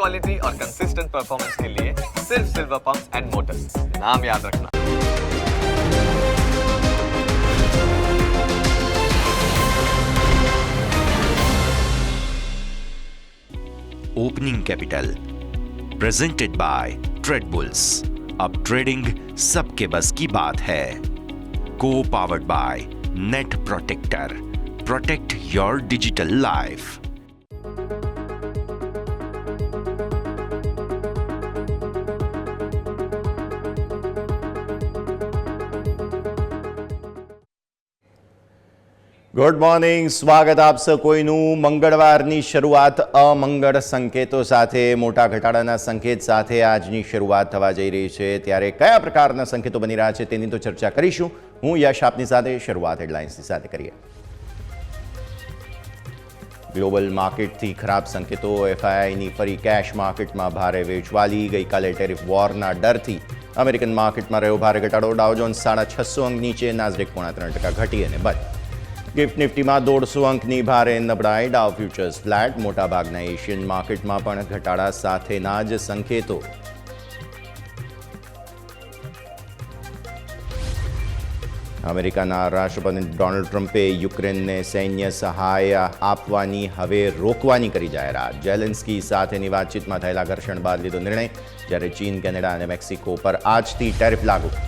Quality और consistent performance के लिए सिर्फ सिल्वर पंप्स एंड मोटर्स, नाम याद रखना। Opening capital presented by Trade Bulls. अब ट्रेडिंग सबके बस की बात है। को powered by Net Protector, protect your digital life. Good morning, સ્વાગત આપ સૌ કોઈનું। મંગળવારની શરૂઆત અમંગળ સંકેતો સાથે, મોટા ઘટાડાના સંકેત સાથે આજની શરૂઆત થવા જઈ રહી છે। ત્યારે કયા પ્રકારના સંકેતો બની રહ્યા છે તેની તો ચર્ચા કરીશું। હું યશ આપની સાથે। શરૂઆત હેડલાઇન્સની સાથે કરીએ। ગ્લોબલ માર્કેટથી ખરાબ સંકેતો। એફઆઈઆઈની ફરી કેશ માર્કેટમાં ભારે વેચવાલી। ગઈકાલે ટેરિફ વોરના ડરથી અમેરિકન માર્કેટમાં રહ્યો ભારે ઘટાડો। ડાઉ જોન્સ 650 અંક નીચે, નાસ્ડેક 0.3% ઘટી અને બંધ। ગિફ્ટ નિફ્ટીમાં 150 અંકની ભારે નબળાઈ। ડાઉ ફ્યુચર્સ ફ્લેટ। મોટાભાગના એશિયન માર્કેટમાં પણ ઘટાડા સાથેના જ સંકેતો। અમેરિકાના રાષ્ટ્રપતિ ડોનાલ્ડ ટ્રમ્પે યુક્રેનને સૈન્ય સહાય આપવાની હવે રોકવાની કરી જાહેરાત। ઝેલેન્સ્કી સાથેની વાતચીતમાં થયેલા ઘર્ષણ બાદ લીધો નિર્ણય। જ્યારે ચીન, કેનેડા અને મેક્સિકો પર આજથી ટેરિફ લાગુ।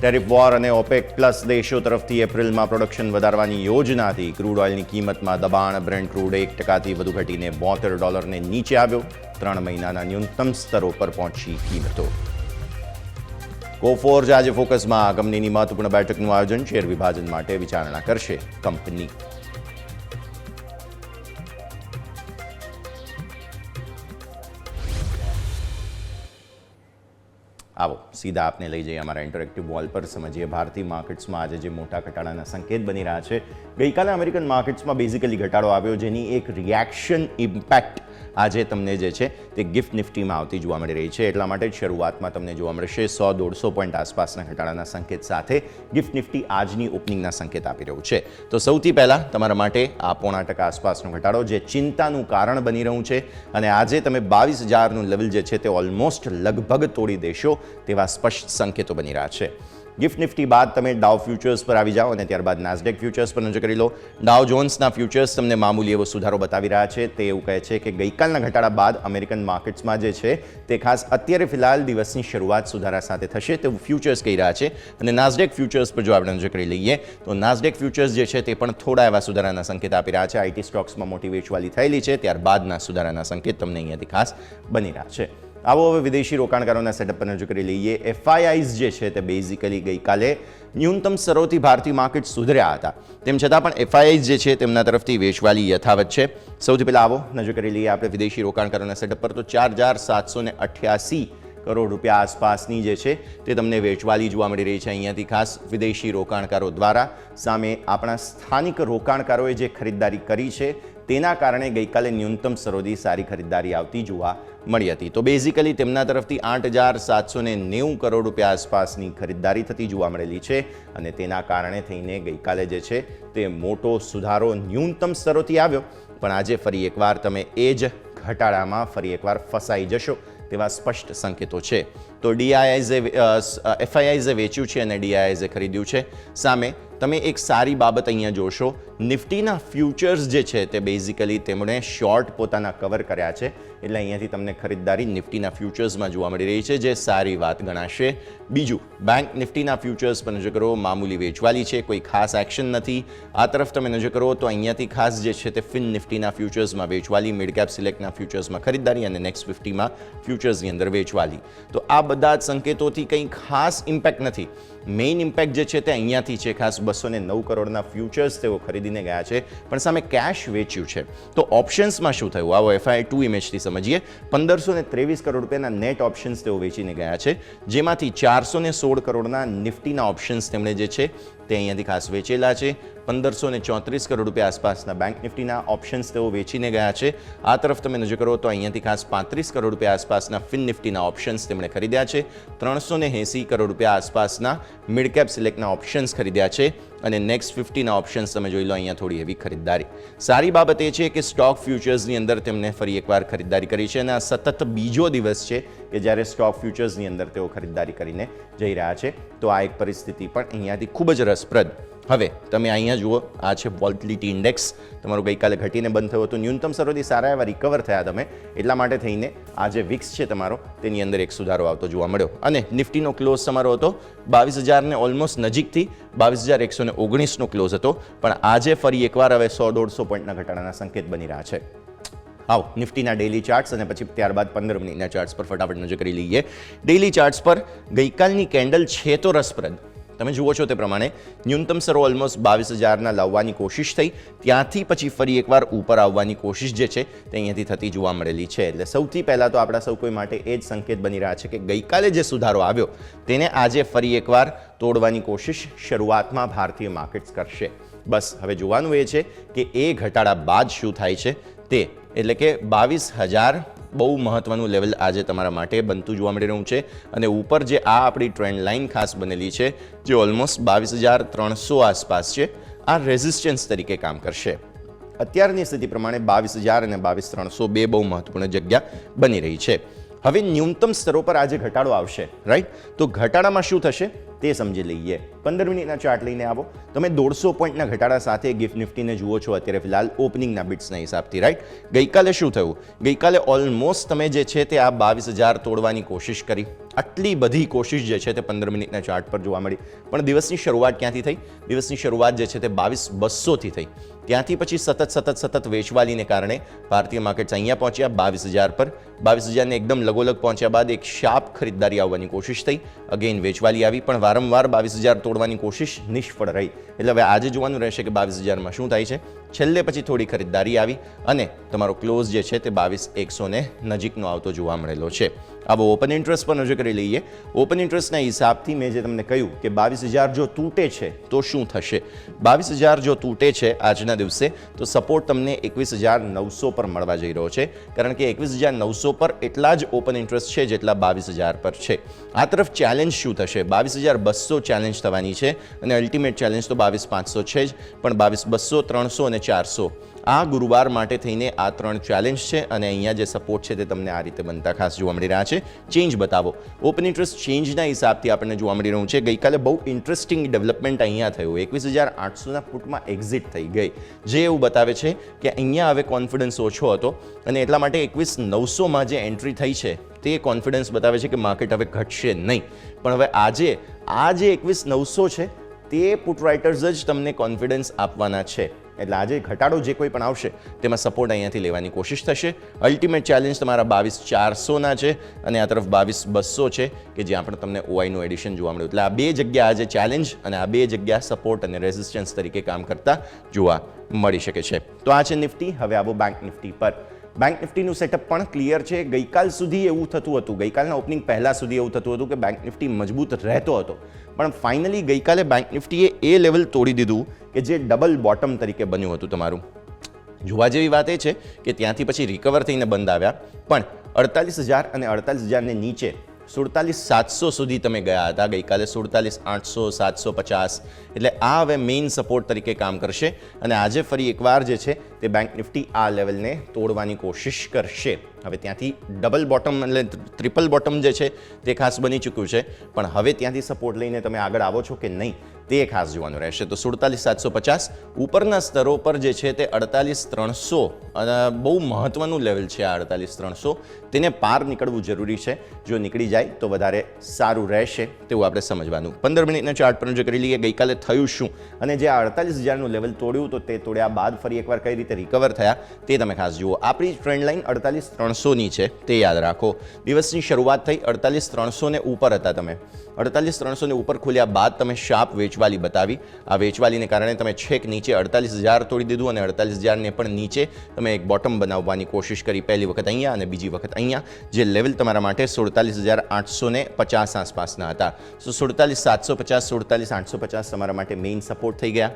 ટેરિફ વોર અને ઓપેક પ્લસ દેશો તરફથી એપ્રિલમાં પ્રોડક્શન વધારવાની યોજનાથી ક્રૂડ ઓઇલની કિંમતમાં દબાણ। બ્રેન્ટ ક્રૂડ 1%થી વધુ ઘટીને $72 નીચે આવ્યો। 3 મહિનાના ન્યૂનતમ સ્તરો પર પહોંચી કિંમતો। કોફોર્જ આજે ફોકસમાં। કંપનીની મહત્વપૂર્ણ બેઠકનું આયોજન। શેર વિભાજન માટે વિચારણા કરશે કંપની। આવો સીધા આપને લઈ જઈએ અમારા ઇન્ટરેક્ટિવ વોલ પર। સમજીએ ભારતીય માર્કેટ્સમાં આજે જે મોટા ઘટાડાના સંકેત બની રહ્યા છે। ગઈકાલે અમેરિકન માર્કેટ્સમાં બેઝિકલી ઘટાડો આવ્યો, જેની એક રિએક્શન ઇમ્પેક્ટ આજે તમને જે છે તે ગિફ્ટ નિફ્ટીમાં આવતી જોવા મળી રહી છે। એટલા માટે જ શરૂઆતમાં તમને જોવા મળશે 100-150 પોઈન્ટ આસપાસના ઘટાડાના સંકેત સાથે ગિફ્ટ નિફ્ટી આજની ઓપનિંગના સંકેત આપી રહ્યું છે। તો સૌથી પહેલાં તમારા માટે આ 0.5% આસપાસનો ઘટાડો જે ચિંતાનું કારણ બની રહ્યું છે, અને આજે તમે 22,000નું લેવલ જે છે તે ઓલમોસ્ટ લગભગ તોડી દેશો તેવા સ્પષ્ટ સંકેતો બની રહ્યા છે। ગિફ્ટ નિફ્ટી બાદ તમે ડાઉ ફ્યુચર્સ પર આવી જાઓ અને ત્યારબાદ નાસ્ડેક ફ્યુચર્સ પર નજર કરી લો। ડાઉ જોન્સના ફ્યુચર્સ તમને મામૂલી એવો સુધારો બતાવી રહ્યા છે। તે એવું કહે છે કે ગઈકાલના ઘટાડા બાદ અમેરિકન માર્કેટ્સમાં જે છે તે ખાસ અત્યારે ફિલહાલ દિવસની શરૂઆત સુધારા સાથે થશે તેવું ફ્યુચર્સ કહી રહ્યા છે। અને નાસ્ડેક ફ્યુચર્સ પર જો આપણે નજર કરી લઈએ તો નાસ્ડેક ફ્યુચર્સ જે છે તે પણ થોડા એવા સુધારાના સંકેત આપી રહ્યા છે। આઈટી સ્ટોક્સમાં મોટી વેચવાલી થયેલી છે, ત્યારબાદના સુધારાના સંકેત તમને અહીંયાથી ખાસ બની રહ્યા છે। આવો હવે વિદેશી રોકાણકારોના સેટઅપ પર નજર કરી લઈએ। એફઆઈઆઈઝ જે છે તે બેઝિકલી ગઈકાલે ન્યૂનતમ સ્તરોથી ભારતીય માર્કેટ સુધર્યા હતા, તેમ છતાં પણ એફઆઈઆઈઝ જે છે તેમના તરફથી વેચવાલી યથાવત છે। સૌથી પહેલાં આવો નજર કરી લઈએ આપણે વિદેશી રોકાણકારોના સેટઅપ પર। તો 4,788 કરોડ રૂપિયા આસપાસની જે છે તે તમને વેચવાલી જોવા મળી રહી છે અહીંયાથી ખાસ વિદેશી રોકાણકારો દ્વારા। સામે આપણા સ્થાનિક રોકાણકારોએ જે ખરીદદારી કરી છે તેના કારણે ગઈકાલે ન્યૂનતમ સ્તરોથી સારી ખરીદદારી આવતી જોવા મળી હતી। તો બેઝિકલી તેમના તરફથી 8,790 કરોડ રૂપિયા આસપાસની ખરીદદારી થતી જોવા મળેલી છે, અને તેના કારણે થઈને ગઈકાલે જે છે તે મોટો સુધારો ન્યૂનતમ સ્તરોથી આવ્યો। પણ આજે ફરી એકવાર તમે એ જ ઘટાડામાં ફરી એકવાર ફસાઈ જશો તેવા સ્પષ્ટ સંકેતો છે। તો એફઆઈઆઈઝે વેચ્યું છે અને ડીઆઈઆઈઝે ખરીદ્યું છે। સામે તમે એક સારી બાબત અહીંયા જોશો, નિફ્ટીના ફ્યુચર્સ જે છે તે બેઝિકલી તેમણે શોર્ટ પોતાના કવર કર્યા છે, એટલે અહીંયાથી તમને ખરીદદારી નિફ્ટીના ફ્યુચર્સમાં જોવા મળી રહી છે, જે સારી વાત ગણાશે। બીજું, બેંક નિફ્ટીના ફ્યુચર્સ પર નજર કરો, મામૂલી વેચવાલી છે, કોઈ ખાસ એક્શન નથી। આ તરફ તમે નજર કરો તો અહીંયાથી ખાસ જે છે તે ફિન નિફ્ટીના ફ્યુચર્સમાં વેચવાલી, મિડ કેપ સિલેક્ટના ફ્યુચર્સમાં ખરીદદારી અને નેક્સ્ટ 50માં ફ્યુચર્સની અંદર વેચવાલી। તો આ બધા જ સંકેતોથી કંઈ ખાસ ઇમ્પેક્ટ નથી। મેઇન ઇમ્પેક્ટ જે છે તે અહીંયાથી છે, ખાસ 209 કરોડના ફ્યુચર્સ તેઓ ખરીદીને ગયા છે, પણ સામે કેશ વેચ્યું છે। તો ઓપ્શન્સમાં શું થયું આવો FI2 ઇમેજથી સમજીએ। 1523 કરોડ રૂપિયાના નેટ ઓપ્શન્સ તેઓ વેચીને ગયા છે, જેમાંથી 416 કરોડના નિફ્ટીના ઓપ્શન્સ તેમણે જે છે તે અહીંયાથી ખાસ વેચેલા છે। 1534 કરોડ રૂપિયા આસપાસના બેંક નિફ્ટીના ઓપ્શન્સ તેઓ વેચીને ગયા છે। આ તરફ તમે નજર કરો તો અહીંયાથી ખાસ 35 કરોડ રૂપિયા આસપાસના ફિન નિફ્ટીના ઓપ્શન્સ તેમણે ખરીદ્યા છે। 380 કરોડ રૂપિયા આસપાસના મિડ કેપ સિલેક્ટના ઓપ્શન્સ ખરીદ્યા છે। અને નેક્સ્ટ 50ના ઓપ્શન્સ તમે જોઈ લો, અહીંયા થોડી એવી ખરીદદારી. સારી બાબત એ છે કે સ્ટોક ફ્યુચર્સની અંદર તેમને ફરી એકવાર ખરીદદારી કરી છે અને આ સતત બીજો દિવસ છે કે જ્યારે સ્ટોક ફ્યુચર્સની અંદર તેઓ ખરીદદારી કરીને જઈ રહ્યા છે. તો આ એક પરિસ્થિતિ પણ અહીંયાથી ખૂબ જ રસપ્રદ. હવે તમે અહીંયા જુઓ, આ છે વોલ્ટિલિટી ઇન્ડેક્સ. તમારું ગઈકાલે ઘટીને બંધ થયું હતું, ન્યૂનતમ સ્તરોથી સારા એવા રિકવર થયા તમે, એટલા માટે થઈને આ જે વિક્સ છે તમારો તેની અંદર એક સુધારો આવતો જોવા મળ્યો. અને નિફ્ટીનો ક્લોઝ તમારો હતો 22,000ને ઓલમોસ્ટ નજીકથી 22,119નો ક્લોઝ હતો, પણ આજે ફરી એકવાર હવે 100-150 પોઈન્ટના ઘટાડાના સંકેત બની રહ્યા છે. આવો નિફ્ટીના ડેલી ચાર્ટ્સ અને પછી ત્યારબાદ 15 મિનિટના ચાર્ટ્સ પર ફટાફટ નજર કરી લઈએ. ડેલી ચાર્ટ્સ પર ગઈકાલની કેન્ડલ છે તો રસપ્રદ. તમે જુઓ છો તે પ્રમાણે ન્યૂનતમ સ્તરો ઓલમોસ્ટ 22,000ના લાવવાની કોશિશ થઈ, ત્યાંથી પછી ફરી એકવાર ઉપર આવવાની કોશિશ જે છે તે અહીંયાથી થતી જોવા મળેલી છે. એટલે સૌથી પહેલાં તો આપણા સૌ કોઈ માટે એ જ સંકેત બની રહ્યા છે કે ગઈકાલે જે સુધારો આવ્યો તેને આજે ફરી એકવાર તોડવાની કોશિશ શરૂઆતમાં ભારતીય માર્કેટ્સ કરશે. બસ હવે જોવાનું એ છે કે એ ઘટાડા બાદ શું થાય છે તે, એટલે કે 22,000 બહુ મહત્વનું લેવલ આજે તમારા માટે બનતું જોવા મળી રહ્યું છે. અને ઉપર જે આ આપણી ટ્રેન્ડ લાઇન ખાસ બનેલી છે જે ઓલમોસ્ટ 22,300 આસપાસ છે, આ રેઝિસ્ટન્સ તરીકે કામ કરશે. અત્યારની સ્થિતિ પ્રમાણે 22,000 અને 22,300 બે બહુ મહત્વપૂર્ણ જગ્યા બની રહી છે. હવે ન્યૂનતમ સ્તરો પર આજે ઘટાડો આવશે, રાઈટ? તો ઘટાડામાં શું થશે તે સમજી લઈએ. 15 મિનિટના ચાર્ટ લઈને આવો. તમે 150 પોઈન્ટના ઘટાડા સાથે ગિફ્ટ નિફ્ટીને જુઓ છો અત્યારે ફિલહાલ ઓપનિંગના બિટ્સના હિસાબથી, રાઈટ? ગઈકાલે શું થયું? ગઈકાલે ઓલમોસ્ટ તમે જે છે તે આ 22,000 તોડવાની કોશિશ કરી. આટલી બધી કોશિશ જે છે તે 15 મિનિટના ચાર્ટ પર જોવા મળી, પણ દિવસની શરૂઆત ક્યાંથી થઈ? દિવસની શરૂઆત જે છે તે 22,200થી થઈ. ત્યાંથી પછી સતત વેચવાલીને કારણે ભારતીય માર્કેટ્સ અહીંયા પહોંચ્યા 22,000 પર. 22,000ને એકદમ લગોલગ પહોંચ્યા બાદ એક શાર્પ ખરીદદારી આવવાની કોશિશ થઈ, અગેન વેચવાલી આવી, પણ વારંવાર 22,000 તોડવાની કોશિશ નિષ્ફળ રહી. એટલે હવે આજે જોવાનું રહેશે કે 22,000માં શું થાય છે. છેલ્લે પછી થોડી ખરીદદારી આવી અને તમારો ક્લોઝ જે છે તે 22,100ને નજીકનો આવતો જોવા મળેલો છે. આવો ઓપન ઇન્ટરેસ્ટ પર નજર કરી લઈએ. ઓપન ઇન્ટરેસ્ટના હિસાબથી મેં જે તમને કહ્યું કે 22,000 જો તૂટે છે તો શું થશે? 22,000 જો તૂટે છે આજના દિવસે તો સપોર્ટ તમને 21,900 પર મળવા જઈ રહ્યો છે, કારણ કે 21,900 પર એટલા જ ઓપન ઇન્ટરેસ્ટ છે જેટલા 22,000 પર છે. આ તરફ ચેલેન્જ શું થશે? 22,200 ચેલેન્જ થવાની છે અને અલ્ટિમેટ ચેલેન્જ તો 22,500 છે જ, પણ 22,200, 300 અને 400 આ ગુરુવાર માટે થઈને આ 3 ચેલેન્જ છે અને અહીંયા જે સપોર્ટ છે તે તમને આ રીતે બનતા ખાસ જોવા મળી રહ્યા છે. ચેન્જ બતાવો. ઓપન ઇન્ટરેસ્ટ ચેન્જના હિસાબથી આપણને જોવા મળી રહ્યું છે ગઈકાલે બહુ ઇન્ટરેસ્ટિંગ ડેવલપમેન્ટ અહીંયા થયું. 21,800ના પુટમાં એક્ઝિટ થઈ ગઈ, જે એવું બતાવે છે કે અહીંયા હવે કોન્ફિડન્સ ઓછો હતો અને એટલા માટે 21,900માં જે એન્ટ્રી થઈ છે તે કોન્ફિડન્સ બતાવે છે કે માર્કેટ હવે ઘટશે નહીં. પણ હવે આજે આ જે 21,900 છે તે પુટ રાઇટર્સ જ તમને કોન્ફિડન્સ આપવાના છે. એટલે આજે ઘટાડો જે કોઈ પણ આવશે તેમાં સપોર્ટ અહીંયાથી લેવાની કોશિશ થશે. અલ્ટિમેટ ચેલેન્જ તમારા 22,400ના છે અને આ તરફ 22,200 છે કે જ્યાં પણ તમને ઓઆઈનું એડિશન જોવા મળ્યું. એટલે આ બે જગ્યા આજે ચેલેન્જ અને આ બે જગ્યા સપોર્ટ અને રેઝિસ્ટન્સ તરીકે કામ કરતા જોવા મળી શકે છે. તો આ છે નિફ્ટી. હવે આવો બેંક નિફ્ટી પર. બેંક નિફ્ટીનું સેટઅપ પણ ક્લિયર છે. ગઈકાલ સુધી એવું થતું હતું, ગઈકાલના ઓપનિંગ પહેલાં સુધી એવું થતું હતું કે બેંક નિફ્ટી મજબૂત રહેતો હતો, પણ ફાઇનલી ગઈકાલે બેંક નિફ્ટીએ એ લેવલ તોડી દીધું કે જે ડબલ બોટમ તરીકે બન્યું હતું તમારું. જોવા જેવી વાત એ છે કે ત્યાંથી પછી રિકવર થઈને બંધ આવ્યા, પણ 48,000 અને 48,000ને નીચે 47,700 સુધી તમે ગયા હતા ગઈકાલે. 47,800, 750, એટલે આ હવે મેઇન સપોર્ટ તરીકે કામ કરશે અને આજે ફરી એકવાર જે છે તે બેંક નિફ્ટી આ લેવલને તોડવાની કોશિશ કરશે. હવે ત્યાંથી ડબલ બોટમ એટલે ટ્રિપલ બોટમ જે છે તે ખાસ બની ચૂક્યું છે, પણ હવે ત્યાંથી સપોર્ટ લઈને તમે આગળ આવો છો કે નહીં તે ખાસ જોવાનું રહેશે. તો 47,750 ઉપરના સ્તરો પર જે છે તે 48,300 અને બહુ મહત્વનું લેવલ છે. આ 48,300 તેને પાર નીકળવું જરૂરી છે. જો નીકળી જાય તો વધારે સારું રહેશે તેવું આપણે સમજવાનું. 15 મિનિટના ચાર્ટ પર નજર કરી લઈએ. ગઈકાલે થયું શું અને જે આ 48,000નું લેવલ તોડ્યું તો તે તોડ્યા બાદ ફરી એકવાર કઈ રીતે રિકવર થયા તે તમે ખાસ જુઓ. આપણી ટ્રેન્ડ લાઇન 48,300ની છે તે યાદ રાખો. દિવસની શરૂઆત થઈ 48,300ને ઉપર હતા તમે. 48,300ને ઉપર ખુલ્યા બાદ તમે શાર્પ વેચવાલી બતાવી. આ વેચવાલીને કારણે તમે છેક નીચે 48,000 તોડી દીધું અને 48,000ને પણ નીચે તમે એક બોટમ બનાવવાની કોશિશ કરી. પહેલી વખત અહીંયા અને બીજી વખત અહીંયા, જે લેવલ તમારા માટે 47,850 આસપાસના હતા. 47,750, 47,850 તમારા માટે મેઇન સપોર્ટ થઈ ગયા.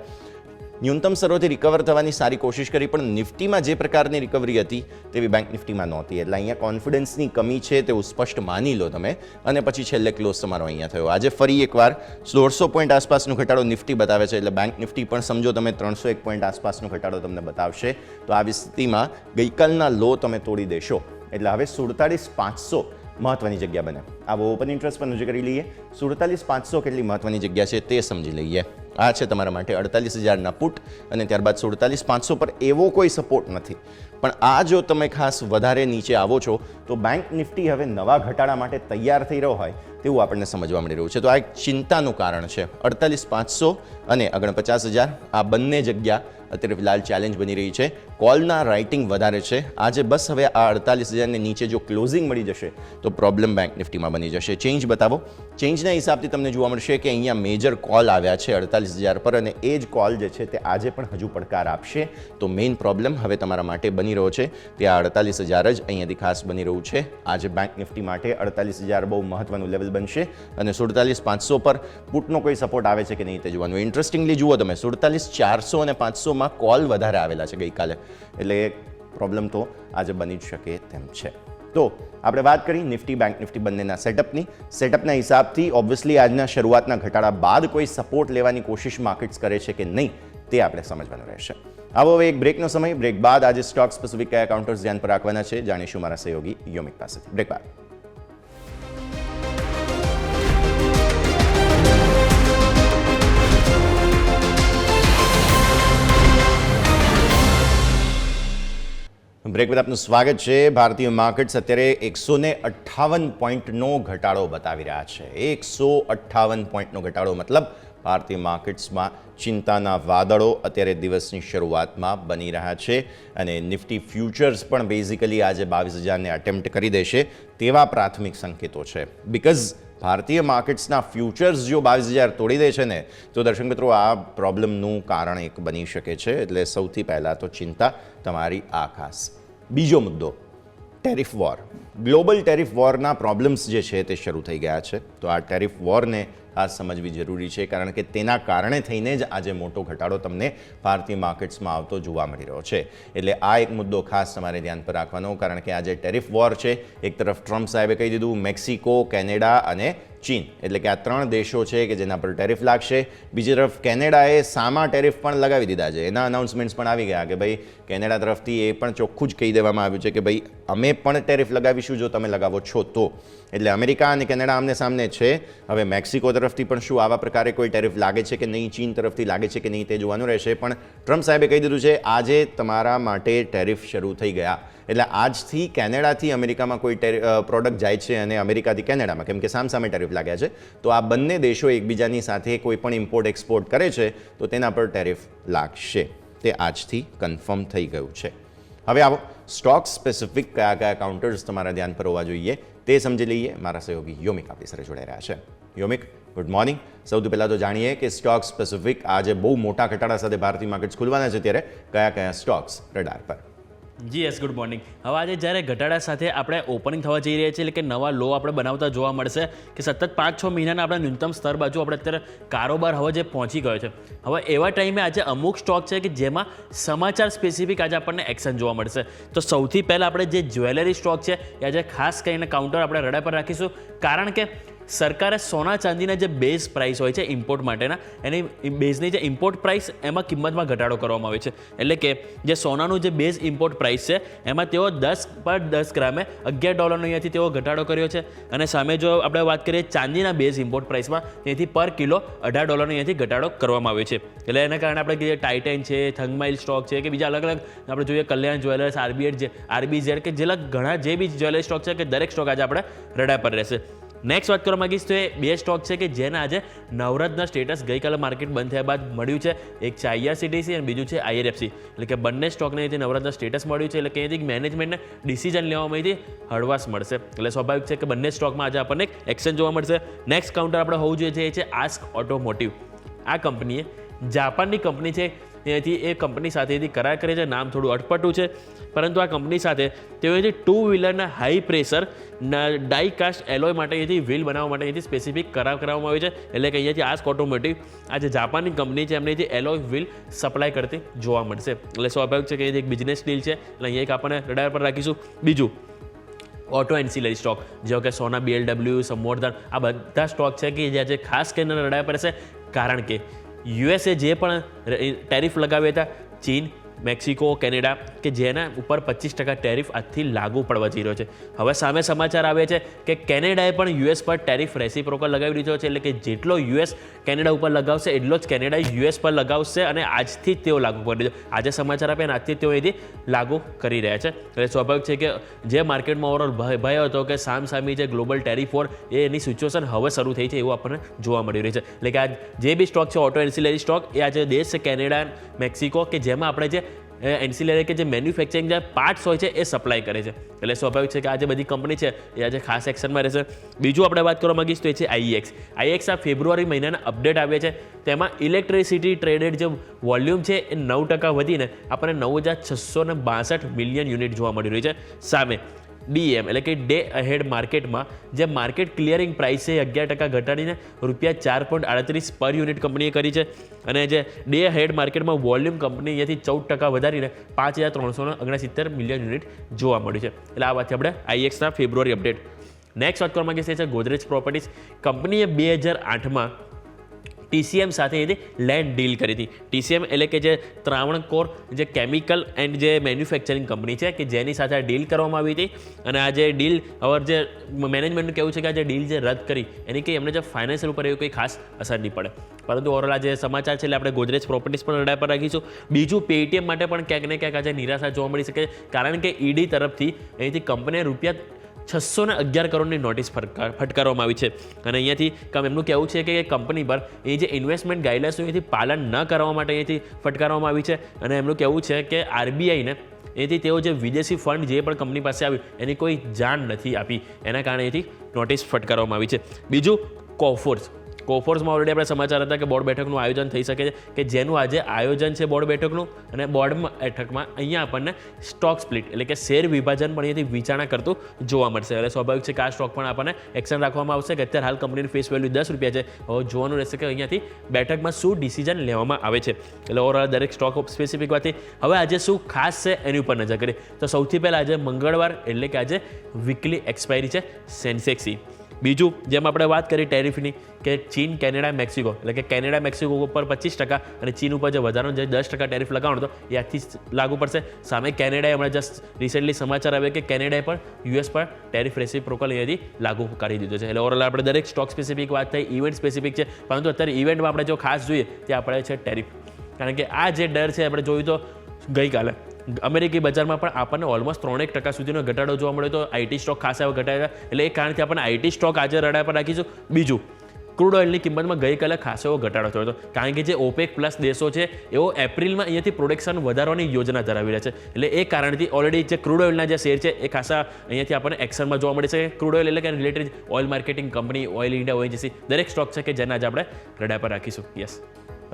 ન્યૂનતમ સ્તરોથી રિકવર થવાની સારી કોશિશ કરી, પણ નિફ્ટીમાં જે પ્રકારની રિકવરી હતી તેવી બેંક નિફ્ટીમાં નહોતી. એટલે અહીંયા કોન્ફિડન્સની કમી છે તેવું સ્પષ્ટ માની લો તમે, અને પછી છેલ્લે ક્લોઝ તમારો અહીંયા થયો. આજે ફરી એકવાર 1600 પોઈન્ટ આસપાસનો ઘટાડો નિફ્ટી બતાવે છે, એટલે બેંક નિફ્ટી પણ સમજો તમે 301 પોઈન્ટ આસપાસનો ઘટાડો તમને બતાવશે. તો આવી સ્થિતિમાં ગઈકાલના લો તમે તોડી દેશો એટલે હવે 47500 મહત્વની જગ્યા બને. આવો ઓપન ઇન્ટરેસ્ટ પર નજર કરી લઈએ. 47500 કેટલી મહત્વની જગ્યા છે તે સમજી લઈએ. આ છે તમારા માટે 48000ના પુટ, અને ત્યારબાદ 47500 પર એવો કોઈ સપોર્ટ નથી. પણ આ જો તમે ખાસ વધારે નીચે આવો છો તો બેંક નિફ્ટી હવે નવા ઘટાડા માટે તૈયાર થઈ રહ્યો હોય તેવું આપણને સમજવા મળી રહ્યું છે. તો આ એક ચિંતાનું કારણ છે. 48500 અને 49000 આ બંને જગ્યા અત્યારે ફિલહાલ ચેલેન્જ બની રહી છે. કોલના રાઇટિંગ વધારે છે. આજે બસ હવે આ 48000ને નીચે જો ક્લોઝિંગ મળી જશે તો પ્રોબ્લેમ બેંક નિફ્ટીમાં બની જશે. ચેન્જ બતાવો. ચેન્જના હિસાબથી તમને જોવા મળશે કે અહીંયા મેજર કોલ આવ્યા છે 48000 પર, અને એ જ કોલ જે છે તે આજે પણ હજુ પડકાર આપશે. તો મેઇન પ્રોબ્લેમ હવે તમારા માટે બની રહ્યો છે તે આ 48000 જ અહીંયાથી ખાસ બની રહ્યું છે. આજે બેંક નિફ્ટી માટે 48000 બહુ મહત્વનું લેવલ બનશે, અને 47500 પર પુટનો કોઈ સપોર્ટ આવે છે કે નહીં તે જોવાનું. ઇન્ટરેસ્ટિંગલી જુઓ તમે, 44400 અને 500 કોલ વધારે આવેલા છે ગઈકાલે, એટલે પ્રોબ્લેમ તો આજે બની જ શકે તેમ છે. તો આપણે વાત કરી નિફ્ટી બેંક નિફ્ટી બંનેના સેટઅપના હિસાબથી ઓબ્વિયસલી આજના શરૂઆતના ઘટાડા બાદ કોઈ સપોર્ટ લેવાની કોશિશ માર્કેટ્સ કરે છે કે નહીં તે આપણે સમજવાનું રહેશે. આવો હવે એક બ્રેકનો સમય. બ્રેક બાદ આજે સ્ટોક સ્પેસિફિક કયા કાઉન્ટર્સ ધ્યાન પર રાખવાના છે જાણીશું મારા સહયોગી યોમિક પાસેથી. બ્રેક બાદ. બ્રેક બાદ આપનું સ્વાગત છે. ભારતીય માર્કેટ્સ અત્યારે 158 પોઈન્ટનો ઘટાડો બતાવી રહ્યા છે. 158 પોઈન્ટનો ઘટાડો મતલબ ભારતીય માર્કેટ્સમાં ચિંતાના વાદળો અત્યારે દિવસની શરૂઆતમાં બની રહ્યા છે, અને નિફ્ટી ફ્યુચર્સ પણ બેઝિકલી આજે 22000ને અટેમ્પ્ટ કરી દેશે તેવા પ્રાથમિક સંકેતો છે. બીકોઝ ભારતીય માર્કેટ્સના ફ્યુચર્સ જો 22000 તોડી દે છે ને તો દર્શક મિત્રો આ પ્રોબ્લેમનું કારણ એક બની શકે છે. એટલે સૌથી પહેલાં તો ચિંતા તમારી આ ખાસ. બીજો મુદ્દો ટેરિફ વોર. ગ્લોબલ ટેરિફ વોરના પ્રોબ્લેમ્સ જે છે તે શરૂ થઈ ગયા છે. તો આ ટેરિફ વોરને ખાસ સમજવી જરૂરી છે, કારણ કે તેના કારણે થઈને જ આજે મોટો ઘટાડો તમને ભારતીય માર્કેટ્સમાં આવતો જોવા મળી રહ્યો છે. એટલે આ એક મુદ્દો ખાસ તમારે ધ્યાન પર રાખવાનો, કારણ કે આજે ટેરિફ વોર છે. એક તરફ ટ્રમ્પ સાહેબે કહી દીધું મેક્સિકો, કેનેડા અને ચીન, એટલે કે આ 3 દેશો છે કે જેના પર ટેરિફ લાગશે. બીજી તરફ કેનેડાએ સામા ટેરિફ પણ લગાવી દીધા છે. એના અનાઉન્સમેન્ટ્સ પણ આવી ગયા કે ભાઈ કેનેડા તરફથી એ પણ ચોખ્ખું જ કહી દેવામાં આવ્યું છે કે ભાઈ અમે પણ ટેરિફ લગાવીશું જો તમે લગાવો છો તો. એટલે અમેરિકા અને કેનેડા આમને સામને છે. હવે મેક્સિકો તરફથી પણ શું આવા પ્રકારે કોઈ ટેરિફ લાગે છે કે નહીં, ચીન તરફથી લાગે છે કે નહીં તે જોવાનું રહેશે. પણ ટ્રમ્પ સાહેબે કહી દીધું છે આજે તમારા માટે ટેરિફ શરૂ થઈ ગયા. એટલે આજથી કેનેડાથી અમેરિકામાં કોઈ પ્રોડક્ટ જાય છે અને અમેરિકાથી કેનેડામાં, કેમ કે સામસામે ટેરિફ લાગ્યા છે, તો આ બંને દેશો એકબીજાની સાથે કોઈ પણ ઇમ્પોર્ટ એક્સપોર્ટ કરે છે તો તેના પર ટેરિફ લાગશે. તે આજથી કન્ફર્મ થઈ ગયું છે. હવે આવો સ્ટોક સ્પેસિફિક કયા કયા કાઉન્ટર્સ તમારા ધ્યાન પર હોવા જોઈએ તે સમજી લઈએ. મારા સહયોગી યોમિક આપણી સાથે જોડાઈ રહ્યા છે. યોમિક, ગુડ મોર્નિંગ. સૌથી પહેલાં તો જાણીએ કે સ્ટોક સ્પેસિફિક આજે બહુ મોટા ઘટાડા સાથે ભારતીય માર્કેટ્સ ખુલવાના છે, ત્યારે કયા કયા સ્ટોક્સ રડાર પર? જી યસ, ગુડ મોર્નિંગ. હવે આજે જ્યારે ઘટાડા સાથે આપણે ઓપનિંગ થવા જઈ રહ્યા છીએ, એટલે કે નવા લો આપણે બનાવતા જોવા મળશે કે સતત 5-6 મહિનાના આપણે ન્યૂનતમ સ્તર બાજુ આપણે અત્યારે કારોબાર હવે જે પહોંચી ગયો છે. હવે એવા ટાઈમે આજે અમુક સ્ટોક છે કે જેમાં સમાચાર સ્પેસિફિક આજે આપણને એક્શન જોવા મળશે. તો સૌથી પહેલાં આપણે જે જ્વેલરી સ્ટોક છે એ આજે ખાસ કરીને કાઉન્ટર આપણે રડા પર રાખીશું, કારણ કે સરકારે સોના ચાંદીના જે બેઝ પ્રાઇસ હોય છે ઇમ્પોર્ટ માટેના, એની બેઝની જે ઇમ્પોર્ટ પ્રાઇસ એમાં કિંમતમાં ઘટાડો કરવામાં આવે છે. એટલે કે જે સોનાનું જે બેઝ ઇમ્પોર્ટ પ્રાઇસ છે એમાં તેઓ 10 ગ્રામે $11 અહીંયાથી તેઓ ઘટાડો કર્યો છે. અને સામે જો આપણે વાત કરીએ ચાંદીના બેઝ ઇમ્પોર્ટ પ્રાઇસમાં, તેથી પર કિલો $18 અહીંયાથી ઘટાડો કરવામાં આવ્યો છે. એટલે એના કારણે આપણે કહીએ ટાઇટન છે, થંગમાઇલ સ્ટોક છે, કે બીજા અલગ અલગ આપણે જોઈએ કલ્યાણ જ્વેલર્સ, આરબીઝેડ કે જેલા ઘણા જે બી જ્વેલરી સ્ટોક છે કે દરેક સ્ટોક આજે આપણે રડા પર રહેશે. નેક્સ્ટ વાત કરવા માંગીશ તો એ 2 સ્ટોક છે કે જેના આજે નવરત્ન સ્ટેટસ ગઈકાલે માર્કેટ બંધ થયા બાદ મળ્યું છે. એક છે IRCTC અને બીજું છે IRFC. એટલે કે બંને સ્ટોકને અહીંથી નવરત્ન સ્ટેટસ મળ્યું છે, એટલે કે અહીંથી મેનેજમેન્ટને ડિસિઝન લેવામાં અહીંથી હળવાશ મળશે. એટલે સ્વાભાવિક છે કે બંને સ્ટોકમાં આજે આપણને એક એક્શન જોવા મળશે. નેક્સ્ટ કાઉન્ટર આપણે હોવું જોઈએ એ છે આસ્ક ઓટોમોટિવ. આ કંપનીએ જાપાનની કંપની છે અહીંયાથી એ કંપની સાથેથી કરાર કરે છે. નામ થોડું અટપટું છે, પરંતુ આ કંપની સાથે તેઓ અહીંથી 2 વ્હીલરના હાઈ પ્રેશર ડાઈ કાસ્ટ એલોય માટે અહીંથી વ્હીલ બનાવવા માટે અહીંથી સ્પેસિફિક કરાર કરવામાં આવ્યો છે. એટલે કે અહીંયાથી આસ્ક ઓટોમોટિવ આ જે જાપાનની કંપની છે એમને અહીંથી એલોય વ્હીલ સપ્લાય કરતી જોવા મળશે. એટલે સ્વાભાવિક છે કે અહીંથી એક બિઝનેસ ડીલ છે, એટલે અહીંયા એક આપણને રડાર પર રાખીશું. બીજું ઓટો એન્સિલરી સ્ટોક, જેવો કે સોના, BMW, સમોર્ધન, આ બધા સ્ટોક છે કે જે આજે ખાસ કરીને રડાર પર છે, કારણ કે યુએસએ જે પણ ટેરિફ લગાવ્યા હતા ચીન, મેક્સિકો, કેનેડા, કે જેના ઉપર 25% ટેરિફ આજથી લાગુ પડવા જઈ રહ્યો છે. હવે સામે સમાચાર આવે છે કે કેનેડાએ પણ યુએસ પર ટેરિફ રેસિપ્રોકલ લગાવી દીધો છે. એટલે કે જેટલો યુએસ કેનેડા ઉપર લગાવશે એટલો જ કેનેડા યુએસ પર લગાવશે, અને આજથી જ તેઓ લાગુ કરી દીધો. આજે સમાચાર આપ્યા અને આજથી તેઓ એથી લાગુ કરી રહ્યા છે. એટલે સ્વાભાવિક છે કે જે માર્કેટમાં ઓવરઓલ ભય હતો કે સામસામી જે ગ્લોબલ ટેરિફ વોર એની સિચ્યુએશન હવે શરૂ થઈ છે એવું આપણને જોવા મળી રહ્યું છે. એટલે કે આ જે બી સ્ટોક છે ઓટો એન્સિલરી સ્ટોક, એ આજે દેશ છે કેનેડા, મેક્સિકો, કે જેમાં આપણે જે એન્સિલરી કે જે મેન્યુફેક્ચરિંગ જે પાર્ટ્સ હોય છે એ સપ્લાય કરે છે. એટલે સ્વાભાવિક છે કે આ જે બધી કંપની છે એ આજે ખાસ એક્શનમાં રહેશે. બીજું આપણે વાત કરવા માંગીશ તો એ છે આઈએક્સ. આ ફેબ્રુઆરી મહિનાના અપડેટ આવ્યા છે. તેમાં ઇલેક્ટ્રિસિટી ટ્રેડેડ જે વોલ્યુમ છે એ 9% વધીને આપણને 9,662 મિલિયન યુનિટ જોવા મળી રહી છે. સામે DEM એટલે કે ડે અહેડ માર્કેટમાં જે માર્કેટ ક્લિયરિંગ પ્રાઇસ છે 11% ઘટાડીને ₹4.38 પર યુનિટ કંપનીએ કરી છે. અને જે ડે અહેડ માર્કેટમાં વોલ્યુમ કંપની અહીંયાથી 14% વધારીને 5,369 મિલિયન યુનિટ જોવા મળી છે. એટલે આ વાત છે આપણે આઈએક્સના ફેબ્રુઆરી અપડેટ. નેક્સ્ટ વાત કરવા માંગીએ છીએ ગોદરેજ પ્રોપર્ટીઝ. કંપનીએ 2008માં TCM સાથે એની લેન્ડ ડીલ કરી હતી. TCM એટલે કે જે ત્રાવણકોર જે કેમિકલ એન્ડ જે મેન્યુફેક્ચરિંગ કંપની છે કે જેની સાથે આ ડીલ કરવામાં આવી હતી. અને આ જે ડીલ હવે જે મેનેજમેન્ટનું કહેવું છે કે આ જે ડીલ જે રદ કરી એની કંઈ એમને જે ફાઇનાન્શિયલ ઉપર એવું કંઈ ખાસ અસર નહીં પડે. પરંતુ ઓવરઓલ આ જે સમાચાર છે એટલે આપણે ગોદરેજ પ્રોપર્ટીઝ પણ રડાર પર રાખીશું. બીજું પેટીએમ માટે પણ ક્યાંક ને ક્યાંક આજે નિરાશા જોવા મળી શકે, કારણ કે ઈડી તરફથી અહીંથી કંપનીએ ₹611 કરોડની નોટિસ ફટકારવામાં આવી છે. અને અહીંયાથી એમનું કહેવું છે કે કંપની પર એ જે ઇન્વેસ્ટમેન્ટ ગાઈડલાઇન્સનું અહીંથી પાલન ન કરવા માટે અહીંયાથી ફટકારવામાં આવી છે. અને એમનું કહેવું છે કે RBIને એથી તેઓ જે વિદેશી ફંડ જે પણ કંપની પાસે આવ્યું એની કોઈ જાણ નથી આપી, એના કારણે અહીંથી નોટિસ ફટકારવામાં આવી છે. બીજું કોફોર્સમાં ઓલરેડી આપણે સમાચાર હતા કે બોર્ડ બેઠકનું આયોજન થઈ શકે છે, કે જેનું આજે આયોજન છે બોર્ડ બેઠકનું. અને બોર્ડ બેઠકમાં અહીંયા આપણને સ્ટોક સ્પ્લિટ એટલે કે શેર વિભાજન પણ અહીંયાથી વિચારણા કરતું જોવા મળશે. એટલે સ્વાભાવિક છે કે આ સ્ટોક પણ આપણને એક્શન રાખવામાં આવશે, કે અત્યારે હાલ કંપનીની ફેસ વેલ્યુ ₹10 છે. હવે જોવાનું રહેશે કે અહીંયાથી બેઠકમાં શું ડિસિઝન લેવામાં આવે છે. એટલે ઓવરઓલ દરેક સ્ટોક સ્પેસિફિક વાતથી હવે આજે શું ખાસ છે એની ઉપર નજર કરીએ તો સૌથી પહેલાં આજે મંગળવાર એટલે કે આજે વીકલી એક્સપાયરી છે સેન્સેક્સની. બીજું જેમ આપણે વાત કરી ટેરિફની કે ચીન, કેનેડા, મેક્સિકો, એટલે કે કેનેડા મેક્સિકો ઉપર 25% અને ચીન ઉપર જે વધારાનો જે 10% ટેરિફ લગાવવાનો હતો એ આજથી લાગુ પડશે. સામે કેનેડાએ હમણાં જસ્ટ રિસેન્ટલી સમાચાર આવ્યા કે કેનેડાએ પણ US પર ટેરિફ રેસિપ્રોકલ અહીંયાથી લાગુ કરી દીધો છે. એટલે ઓવરઓલ આપણે દરેક સ્ટોક સ્પેસિફિક વાત થઈ, ઇવેન્ટ સ્પેસિફિક છે, પરંતુ અત્યારે ઇવેન્ટમાં આપણે જો ખાસ જોઈએ તે આપણે છે ટેરિફ. કારણ કે આ જે ડર છે આપણે જોયું તો ગઈકાલે અમેરિકી બજારમાં પણ આપણને ઓલમોસ્ટ 3% સુધીનો ઘટાડો જોવા મળ્યો તો IT સ્ટોક ખાસ એવો ઘટાડ્યા. એટલે એ કારણથી આપણને IT સ્ટોક આજે રડાર પર રાખીશું. બીજું ક્રૂડ ઓઇલની કિંમતમાં ગઈકાલે ખાસો એવો ઘટાડો થયો હતો, કારણ કે જે OPEC પ્લસ દેશો છે એઓ એપ્રિલમાં અહીંયાથી પ્રોડક્શન વધારવાની યોજના ધરાવી રહ્યા છે. એટલે એ કારણથી ઓલરેડી જે ક્રૂડ ઓઇલના જે શેર છે એ ખાસા અહીંયાથી આપણને એક્શનમાં જોવા મળે છે. ક્રૂડ ઓઇલ એટલે કે related oil marketing company, oil India, ONGC દરેક સ્ટોક છે કે જેના આજે આપણે રડાર પર રાખીશું. યસ,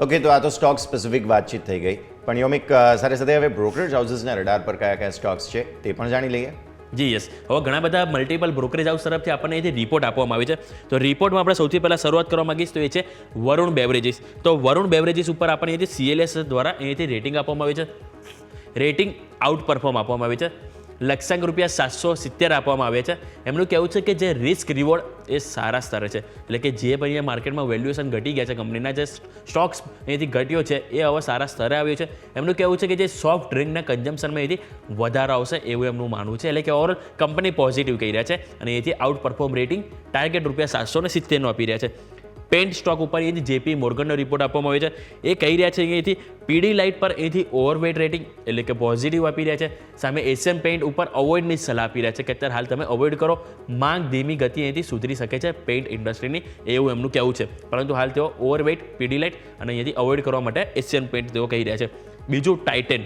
ઓકે, તો આ તો સ્ટોક સ્પેસિફિક વાતચીત થઈ ગઈ, પણ યોમિક સાથે સાથે હવે બ્રોકરેજ હાઉસીસના રડાર પર કયા કયા સ્ટોક્સ છે તે પણ જાણી લઈએ. જી યસ, હવે ઘણા બધા મલ્ટિપલ બ્રોકરેજ હાઉસ તરફથી આપણને અહીંથી રિપોર્ટ આપવામાં આવી છે. તો રિપોર્ટમાં આપણે સૌથી પહેલાં શરૂઆત કરવા માંગીશ તો એ છે વરુણ બેવરેજીસ. તો વરુણ બેવરેજીસ ઉપર આપણને અહીંથી CLS દ્વારા અહીંથી રેટિંગ આપવામાં આવી છે. રેટિંગ આઉટ પરફોર્મ આપવામાં આવી છે. લક્ષ્યાંક ₹770 આપવામાં આવ્યા છે. એમનું કહેવું છે કે જે રિસ્ક રિવોર્ડ એ સારા સ્તરે છે. એટલે કે જે પણ અહીંયા માર્કેટમાં વેલ્યુએશન ઘટી ગયા છે, કંપનીના જે સ્ટોક્સ અહીંથી ઘટ્યો છે એ હવે સારા સ્તરે આવ્યો છે. એમનું કહેવું છે કે જે સોફ્ટ ડ્રિંકના કન્ઝમ્પશનમાં અહીંથી વધારો આવશે એવું એમનું માનવું છે. એટલે કે ઓવરઓલ કંપની પોઝિટિવ કહી રહ્યા છે અને અહીંથી આઉટ પરફોર્મ રેટિંગ ટાર્ગેટ ₹770 આપી રહ્યા છે. પેન્ટ સ્ટોક ઉપર અહીંથી JP મોર્ગનનો રિપોર્ટ આપવામાં આવ્યો છે. એ કહી રહ્યા છે કે અહીંથી પીડીલાઇટ પર અહીંથી ઓવરવેટ રેટિંગ એટલે કે પોઝિટિવ આપી રહ્યા છે. સામે એશિયન પેઇન્ટ ઉપર અવોઇડની સલાહ આપી રહ્યા છે કે અત્યારે હાલ તમે અવોઇડ કરો, માંગ ધીમી ગતિ અહીંથી સુધરી શકે છે પેઇન્ટ ઇન્ડસ્ટ્રીની, એવું એમનું કહેવું છે. પરંતુ હાલ તેઓ ઓવરવેટ પીડીલાઇટ અને અહીંયાથી અવોઇડ કરવા માટે એશિયન પેઇન્ટ તેઓ કહી રહ્યા છે. બીજું ટાઇટન.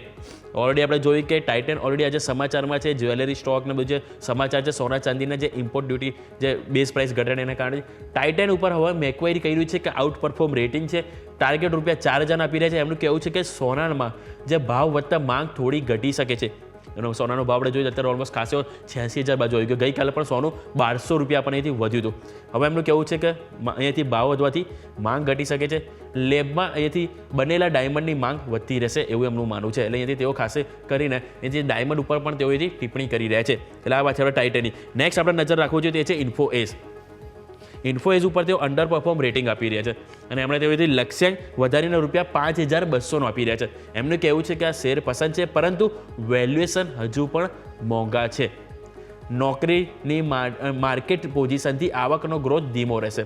ઓલરેડી આપણે જોયું કે ટાઇટન ઓલરેડી આજે સમાચારમાં છે, જ્વેલરી સ્ટોક ને બધું જે સમાચાર છે, સોના ચાંદીના જે ઇમ્પોર્ટ ડ્યુટી જે બેઝ પ્રાઇસ ઘટાડે એના કારણે ટાઇટન ઉપર હવે મેક્વાયરી કહી રહ્યું છે કે આઉટ પરફોર્મ રેટિંગ છે, ટાર્ગેટ ₹4,000 આપી રહ્યા છે. એમનું કહેવું છે કે સોનામાં જે ભાવ વધતા માંગ થોડી ઘટી શકે છે. એનો સોનાનો ભાવ આપણે જોઈએ અત્યારે ઓલમોસ્ટ ખાસો 86,000 બાજુ આવી ગયો. ગઈકાલે પણ સોનું ₹1,200 પણ અહીંથી વધ્યું હતું. હવે એમનું કહેવું છે કે અહીંયાથી ભાવ વધવાથી માંગ ઘટી શકે છે. લેબમાં અહીંયાથી બનેલા ડાયમંડની માંગ વધતી રહેશે એવું એમનું માનવું છે. એટલે અહીંયાથી તેઓ ખાસ કરીને અહીંથી ડાયમંડ ઉપર પણ તેઓ અહીંથી ટિપ્પણી કરી રહ્યા છે. એટલે આ વાત છે આપણે ટાઇટનની. નેક્સ્ટ આપણે નજર રાખવું જોઈએ તે છે ઇન્ફોએસ. ઇન્ફોએસ ઉપર તેઓ અંડર પરફોર્મ રેટિંગ આપી રહ્યા છે અને એમણે તેઓથી લક્ષ્યાંક વધારીને ₹5,200 આપી રહ્યા છે. એમનું કહેવું છે કે આ શેર પસંદ છે પરંતુ વેલ્યુએશન હજુ પણ મોંઘા છે. નોકરીની માર્કેટ પોઝિશનથી આવકનો ગ્રોથ ધીમો રહેશે.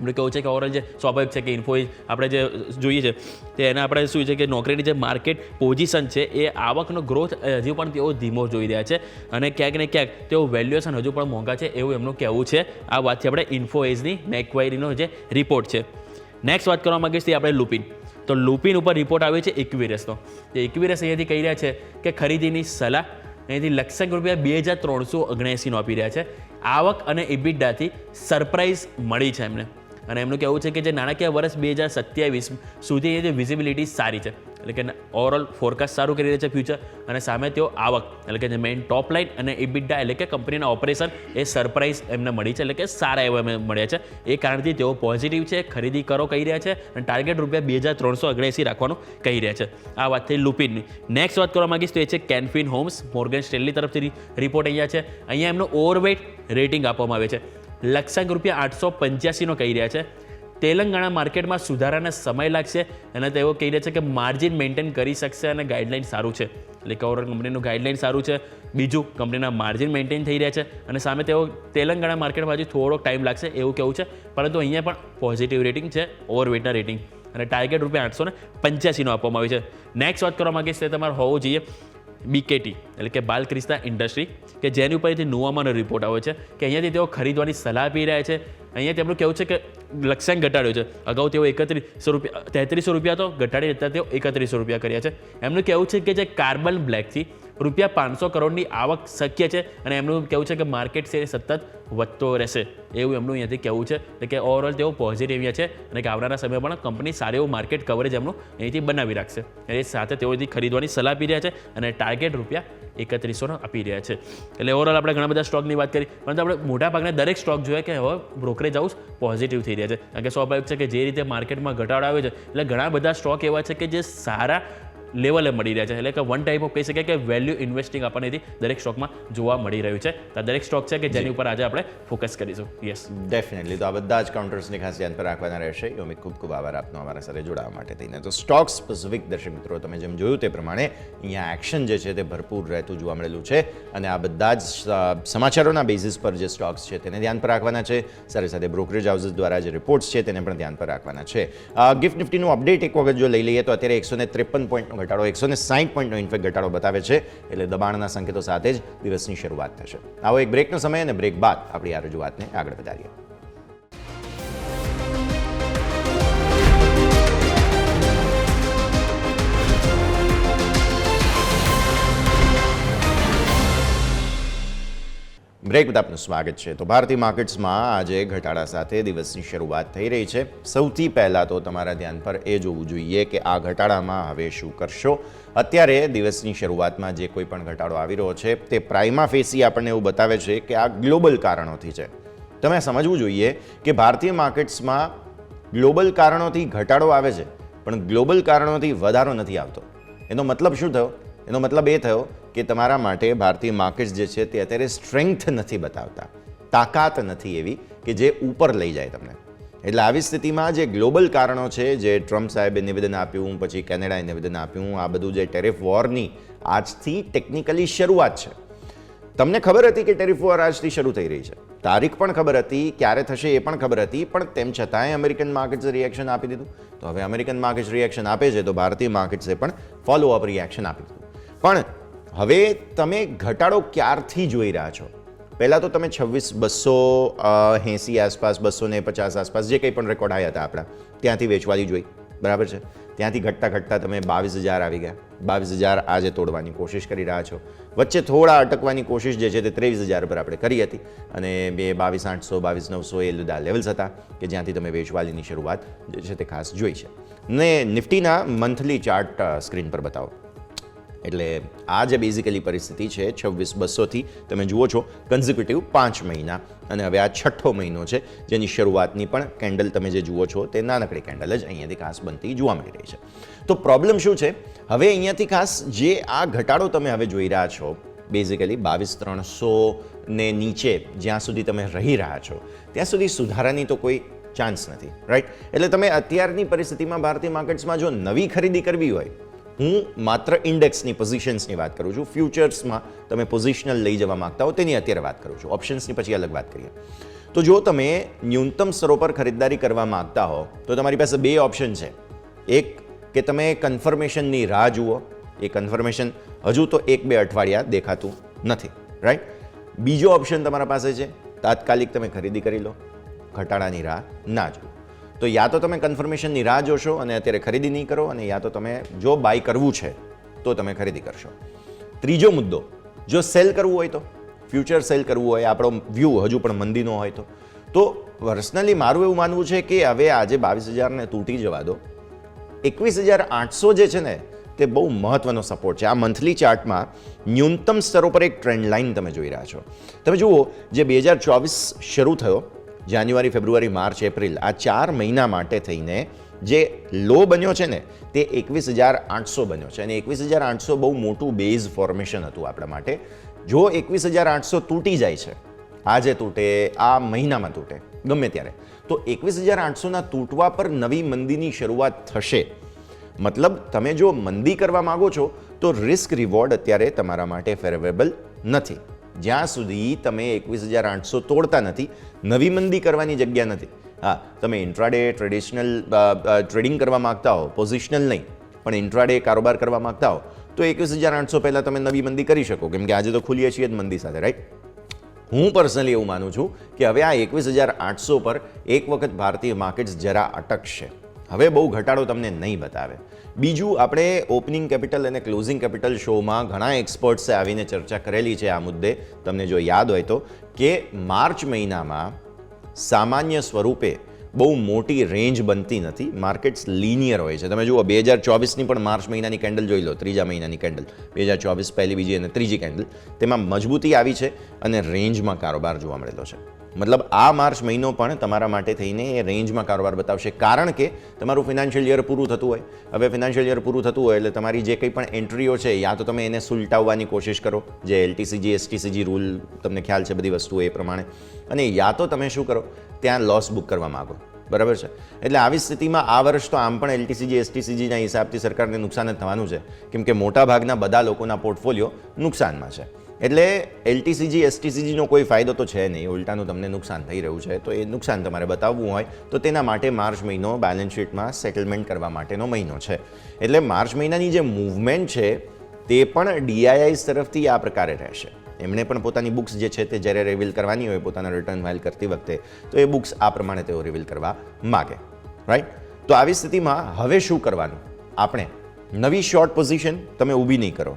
એમનું કહેવું છે કે ઓવરઓલ જે સ્વાભાવિક છે કે ઇન્ફોએસ આપણે જે જોઈએ છે તે એના આપણે શું છે કે નોકરીની જે માર્કેટ પોઝિશન છે એ આવકનો ગ્રોથ હજુ પણ તેઓ ધીમો જોઈ રહ્યા છે અને ક્યાંક ને ક્યાંક તેઓ વેલ્યુએશન હજુ પણ મોંઘા છે એવું એમનું કહેવું છે. આ વાતથી આપણે ઇન્ફોએસની મેક્વાયરીનો જે રિપોર્ટ છે. નેક્સ્ટ વાત કરવા માંગીશ તે આપણે લુપિન. તો લુપિન ઉપર રિપોર્ટ આવ્યો છે ઇક્વિરસનો. જે ઇક્વિરસ અહીંયાથી કહી રહ્યા છે કે ખરીદીની સલાહ અહીંયાથી લક્ષ્યાંક ₹2,379 આપી રહ્યા છે. આવક અને ઇબિડાથી સરપ્રાઇઝ મળી છે એમને અને એમનું કહેવું છે કે જે નાણાકીય વર્ષ 2027 સુધી એ જે વિઝિબિલિટી સારી છે. એટલે કે ઓવરઓલ ફોરકાસ્ટ સારું કરી રહ્યા છે ફ્યુચર અને સામે તેઓ આવક એટલે કે જે મેઇન ટોપ લાઇન અને ઇબિડા એટલે કે કંપનીના ઓપરેશન એ સરપ્રાઇઝ એમને મળી છે એટલે કે સારા એવા એમને મળ્યા છે. એ કારણથી તેઓ પોઝિટિવ છે, ખરીદી કરો કહી રહ્યા છે અને ટાર્ગેટ ₹2,379 રાખવાનું કહી રહ્યા છે. આ વાત થઈ લુપિનની. નેક્સ્ટ વાત કરવા માંગીશ તો એ છે કેનફિન હોમ્સ. મોર્ગન સ્ટેનલી તરફથી રિપોર્ટ અહીંયા છે. અહીંયા એમનું ઓવરવેટ રેટિંગ આપવામાં આવે છે. લક્ષ્યાંક ₹885 કહી રહ્યા છે. તેલંગાણા માર્કેટમાં સુધારાને સમય લાગશે અને તેઓ કહી રહ્યા છે કે માર્જિન મેન્ટેન કરી શકશે અને ગાઈડલાઇન સારું છે. એટલે કે ઓવરઓલ કંપનીનું ગાઈડલાઇન સારું છે. બીજું કંપનીના માર્જિન મેન્ટેન થઈ રહ્યા છે અને સામે તેઓ તેલંગાણા માર્કેટમાં હજી થોડોક ટાઈમ લાગશે એવું કહેવું છે. પરંતુ અહીંયા પણ પોઝિટિવ રેટિંગ છે, ઓવરવેટના રેટિંગ અને ટાર્ગેટ ₹885 આપવામાં આવ્યું છે. નેક્સ્ટ વાત કરવા માંગીશ તે તમારે હોવું જોઈએ બીકેટી એટલે કે બાલક્રિષ્ના ઇન્ડસ્ટ્રી કે જેની ઉપરથી નુવામાનો રિપોર્ટ આવ્યો છે કે અહીંયાથી તેઓ ખરીદવાની સલાહ આપી રહ્યા છે. અહીંયા તેમનું કહેવું છે કે લક્ષ્યાંક ઘટાડ્યો છે. અગાઉ તેઓ ₹33 હતો, ઘટાડી અત્યારે તેઓ ₹31 કર્યા છે. એમનું કહેવું છે કે જે કાર્બન બ્લેકથી ₹500 કરોડની આવક શક્ય છે અને એમનું કહેવું છે કે માર્કેટ શેર સતત વધતો રહેશે એવું એમનું અહીંયાથી કહેવું છે. એટલે કે ઓવરઓલ તેઓ પોઝિટિવ અહીંયા છે અને કે આવનારા સમયમાં પણ કંપની સારું એવું માર્કેટ કવરેજ એમનું અહીંથી બનાવી રાખશે. એ સાથે તેઓ અહીંથી ખરીદવાની સલાહ આપી રહ્યા છે અને ટાર્ગેટ ₹31 આપી રહ્યા છે. એટલે ઓવરઓલ આપણે ઘણા બધા સ્ટોકની વાત કરી પરંતુ આપણે મોટાભાગના દરેક સ્ટોક જોઈએ કે હવે બ્રોકરેજ હાઉસ પોઝિટિવ થઈ રહ્યા છે. કારણ કે સ્વાભાવિક છે કે જે રીતે માર્કેટમાં ઘટાડો આવે છે એટલે ઘણા બધા સ્ટોક એવા છે કે જે સારા લેવલે મળી રહ્યા છે. એટલે કે વન ટાઈપ ઓફ કહી શકાય કે વેલ્યુ ઇન્વેસ્ટિંગ આપણને દરેક સ્ટોકમાં જોવા મળી રહ્યું છે. આ દરેક સ્ટોક છે કે જેની ઉપર આજે આપણે ફોકસ કરીશું. Yes definitely. તો આ બધા જ કાઉન્ટર્સને ખાસ ધ્યાન પર રાખવાના રહેશે. યોમિત, ખૂબ ખૂબ આભાર આપનો અમારા સાથે જોડાવા માટે થઈને. તો સ્ટોક સ્પેસિફિક દર્શક મિત્રો તમે જેમ જોયું તે પ્રમાણે અહીંયા એક્શન જે છે તે ભરપૂર રહેતું જોવા મળેલું છે અને આ બધા જ સમાચારોના બેઝિસ પર જે સ્ટોક્સ છે તેને ધ્યાન પર રાખવાના છે. સાથે સાથે બ્રોકરેજ હાઉસીસ દ્વારા જે રિપોર્ટ્સ છે તેને પણ ધ્યાન પર રાખવાના છે. ગિફ્ટ નિફ્ટીનું અપડેટ એક વખત જો લઈ લઈએ તો અત્યારે 153 પોઈન્ટનો ઘટાડો 160 પોઈન્ટનો ઇન્ફેક્ટ ઘટાડો બતાવે છે. એટલે દબાણના સંકેતો સાથે જ દિવસની શરૂઆત થશે. આવો એક બ્રેકનો સમય અને બ્રેક બાદ આપણી આ રજૂઆતને આગળ વધારીએ. બ્રેક બાદ આપનું સ્વાગત છે. તો ભારતીય માર્કેટ્સમાં આજે ઘટાડા સાથે દિવસની શરૂઆત થઈ રહી છે. સૌથી પહેલાં તો તમારા ધ્યાન પર એ જોવું જોઈએ કે આ ઘટાડામાં હવે શું કરશો. અત્યારે દિવસની શરૂઆતમાં જે કોઈ પણ ઘટાડો આવી રહ્યો છે તે પ્રાઇમા ફેસી આપણને એવું બતાવે છે કે આ ગ્લોબલ કારણોથી છે. તમે સમજવું જોઈએ કે ભારતીય માર્કેટ્સમાં ગ્લોબલ કારણોથી ઘટાડો આવે છે પણ ગ્લોબલ કારણોથી વધારો નથી આવતો. એનો મતલબ શું થયો? એનો મતલબ એ થયો કે તમારા માટે ભારતીય માર્કેટ્સ જે છે તે અત્યારે સ્ટ્રેન્થ નથી બતાવતા, તાકાત નથી એવી કે જે ઉપર લઈ જાય તમને. એટલે આવી સ્થિતિમાં જે ગ્લોબલ કારણો છે, જે ટ્રમ્પ સાહેબે નિવેદન આપ્યું, પછી કેનેડાએ નિવેદન આપ્યું, આ બધું જે ટેરિફ વોરની આજથી ટેકનિકલી શરૂઆત છે. તમને ખબર હતી કે ટેરિફ વોર આજથી શરૂ થઈ રહી છે, તારીખ પણ ખબર હતી, ક્યારે થશે એ પણ ખબર હતી, પણ તેમ છતાંય અમેરિકન માર્કેટ્સે રિએક્શન આપી દીધું. તો હવે અમેરિકન માર્કેટ્સ રિએક્શન આપે છે તો ભારતીય માર્કેટ્સે પણ ફોલો અપ રિએક્શન આપી દીધું. પણ હવે તમે ઘટાડો ક્યારથી જોઈ રહ્યા છો? પહેલાં તો તમે 26,280 આસપાસ, 250 આસપાસ જે કંઈ પણ રેકોર્ડ આવ્યા હતા આપણા ત્યાંથી વેચવાની જોઈ, બરાબર છે. ત્યાંથી ઘટતા ઘટતા તમે 22,000 આવી ગયા. 22,000 આજે તોડવાની કોશિશ કરી રહ્યા છો. વચ્ચે થોડા અટકવાની કોશિશ જે છે તે 23,000 પર આપણે કરી હતી અને 22,800 22,900 એ બધા લેવલ્સ હતા કે જ્યાંથી તમે વેચવાલીની શરૂઆત જે છે તે ખાસ જોઈ છે. ને નિફ્ટીના મંથલી ચાર્ટ સ્ક્રીન પર બતાવો. એટલે આ જે બેઝિકલી પરિસ્થિતિ છે 26,200થી તમે જુઓ છો કન્ઝિક્યુટિવ 5 મહિના અને હવે આ 6ઠ્ઠો મહિનો છે જેની શરૂઆતની પણ કેન્ડલ તમે જે જુઓ છો તે નાનકડી કેન્ડલ જ અહીંયાથી ખાસ બનતી જોવા મળી રહી છે. તો પ્રોબ્લેમ શું છે હવે અહીંયાથી ખાસ જે આ ઘટાડો તમે હવે જોઈ રહ્યા છો બેઝિકલી 22,300 ને નીચે જ્યાં સુધી તમે રહી રહ્યા છો ત્યાં સુધી સુધારાની તો કોઈ ચાન્સ નથી, રાઈટ. એટલે તમે અત્યારની પરિસ્થિતિમાં ભારતીય માર્કેટ્સમાં જો નવી ખરીદી કરવી હોય, હું માત્ર ઇન્ડેક્સની પોઝિશન્સની વાત કરું છું, ફ્યુચર્સમાં તમે પોઝિશનલ લઈ જવા માંગતા હો તેની અત્યારે વાત કરું છું, ઓપ્શન્સની પછી અલગ વાત કરીએ. તો જો તમે ન્યૂનતમ સ્તરો પર ખરીદદારી કરવા માંગતા હો તો તમારી પાસે બે ઓપ્શન છે. એક કે તમે કન્ફર્મેશનની રાહ જુઓ, એ કન્ફર્મેશન હજુ તો 1-2 અઠવાડિયા દેખાતું નથી, રાઈટ. બીજો ઓપ્શન તમારા પાસે છે તાત્કાલિક તમે ખરીદી કરી લો, ઘટાડાની રાહ ના જુઓ. તો યા તો તમે કન્ફર્મેશનની રાહ જોશો અને અત્યારે ખરીદી નહીં કરો અને યા તો તમે જો બાય કરવું છે તો તમે ખરીદી કરશો. ત્રીજો મુદ્દો, જો સેલ કરવું હોય તો, ફ્યુચર સેલ કરવું હોય, આપણો વ્યૂ હજુ પણ મંદીનો હોય તો પર્સનલી મારું એવું માનવું છે કે હવે આજે 22,000ને તૂટી જવા દો. 21,800 જે છે ને તે બહુ મહત્વનો સપોર્ટ છે. આ મંથલી ચાર્ટમાં ન્યૂનતમ સ્તરો પર એક ટ્રેન્ડ લાઇન તમે જોઈ રહ્યા છો. તમે જુઓ જે 2024 શરૂ થયો, જાન્યુઆરી, ફેબ્રુઆરી, માર્ચ, એપ્રિલ, આ 4 મહિના માટે થઈને જે લો બન્યો છે ને તે 21,800 બન્યો છે અને 21,800 બહુ મોટું બેઝ ફોર્મેશન હતું આપણા માટે. જો 21,800 તૂટી જાય છે, આજે તૂટે, આ મહિનામાં તૂટે, ગમે ત્યારે, તો 21,800ના તૂટવા પર નવી મંદીની શરૂઆત થશે. મતલબ તમે જો મંદી કરવા માગો છો તો રિસ્ક રિવોર્ડ અત્યારે તમારા માટે ફેવરેબલ નથી. જ્યાં સુધી તમે 21,800 તોડતા નથી, નવી મંદી કરવાની જગ્યા નથી. હા, તમે ઇન્ટ્રાડે ટ્રેડિશનલ ટ્રેડિંગ કરવા માગતા હો, પોઝિશનલ નહીં પણ ઇન્ટ્રાડે કારોબાર કરવા માગતા હો તો 21,800 પહેલાં તમે નવી મંદી કરી શકો, કેમ કે આજે તો ખુલીએ છીએ જ મંદી સાથે, રાઈટ. હું પર્સનલી એવું માનું છું કે હવે આ 21,800 પર એક વખત ભારતીય માર્કેટ્સ જરા અટકશે. હવે બહુ ઘટાડો તમને નહીં બતાવે. બીજું, આપણે ઓપનિંગ કેપિટલ અને ક્લોઝિંગ કેપિટલ શોમાં ઘણા એક્સપર્ટ્સે આવીને ચર્ચા કરેલી છે આ મુદ્દે. તમને જો યાદ હોય તો કે માર્ચ મહિનામાં સામાન્ય સ્વરૂપે બહુ મોટી રેન્જ બનતી નથી, માર્કેટ્સ લિનિયર હોય છે. તમે જુઓ 2024ની પણ માર્ચ મહિનાની કેન્ડલ જોઈ લો, ત્રીજા મહિનાની કેન્ડલ 2024 પહેલી, બીજી અને ત્રીજી કેન્ડલ, તેમાં મજબૂતી આવી છે અને રેન્જમાં કારોબાર જોવા મળેલો છે. મતલબ આ માર્ચ મહિનો પણ તમારા માટે થઈને એ રેન્જમાં કારોબાર બતાવશે, કારણ કે તમારું ફિનાન્શિયલ યર પૂરું થતું હોય. હવે ફિનાન્શિયલ યર પૂરું થતું હોય એટલે તમારી જે કંઈ પણ એન્ટ્રીઓ છે યા તો તમે એને સુલટાવવાની કોશિશ કરો, જે LTCG STCG રૂલ તમને ખ્યાલ છે બધી વસ્તુઓ એ પ્રમાણે, અને યા તો તમે શું કરો ત્યાં લોસ બુક કરવા માગો, બરાબર છે. એટલે આવી સ્થિતિમાં આ વર્ષ તો આમ પણ LTCG STCGના હિસાબથી સરકારને નુકસાન જ થવાનું છે, કેમ કે મોટાભાગના બધા લોકોના પોર્ટફોલિયો નુકસાનમાં છે. એટલે LTCG STCGનો કોઈ ફાયદો તો છે નહીં, ઉલટાનું તમને નુકસાન થઈ રહ્યું છે. તો એ નુકસાન તમારે બતાવવું હોય તો તેના માટે માર્ચ મહિનો બેલેન્સ શીટમાં સેટલમેન્ટ કરવા માટેનો મહિનો છે. એટલે માર્ચ મહિનાની જે મૂવમેન્ટ છે તે પણ DIIs તરફથી આ પ્રકારે રહેશે. એમણે પણ પોતાની બુક્સ જે છે તે જ્યારે રિવીલ કરવાની હોય પોતાના રિટર્ન ફાઇલ કરતી વખતે તો એ બુક્સ આ પ્રમાણે તેઓ રિવીલ કરવા માગે, રાઈટ. તો આવી સ્થિતિમાં હવે શું કરવાનું? આપણે નવી શોર્ટ પોઝિશન તમે ઊભી નહીં કરો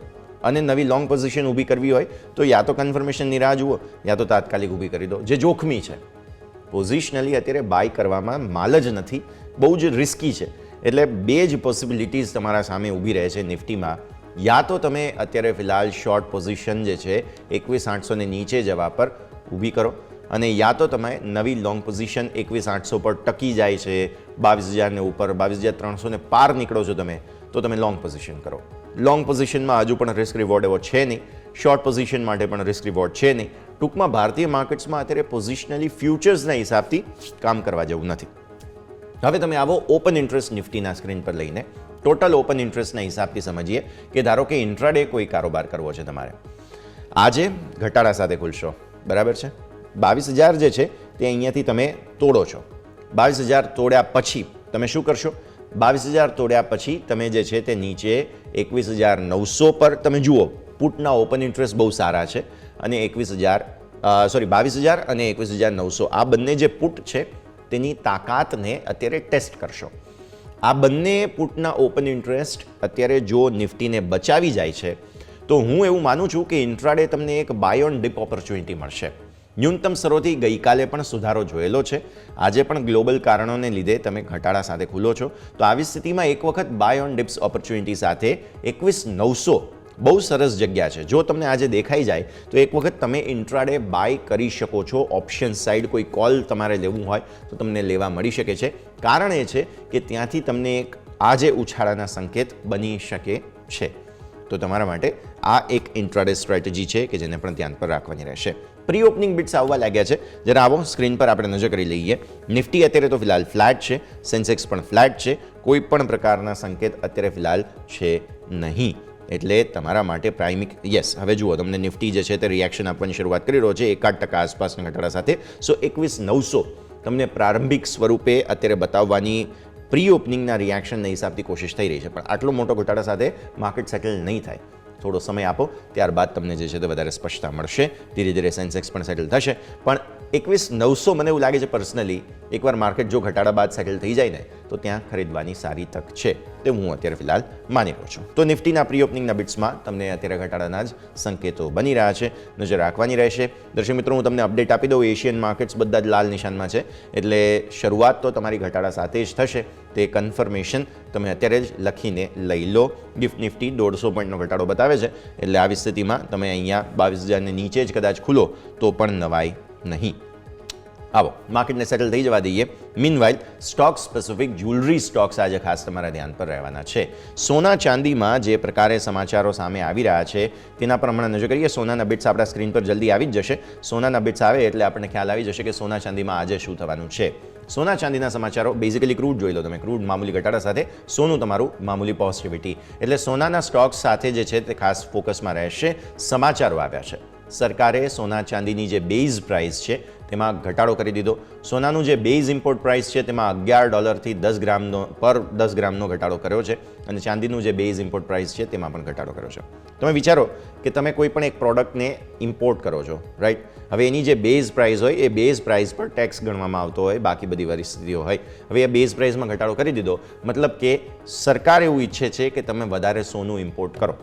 અને નવી લોંગ પોઝિશન ઊભી કરવી હોય તો યા તો કન્ફર્મેશનની રાહ જુઓ યા તો તાત્કાલિક ઊભી કરી દો, જે જોખમી છે. પોઝિશનલી અત્યારે બાય કરવામાં માલ જ નથી, બહુ જ રિસ્કી છે. એટલે બે જ પોસિબિલિટીઝ તમારા સામે ઊભી રહે છે નિફ્ટીમાં. યા તો તમે અત્યારે ફિલહાલ શોર્ટ પોઝિશન જે છે 21,800ને નીચે જવા પર ઊભી કરો અને યા તો તમે નવી લોંગ પોઝિશન 21,800 પર ટકી જાય છે, 22,000ને ઉપર 22,300ને પાર નીકળો છો તમે તો તમે લોંગ પોઝિશન કરો. લોંગ પોઝિશનમાં હજુ પણ રિસ્ક રિવોર્ડ એવો છે નહીં, શોર્ટ પોઝિશન માટે પણ રિસ્ક રિવોર્ડ છે નહીં. ટૂંકમાં ભારતીય માર્કેટ્સમાં અત્યારે પોઝિશનલી ફ્યુચર્સના હિસાબથી કામ કરવા જેવું નથી. હવે તમે આવો ઓપન ઇન્ટરેસ્ટ નિફ્ટીના સ્ક્રીન પર લઈને ટોટલ ઓપન ઇન્ટરેસ્ટના હિસાબથી સમજીએ કે ધારો કે ઇન્ટ્રાડે કોઈ કારોબાર કરવો છે તમારે, આજે ઘટાડા સાથે ખુલશો, બરાબર છે. 22,000 જે છે તે અહીંયાથી તમે તોડો છો. 22,000 તોડ્યા પછી તમે શું કરશો? 22,000 તોડ્યા પછી તમે જે છે તે નીચે 21,900 પર તમે જુઓ પુટના ઓપન ઇન્ટરેસ્ટ બહુ સારા છે અને 22,000 અને 21,900 આ બંને જે પુટ છે તેની તાકાતને અત્યારે ટેસ્ટ કરશો. આ બંને પુટના ઓપન ઇન્ટરેસ્ટ અત્યારે જો નિફ્ટીને બચાવી જાય છે તો હું એવું માનું છું કે ઇન્ટ્રાડે તમને એક બાય ઓન ડિપ ઓપોર્ચ્યુનિટી મળશે. ન્યૂનતમ સ્તરોથી ગઈકાલે પણ સુધારો જોયેલો છે. આજે પણ ગ્લોબલ કારણોને લીધે તમે ઘટાડા સાથે ખુલ્લો છો, તો આવી સ્થિતિમાં એક વખત બાય ઓન ડિપ્સ ઓપોર્ચ્યુનિટી સાથે 21,900 બહુ સરસ જગ્યા છે. જો તમને આજે દેખાઈ જાય તો એક વખત તમે ઇન્ટ્રાડે બાય કરી શકો છો. ઓપ્શન સાઇડ કોઈ કોલ તમારે લેવું હોય તો તમને લેવા મળી શકે છે. કારણ એ છે કે ત્યાંથી તમને એક આજે ઉછાળાના સંકેત બની શકે છે. તો તમારા માટે આ એક ઇન્ટ્રાડે સ્ટ્રેટેજી છે કે જેને પણ ધ્યાન પર રાખવાની રહેશે. પ્રી ઓપનિંગ બિટ્સ આવવા લાગ્યા છે. જરા આવો સ્ક્રીન પર આપણે નજર કરી લઈએ. નિફ્ટી અત્યારે તો ફિલહાલ ફ્લેટ છે, સેન્સેક્સ પણ ફ્લેટ છે. કોઈ પણ પ્રકારના સંકેત અત્યારે ફિલહાલ છે નહીં. એટલે તમારા માટે પ્રાઇમિક હવે જુઓ તમને નિફ્ટી જે છે તે રિએક્શન આપવાની શરૂઆત કરી રહ્યો છે 1% આસપાસના ઘટાડા સાથે. 21,900 તમને પ્રારંભિક સ્વરૂપે અત્યારે બતાવવાની પ્રી ઓપનિંગના રિએક્શનના હિસાબથી કોશિશ થઈ રહી છે, પણ આટલો મોટો ઘટાડા સાથે માર્કેટ સેટલ નહીં થાય. થોડો સમય આપો, ત્યારબાદ તમને જે છે તે વધારે સ્પષ્ટતા મળશે. ધીરે ધીરે સેન્સેક્સ પણ સેટલ થશે. પણ 21,900 મને એવું લાગે છે પર્સનલી, એકવાર માર્કેટ જો ઘટાડા બાદ સેટલ થઈ જાય ને તો ત્યાં ખરીદવાની સારી તક છે, તે હું અત્યારે ફિલહાલ માની રહ્યો છું. તો નિફ્ટીના પ્રી ઓપનિંગના બિટ્સમાં તમને અત્યારે ઘટાડાના જ સંકેતો બની રહ્યા છે, નજર રાખવાની રહેશે. દર્શક મિત્રો, હું તમને અપડેટ આપી દઉં. એશિયન માર્કેટ્સ બધા જ લાલ નિશાનમાં છે, એટલે શરૂઆત તો તમારી ઘટાડા સાથે જ થશે. તે કન્ફર્મેશન તમે અત્યારે જ લખીને લઈ લો. ગિફ્ટ નિફ્ટી 150 પોઈન્ટનો ઘટાડો બતાવે છે, એટલે આવી સ્થિતિમાં તમે અહીંયા 22,000 નીચે જ કદાચ ખુલો તો પણ નવાઈ નહીં. આવો માર્કેટને સેટલ થઈ જવા દઈએ. Meanwhile stock specific jewellery stocks આજે ખાસ તમારા ધ્યાન પર રહેવાના છે. સોના ચાંદીમાં જે પ્રકારે સમાચારો સામે આવી રહ્યા છે તેના પર હમણાં નજર કરીએ. સોનાના બિટ્સ આપણા સ્ક્રીન પર જલ્દી આવી જ જશે. સોનાના બિટ્સ આવે એટલે આપણને ખ્યાલ આવી જશે કે સોના ચાંદીમાં આજે શું થવાનું છે. સોના ચાંદીના સમાચારો બેઝિકલી ક્રૂડ જોઈ લો તમે. ક્રૂડ મામૂલી ઘટાડા સાથે, સોનું તમારું મામૂલી પોઝિટિવિટી. એટલે સોનાના સ્ટોક્સ સાથે જે છે તે ખાસ ફોકસમાં રહેશે. સમાચારો આવ્યા છે. સરકારે સોના ચાંદીની જે બેઝ પ્રાઇસ છે તેમાં ઘટાડો કરી દીધો. સોનાનું જે બેઝ ઇમ્પોર્ટ પ્રાઇસ છે તેમાં $11 10 ગ્રામનો પર 10 ગ્રામનો ઘટાડો કર્યો છે, અને ચાંદીનું જે બેઝ ઇમ્પોર્ટ પ્રાઇસ છે તેમાં પણ ઘટાડો કર્યો છે. તમે વિચારો કે તમે કોઈ પણ એક પ્રોડક્ટને ઇમ્પોર્ટ કરો છો, રાઈટ? હવે એની જે બેઝ પ્રાઇસ હોય એ બેઝ પ્રાઇસ પર ટેક્સ ગણવામાં આવતો હોય, બાકી બધી પરિસ્થિતિઓ હોય. હવે એ બેઝ પ્રાઇસમાં ઘટાડો કરી દીધો, મતલબ કે સરકાર એવું ઈચ્છે છે કે તમે વધારે સોનું ઇમ્પોર્ટ કરો.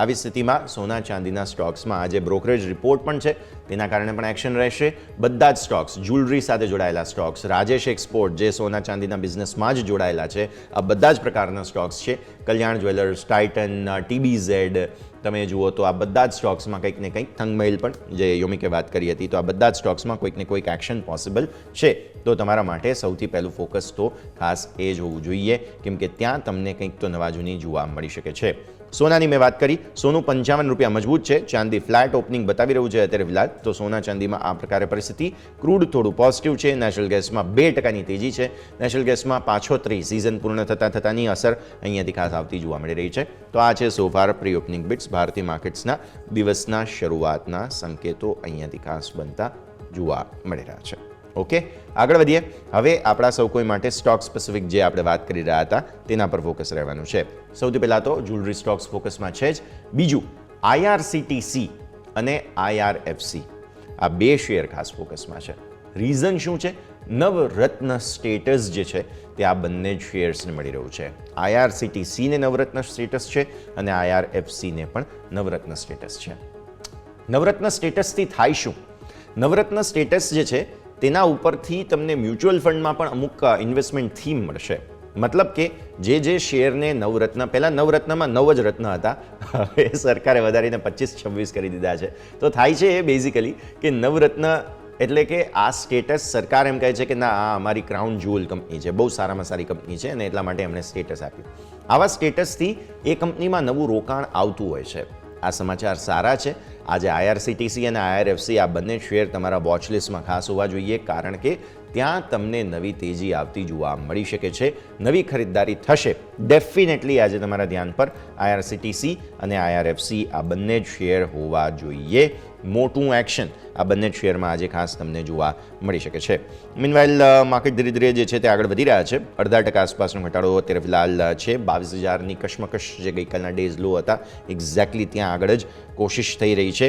આવી સ્થિતિમાં સોના ચાંદીના સ્ટોક્સમાં આજે બ્રોકરેજ રિપોર્ટ પણ છે, તેના કારણે પણ એક્શન રહેશે. બધા જ સ્ટોક્સ, જ્વેલરી સાથે જોડાયેલા સ્ટોક્સ, રાજેશ એક્સપોર્ટ જે સોના ચાંદીના બિઝનેસમાં જ જોડાયેલા છે, આ બધા જ પ્રકારના સ્ટોક્સ છે. કલ્યાણ જ્વેલર્સ, ટાઇટન, TBZ, તમે જુઓ તો આ બધા જ સ્ટોક્સમાં કંઈક ને કંઈક, થંગમૈલ પણ જે યોમિકે વાત કરી હતી, તો આ બધા જ સ્ટોક્સમાં કોઈક ને કોઈક એક્શન પોસિબલ છે. તો તમારા માટે સૌથી પહેલું ફોકસ તો ખાસ એ જ હોવું જોઈએ, કેમ કે ત્યાં તમને કંઈક તો નવા જૂની જોવા મળી શકે છે. સોનાની મેં વાત કરી. સોનું ₹55 મજબૂત છે. ચાંદી ફ્લેટ ઓપનિંગ બતાવી રહ્યું છે અત્યારે ફિલહાલ. તો સોના ચાંદીમાં આ પ્રકારે પરિસ્થિતિ. ક્રૂડ થોડું પોઝિટિવ છે. નેચરલ ગેસમાં 2%ની તેજી છે. નેચરલ ગેસમાં પાછોતરી સિઝન પૂર્ણ થતાની અસર અહીંયાથી ખાસ આવતી જોવા મળી રહી છે. તો આ છે સોફાર પ્રી ઓપનિંગ બિટ્સ. ભારતીય માર્કેટ્સના દિવસના શરૂઆતના સંકેતો અહીંયાથી ખાસ બનતા જોવા મળી રહ્યા છે. ઓકે, આગળ વધીએ. હવે આપણા સૌ કોઈ માટે સ્ટોક સ્પેસિફિક જે આપણે વાત કરી રહ્યા હતા તેના પર ફોકસ રહેવાનું છે. સૌથી પહેલાં તો જ્વેલરી સ્ટોક્સ ફોકસમાં છે જ. બીજું IRCTC અને IRFC, આ બે શેર ખાસ ફોકસમાં છે. રીઝન શું છે? નવરત્ન સ્ટેટસ જે છે તે આ બંને જ શેર્સને મળી રહ્યું છે. IRCTCને નવરત્ન સ્ટેટસ છે અને IRFCને પણ નવરત્ન સ્ટેટસ છે. નવરત્ન સ્ટેટસથી થાય શું? નવરત્ન સ્ટેટસ જે છે તેના ઉપરથી તમને મ્યુચ્યુઅલ ફંડમાં પણ અમુક ઇન્વેસ્ટમેન્ટ થીમ મળશે. મતલબ કે જે શેરને નવરત્ન, પહેલાં નવરત્નમાં 9 જ રત્ન હતા, હવે સરકારે વધારીને 25-26 કરી દીધા છે. તો થાય છે એ બેઝિકલી કે નવરત્ન એટલે કે આ સ્ટેટસ સરકાર એમ કહે છે કે ના, આ અમારી ક્રાઉન જ્યુઅલ કંપની છે, બહુ સારામાં સારી કંપની છે, અને એટલા માટે એમણે સ્ટેટસ આપ્યું. આવા સ્ટેટસથી એ કંપનીમાં નવું રોકાણ આવતું હોય છે. આ સમાચાર સારા છે. આજે IRCTC અને IRFC આ બંને શેર તમારા વોચલિસ્ટમાં ખાસ હોવા જોઈએ, કારણ કે ત્યાં તમને નવી તેજી આવતી જોવા મળી શકે છે. નવી ખરીદદારી થશે ડેફિનેટલી. આજે તમારા ધ્યાન પર IRCTC અને IRFC આ બંને જ શેર હોવા જોઈએ. મોટું એક્શન આ બંને જ શેરમાં આજે ખાસ તમને જોવા મળી શકે છે. મીનવાઇલ માર્કેટ ધીરે ધીરે જે છે તે આગળ વધી રહ્યા છે. 0.5% આસપાસનો ઘટાડો અત્યારે ફિલહાલ છે. 22,000ની કશમકશ જે ગઈકાલના ડેઝ લો હતા એક્ઝેક્ટલી ત્યાં આગળ જ કોશિશ થઈ રહી છે.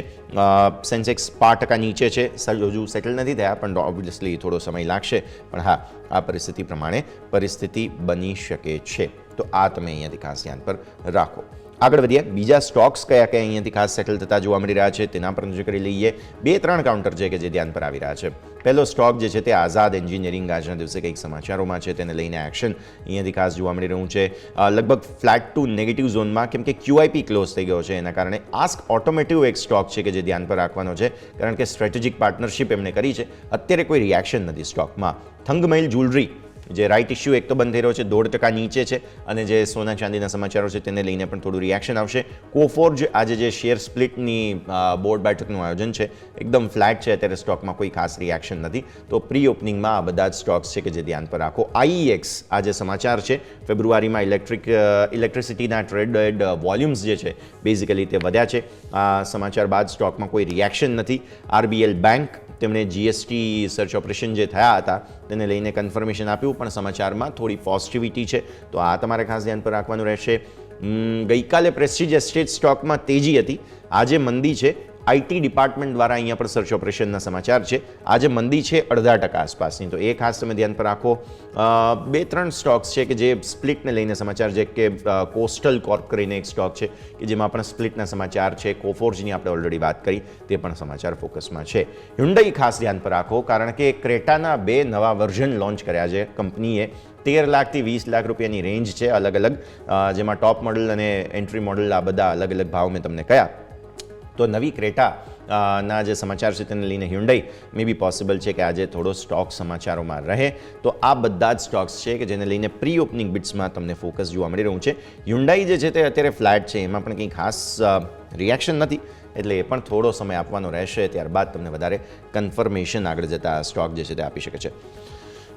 સેન્સેક્સ 5% નીચે છે, હજુ સેટલ નથી થયા, પણ ઓબ્વિયસલી થોડો સમય લાગશે. પણ હા, આ પરિસ્થિતિ પ્રમાણે પરિસ્થિતિ બની શકે છે. તો આ તમે અહીંયાથી ખાસ ધ્યાન પર રાખો. આગળ વધીએ, બીજા સ્ટોક્સ કયા કયા અહીંયાથી ખાસ સેટલ થતા જોવા મળી રહ્યા છે તેના પર નજર કરી લઈએ. 2-3 કાઉન્ટર છે કે જે ધ્યાન પર આવી રહ્યા છે. પહેલો સ્ટોક જે છે તે આઝાદ એન્જિનિયરિંગ, આજના દિવસે કંઈક સમાચારોમાં છે, તેને લઈને એક્શન અહીંયાથી ખાસ જોવા મળી રહ્યું છે. લગભગ ફ્લેટ ટુ નેગેટિવ ઝોનમાં, કેમ કે QIP ક્લોઝ થઈ ગયો છે, એના કારણે આસ્ક ઓટોમેટિવ એક સ્ટોક છે કે જે ધ્યાન પર રાખવાનો છે, કારણ કે સ્ટ્રેટેજિક પાર્ટનરશિપ એમણે કરી છે. અત્યારે કોઈ રિએક્શન નથી સ્ટોકમાં. થંગમેલ જ્વેલરી, જે રાઇટ ઇશ્યુ એક તો બંધ થઈ રહ્યો છે, 2% નીચે છે, અને જે સોના ચાંદીના સમાચારો છે તેને લઈને પણ થોડું રિએક્શન આવશે. કોફોર્જ, આજે જે શેર સ્પ્લિટની બોર્ડ બેઠકનું આયોજન છે, એકદમ ફ્લેટ છે, અત્યારે સ્ટોકમાં કોઈ ખાસ રિએક્શન નથી. તો પ્રી ઓપનિંગમાં આ બધા જ સ્ટોક્સ છે કે જે ધ્યાન પર રાખો. IEX, આ જે સમાચાર છે, ફેબ્રુઆરીમાં ઇલેક્ટ્રિસિટીના ટ્રેડેડ વોલ્યુમ્સ જે છે બેઝિકલી તે વધ્યા છે. આ સમાચાર બાદ સ્ટોકમાં કોઈ રિએક્શન નથી. RBL બેંક, તેમણે GST સર્ચ ઓપરેશન જે થયા હતા તેને લઈને કન્ફર્મેશન આપ્યું, પણ સમાચારમાં થોડી પોઝિટિવિટી છે, તો આ તમારે ખાસ ધ્યાન પર રાખવાનું રહેશે. ગઈકાલે પ્રેસ્ટીજ એસ્ટેટ સ્ટોકમાં તેજી હતી, આજે મંદી છે. IT ડિપાર્ટમેન્ટ દ્વારા અહીંયા પર સર્ચ ઓપરેશનના સમાચાર છે, આજે મંદી છે 0.5% આસપાસની, તો એ ખાસ તમે ધ્યાન પર રાખો. 2-3 સ્ટોક્સ છે કે જે સ્પ્લિટને લઈને સમાચાર છે, કે કોસ્ટલ કોર્પ કરીને એક સ્ટોક છે કે જેમાં પણ સ્પ્લિટના સમાચાર છે. કોફોર્જની આપણે ઓલરેડી વાત કરી, તે પણ સમાચાર ફોકસમાં છે. હ્યુન્ડાઈ ખાસ ધ્યાન પર રાખો, કારણ કે ક્રેટાના 2 નવા વર્ઝન લોન્ચ કર્યા છે કંપનીએ. 13 લાખથી 20 લાખ રૂપિયાની રેન્જ છે અલગ અલગ, જેમાં ટોપ મોડલ અને એન્ટ્રી મોડલ, આ બધા અલગ અલગ ભાવ મેં તમને કહ્યા. તો નવી ક્રેટા ના જે સમાચાર છે તેને લઈને હ્યુન્ડાઈ મે બી પોસિબલ છે કે આજે થોડો સ્ટોક સમાચારોમાં રહે. તો આ બધા જ સ્ટોક્સ છે કે જેને લઈને પ્રી ઓપનિંગ બિટ્સમાં તમને ફોકસ જોવા મળી રહ્યું છે. હ્યુન્ડાઈ જે છે તે અત્યારે ફ્લેટ છે, એમાં પણ કંઈ ખાસ રિએક્શન નથી, એટલે એ પણ થોડો સમય આપવાનો રહેશે. ત્યારબાદ તમને વધારે કન્ફર્મેશન આગળ જતા સ્ટોક જે છે તે આપી શકે છે.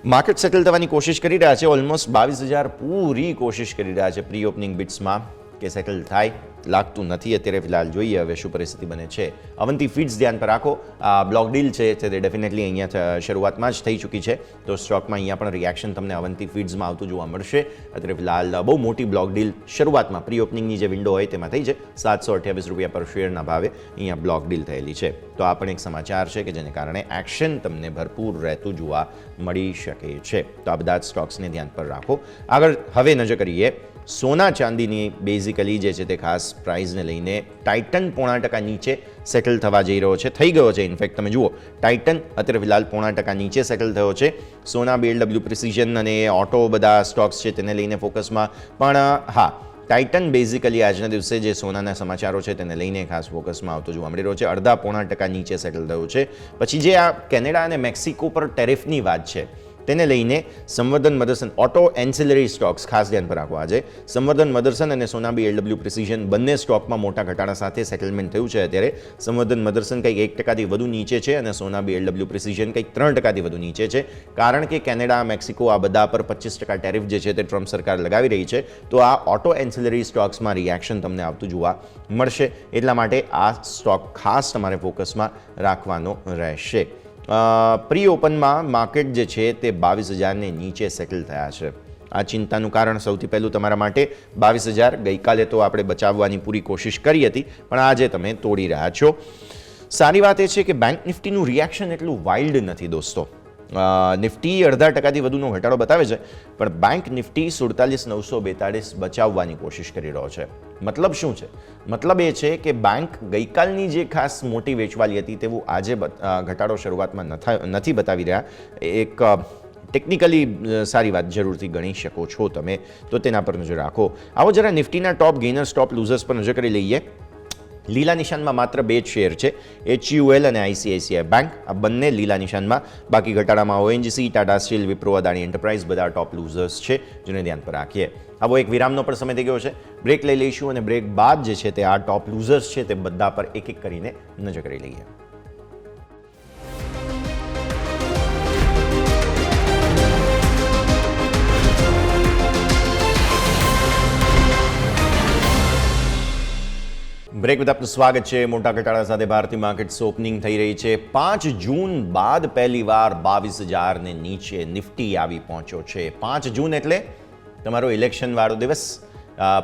માર્કેટ સેટલ થવાની કોશિશ કરી રહ્યા છે, ઓલમોસ્ટ 22,000 પૂરી કોશિશ કરી રહ્યા છે પ્રી ઓપનિંગ બિટ્સમાં કે સેટલ થાય. લાગતું નથી અત્યારે, ફિલહાલ જોઈએ હવે શું પરિસ્થિતિ બને છે. અવંતી ફીડ્સ ધ્યાન પર રાખો, આ બ્લોક ડીલ છે તે ડેફિનેટલી અહીંયા શરૂઆતમાં જ થઈ ચૂકી છે, તો સ્ટોકમાં અહીંયા પણ રિએક્શન તમને અવંતી ફીડ્સમાં આવતું જોવા મળશે. અત્યારે ફિલહાલ બહુ મોટી બ્લોક ડીલ શરૂઆતમાં પ્રી ઓપનિંગની જે વિન્ડો હોય તેમાં થઈ છે. 728 રૂપિયા પર શેરના ભાવે અહીંયા બ્લોક ડીલ થયેલી છે. તો આ પણ એક સમાચાર છે કે જેને કારણે એક્શન તમને ભરપૂર રહેતું જોવા મળી શકે છે. તો આ બધા જ સ્ટોક્સને ધ્યાન પર રાખો. આગળ હવે નજર કરીએ સોના ચાંદીની. બેઝિકલી જે છે તે ખાસ પ્રાઇઝને લઈને ટાઇટન 0.5% નીચે સેટલ થવા જઈ રહ્યો છે, થઈ ગયો છે. ઇનફેક્ટ તમે જુઓ, ટાઇટન અત્યારે ફિલહાલ 0.5% નીચે સેટલ થયો છે. સોના, BLW પ્રિસિઝન અને ઓટો બધા સ્ટોક્સ છે તેને લઈને ફોકસમાં. પણ હા, ટાઇટન બેઝિકલી આજના દિવસે જે સોનાના સમાચારો છે તેને લઈને ખાસ ફોકસમાં આવતો જોવા મળી રહ્યો છે. 0.5% નીચે સેટલ થયો છે. પછી જે આ કેનેડા અને મેક્સિકો પર ટેરિફની વાત છે તેને લઈને સંવર્ધન મધરસન, ઓટો એન્સિલરી સ્ટોક્સ ખાસ ધ્યાન પર રાખો. આજે સંવર્ધન મધરસન અને સોના BLW પ્રિસિઝન બંને સ્ટોકમાં મોટા ઘટાડા સાથે સેટલમેન્ટ થયું છે. અત્યારે સંવર્ધન મધરસન કંઈક 1%થી વધુ નીચે છે અને સોના BLW પ્રિસિઝન કંઈક 3%થી વધુ નીચે છે, કારણ કે કેનેડા, મેક્સિકો આ બધા પર 25% ટેરિફ જે છે તે ટ્રમ્પ સરકાર લગાવી રહી છે. તો આ ઓટો એન્સિલરી સ્ટોક્સમાં રિએક્શન તમને આવતું જોવા મળશે, એટલા માટે આ સ્ટોક ખાસ તમારે ફોકસમાં રાખવાનો રહેશે. પ્રી ઓપનમાં માર્કેટ જે છે તે 22,000ને નીચે સેટલ થયા છે. આ ચિંતાનું કારણ સૌથી પહેલું તમારા માટે 22,000 ગઈકાલે તો આપણે બચાવવાની પૂરી કોશિશ કરી હતી, પણ આજે તમે તોડી રહ્યા છો. સારી વાત એ છે કે બેંક નિફ્ટીનું રિએક્શન એટલું વાઇલ્ડ નથી દોસ્તો. નિફ્ટી 0.5%થી વધુનો ઘટાડો બતાવે છે, પણ બેંક નિફ્ટી 47,942 બચાવવાની કોશિશ કરી રહ્યો છે. મતલબ શું છે? મતલબ એ છે કે બેંક ગઈકાલની જે ખાસ મોટી વેચવાલી હતી તેવું આજે ઘટાડો શરૂઆતમાં નથી બતાવી રહ્યા. એક ટેકનિકલી સારી વાત જરૂરથી ગણી શકો છો તમે, તો તેના પર નજર રાખો. આવો જરા નિફ્ટીના ટોપ ગેઇનર્સ, ટોપ લૂઝર્સ પર નજર કરી લઈએ. લીલા નિશાનમાં માત્ર 2 શેર છે, HUL અને ICICI બેંક. આ બંને લીલા નિશાનમાં. બાકી ઘટાડામાં ONGC, Tata steel, Wipro, Adani enterprise બધા ટોપ લૂઝર્સ છે, જેને ધ્યાન પર રાખીએ. આવો એક વિરામનો પણ સમય થઈ ગયો છે, બ્રેક લઈ લઈશું અને બ્રેક બાદ જે છે તે આ ટોપ લૂઝર્સ છે તે બધા પર એક એક કરીને નજર કરી લઈએ. બ્રેક વિથ આપનું સ્વાગત છે. મોટા ઘટાડા સાથે ભારતીય માર્કેટ્સ ઓપનિંગ થઈ રહી છે. 5 જૂન બાદ પહેલીવાર 22,000ને નીચે નિફ્ટી આવી પહોંચ્યો છે. 5 જૂન એટલે તમારો ઇલેક્શન વાળો દિવસ.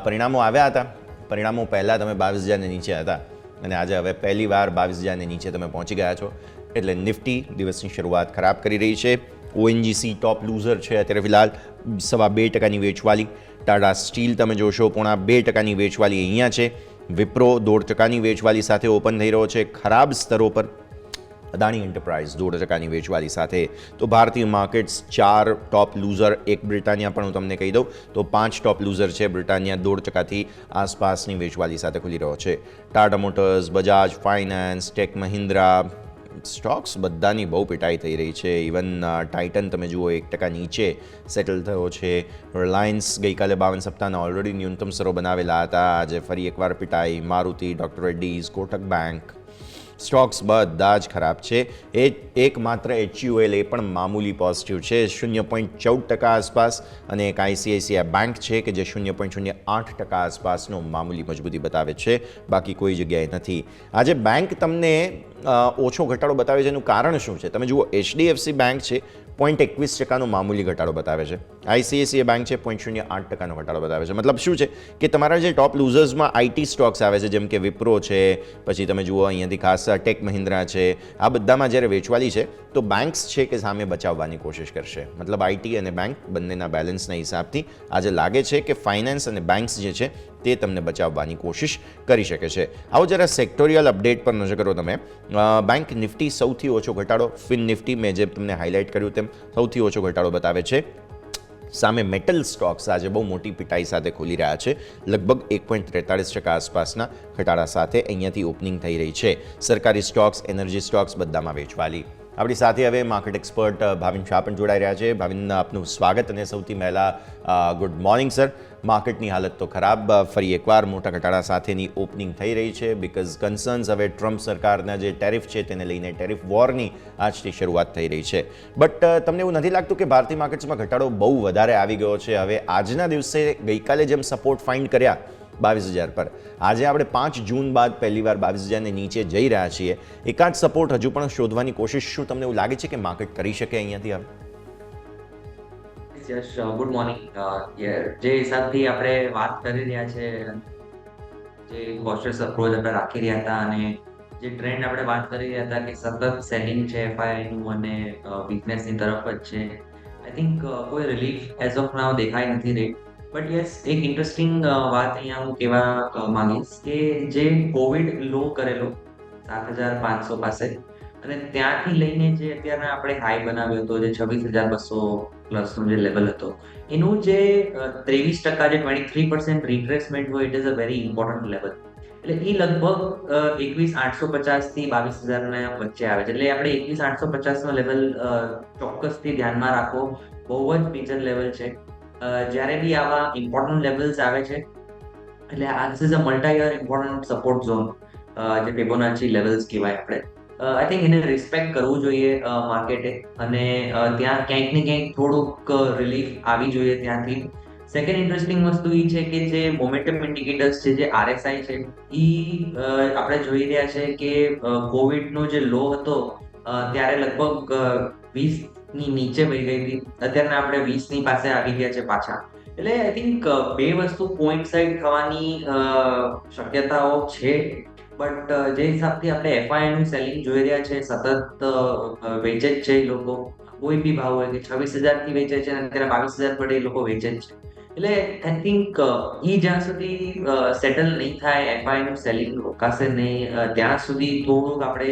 પરિણામો આવ્યા હતા, પરિણામો પહેલાં તમે 22,000ને નીચે હતા. અને આજે હવે પહેલીવાર 22,000ની નીચે તમે પહોંચી ગયા છો, એટલે નિફ્ટી દિવસની શરૂઆત ખરાબ કરી રહી છે. ઓએનજીસી ટોપ લૂઝર છે અત્યારે ફિલહાલ 2.5% વેચવાલી. ટાટા સ્ટીલ તમે જોશો 0.5% વેચવાલી અહીંયા છે. વિપ્રો 0.5% વેચવાલી સાથે ઓપન થઈ રહ્યો છે ખરાબ સ્તરો પર. અદાણી એન્ટરપ્રાઇઝ 0.5% વેચવાલી સાથે. તો ભારતીય માર્કેટ્સ 4 ટોપ લૂઝર, એક બ્રિટાનિયા પણ હું તમને કહી દઉં તો 5 ટોપ લૂઝર છે. બ્રિટાનિયા 0%થી આસપાસની વેચવાલી સાથે ખુલી રહ્યો છે. Tata Motors, Bajaj Finance, Tech Mahindra stocks બધાની બહુ પિટાઈ થઈ રહી છે. ઇવન ટાઇટન તમે જુઓ 1% નીચે સેટલ થયો છે. રિલાયન્સ ગઈકાલે 52 સપ્તાહના ઓલરેડી ન્યૂનતમ સ્તરો બનાવેલા હતા, આજે ફરી એકવાર પિટાઈ. Maruti, doctor Reddy's, Kotak bank stocks બધા જ ખરાબ છે. એકમાત્ર HUL એ પણ મામૂલી પોઝિટિવ છે 0.14% આસપાસ, અને એક ICICI બેંક છે કે જે 0.08% આસપાસનો મામૂલી મજબૂતી બતાવે છે, બાકી કોઈ જગ્યાએ નથી. આજે બેંક તમને ઓછો ઘટાડો બતાવે છે, એનું કારણ શું છે? તમે જુઓ HDFC બેંક છે 0.21%નો મામૂલી ઘટાડો બતાવે છે. ICICI બેંક છે 0.08%નો ઘટાડો બતાવે છે. મતલબ શું છે કે તમારા જે ટોપ લૂઝર્સમાં IT સ્ટોક્સ આવે છે, જેમ કે વિપ્રો છે, પછી તમે જુઓ અહીંયાથી ખાસ ટેક મહિન્દ્રા છે, આ બધામાં જ્યારે વેચવાલી છે તો બેંક્સ છે કે સામે બચાવવાની કોશિશ કરશે. મતલબ IT અને બેંક બંનેના બેલેન્સના હિસાબથી આજે લાગે છે કે ફાઇનાન્સ અને બેંક્સ જે છે તે તમને બચાવવાની કોશિશ કરી શકે છે. આવો જરા સેક્ટોરિયલ અપડેટ પર નજર કરો તમે. બેંક નિફ્ટી સૌથી ઓછો ઘટાડો, ફિન નિફ્ટી મેં જે તમને હાઇલાઇટ કર્યું તેમ સૌથી ઓછો ઘટાડો બતાવે છે. સામે મેટલ સ્ટોક્સ આજે બહુ મોટી પિટાઈ સાથે ખુલી રહ્યા છે, લગભગ 1.43% આસપાસના ઘટાડા સાથે અહીંયાથી ઓપનિંગ થઈ રહી છે. સરકારી સ્ટોક્સ, એનર્જી સ્ટોક્સ બધામાં વેચવાલી. આપણી સાથે હવે માર્કેટ એક્સપર્ટ ભાવિન શાહ પણ જોડાઈ રહ્યા છે. ભાવિન, આપનું સ્વાગત. અને સૌથી પહેલાં ગુડ મોર્નિંગ સર. માર્કેટની હાલત તો ખરાબ, ફરી એકવાર મોટા ઘટાડા સાથેની ઓપનિંગ થઈ રહી છે, બિકોઝ કન્સર્ન્સ હવે ટ્રમ્પ સરકારના જે ટેરિફ છે તેને લઈને ટેરિફ વોરની આજથી શરૂઆત થઈ રહી છે. બટ તમને એવું નથી લાગતું કે ભારતીય માર્કેટ્સમાં ઘટાડો બહુ વધારે આવી ગયો છે? હવે આજના દિવસે ગઈકાલે જેમ સપોર્ટ ફાઇન્ડ કર્યા 22,000 પર, આજે આપણે 5 જૂન બાદ પહેલીવાર 22,000ની નીચે જઈ રહ્યા છીએ. એકાદ સપોર્ટ હજુ પણ શોધવાની કોશિશ શું તમને એવું લાગે છે કે માર્કેટ કરી શકે અહીંયાથી હવે? Yes, good morning. જે હિસાબથી આપણે વાત કરી રહ્યા છે, જે કોશિયસ અપ્રોચ આપણે રાખી રહ્યા હતા, અને જે ટ્રેન્ડ આપણે વાત કરી રહ્યા હતા કે સતત સેલિંગ છે FII નું અને વીકનેસની તરફ જ છે, આઈ થિંક કોઈ રિલીફ એઝ ઓફ નાઉ દેખાઈ નથી રહી. બટ યસ, એક ઇન્ટરેસ્ટિંગ વાત અહીંયા હું કહેવા માંગીશ કે જે કોવિડ લો કરેલો 7,500 પાસે, અને ત્યાંથી લઈને જે અત્યારે આપણે હાઈ બનાવ્યો હતો, જે 26,200 પ્લસનો જે લેવલ હતો, એનું જે 23% જે 23% રિટ્રેસમેન્ટ હોય, it is a very important level. એટલે એ લગભગ 21,850 થી 22,000 વચ્ચે આવે છે. એટલે આપણે 21,850 નો લેવલ ચોક્કસથી ધ્યાનમાં રાખવો, બહુ જ મેજર લેવલ છે. જ્યારે બી આવા ઇમ્પોર્ટન્ટ લેવલ્સ આવે છે, એટલે આ this is a multi year important support zone, જે ફિબોનાચી લેવલ્સ કહેવાય આપણે. આઈ થિંક એને રિસ્પેક્ટ કરવું જોઈએ માર્કેટે, અને ત્યાં ક્યાંક ને ક્યાંક થોડુંક રિલીફ આવી જોઈએ ત્યાંથી. સેકન્ડ ઇન્ટરેસ્ટિંગ વસ્તુ એ છે કે જે મોમેન્ટમ ઇન્ડિકેટર્સ છે, જે RSI છે, એ આપણે જોઈ રહ્યા છે કે કોવિડનો જે લો હતો ત્યારે લગભગ 20ની નીચે વહી ગઈ હતી. અત્યારે આપણે 20ની પાસે આવી ગયા છે પાછા. એટલે આઈ થિંક બે વસ્તુ પોઈન્ટ સાઇડ થવાની શક્યતાઓ છે. બટ જે હિસાબથી આપણે FII નું સેલિંગ જોઈ રહ્યા છે, સતત વેચે જ છે એ લોકો. કોઈ બી ભાવ હોય કે 26,000 થી વેચે છે અને અત્યારે 22,000 પર એ લોકો વેચે જ છે. એટલે આઈ થિંક જ્યાં સુધી સેટલ નહીં થાય, FII નું સેલિંગ રોકાશે નહીં, ત્યાં સુધી થોડુંક આપણે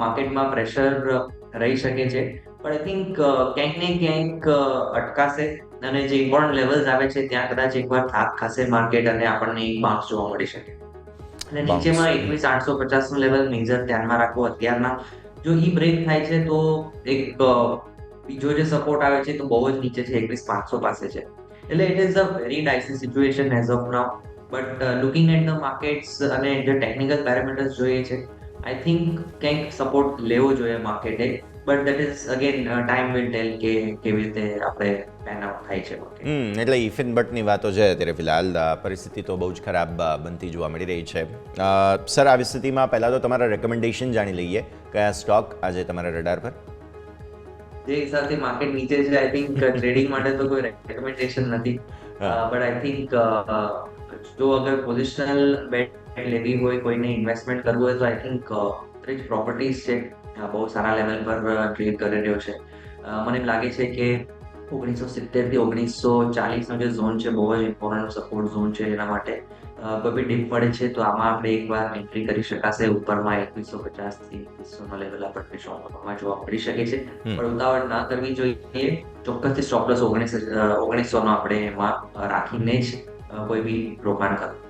માર્કેટમાં પ્રેશર રહી શકે છે. પણ આઈ થિંક ક્યાંક ને ક્યાંક અટકાશે, અને જે ઇમ્પોર્ટન્ટ લેવલ્સ આવે છે ત્યાં કદાચ એકવાર થાક ખાશે માર્કેટ, અને આપણને એક બાઉન્સ જોવા મળી શકે. અને નીચેમાં 21,850 નું લેવલ મેજર ધ્યાનમાં રાખવો અત્યારના. જો ઈ બ્રેક થાય છે તો એક બીજો જે સપોર્ટ આવે છે તો બહુ જ નીચે છે, 21,500 પાસે છે. એટલે it is a very dicey situation as of now. But looking at the markets અને જે ટેકનિકલ પેરામીટર્સ જોઈએ છે, આઈ થિંક કંઈક સપોર્ટ લેવો જોઈએ માર્કેટે. But that is again time will tell કે કેવી રીતે આપણે પેન આઉટ થાય છે. એટલે ઇફિન બટની વાતો છે અત્યારે ફિલહાલ પરિસ્થિતિ તો બહુ જ ખરાબ બનતી જોવા મળી રહી છે. સર, આવી સ્થિતિમાં પહેલાં તો તમારા રેકમેન્ડેશન જાણી લઈએ, કયા સ્ટોક આજે તમારા રડાર પર? જે હિસાબથી માર્કેટ નીચે છે, આઈ થિંક ટ્રેડિંગ માટે તો કોઈ રેકમેન્ડેશન નથી. બટ આઈ થિંક જો અગર પોઝિશનલ બેટ લેવી હોય, કોઈને ઇન્વેસ્ટમેન્ટ કરવું હોય, તો આઈ થિંક ગોદરેજ પ્રોપર્ટીઝ છે બહુ સારા લેવલ પર ટ્રેડ કરી રહ્યો છે. મને એમ લાગે છે કે 1970 થી 1940નો જે ઝોન છે બહુ જ ઇમ્પોર્ટન્ટ સપોર્ટ ઝોન છે એના માટે. કોઈ બી ડીપ પડે છે તો આમાં આપણે એકવાર એન્ટ્રી કરી શકાશે. ઉપરમાં 2150 થી 2100 લેવલ આપણને શોર્ટમાં જોવા મળી શકે છે, પણ ઉતાવળ ના કરવી જોઈએ. ચોક્કસથી સ્ટોપ લોસ 1900 નો આપણે એમાં રાખીને જ કોઈ બી રોકાણ કરવું.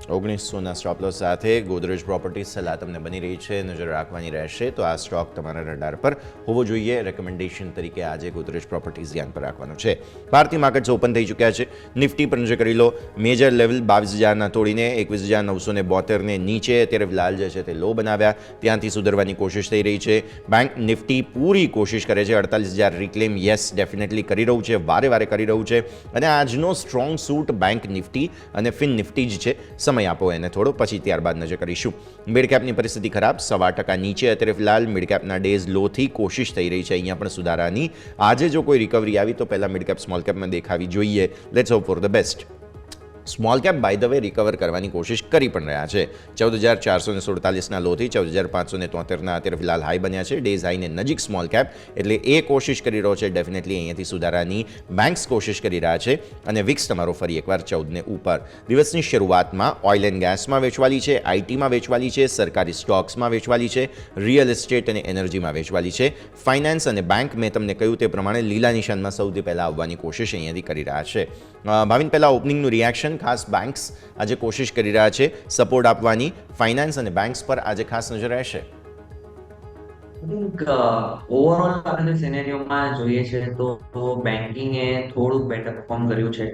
1900ના સ્ટોપ લોસ સાથે ગોદરેજ પ્રોપર્ટીઝ સલાહ તમને બની રહી છે, નજર રાખવાની રહેશે. તો આ સ્ટોક તમારા રડાર પર હોવો જોઈએ. રેકમેન્ડેશન તરીકે આજે ગોદરેજ પ્રોપર્ટીઝ ધ્યાન પર રાખવાનું છે. ભારતીય માર્કેટ્સ ઓપન થઈ ચૂક્યા છે. નિફ્ટી પર નજર કરી લો. મેજર લેવલ 22,000ના તોડીને 21,972ને નીચે અત્યારે ફિલહાલ જે છે તે લો બનાવ્યા, ત્યાંથી સુધરવાની કોશિશ થઈ રહી છે. બેંક નિફ્ટી પૂરી કોશિશ કરે છે 48,000 રિક્લેમ યસ ડેફિનેટલી કરી રહ્યું છે, વારે વારે કરી રહ્યું છે. અને આજનો સ્ટ્રોંગ સૂટ બેંક નિફ્ટી અને ફિન નિફ્ટી જ છે. સમય આપો એને થોડો, પછી ત્યારબાદ નજર કરીશું. મિડ કેપની પરિસ્થિતિ ખરાબ, 0.5% નીચે અત્યારે ફિલહાલ. મિડ કેપના ડેઝ લોથી કોશિશ થઈ રહી છે અહીંયા પણ સુધારાની. આજે જો કોઈ રિકવરી આવી તો પહેલાં મિડ કેપ સ્મોલ કેપમાં દેખાવી જોઈએ. Let's hope for the best. Small cap by the way recover કરવાની કોશિશ કરી પણ રહ્યા છે. 14,447ના લોથી 14,573ના અત્યારે ફિલહાલ હાઈ બન્યા છે. ડેઝ હાઈને નજીક સ્મોલ કેપ, એટલે એ કોશિશ કરી રહ્યો છે ડેફિનેટલી અહીંયાથી સુધારાની. બેંક્સ કોશિશ કરી રહ્યા છે અને વિક્સ તમારો ફરી એકવાર 14ને ઉપર. દિવસની શરૂઆતમાં ઓઇલ એન્ડ ગેસમાં વેચવાલી છે, આઈટીમાં વેચવાલી છે, સરકારી સ્ટોક્સમાં વેચવાલી છે, રિયલ એસ્ટેટ અને એનર્જીમાં વેચવાલી છે. ફાઇનાન્સ અને બેંક મેં તમને કહ્યું તે પ્રમાણે લીલા નિશાનમાં સૌથી પહેલાં આવવાની કોશિશ અહીંયાથી કરી રહ્યા છે. ભાવિન, પહેલાં ઓપનિંગનું રિએક્શન. ખાસ બેંક્સ આજે કોશિશ કરી રહ્યા છે સપોર્ટ આપવાની. ફાઇનાન્સ અને બેંક્સ પર આજે ખાસ નજર રહેશે. ઓવરઓલ આપણે સિનેરિયોમાં જોઈએ છે તો બેન્કિંગે થોડુંક બેટર પરફોર્મ કર્યું છે.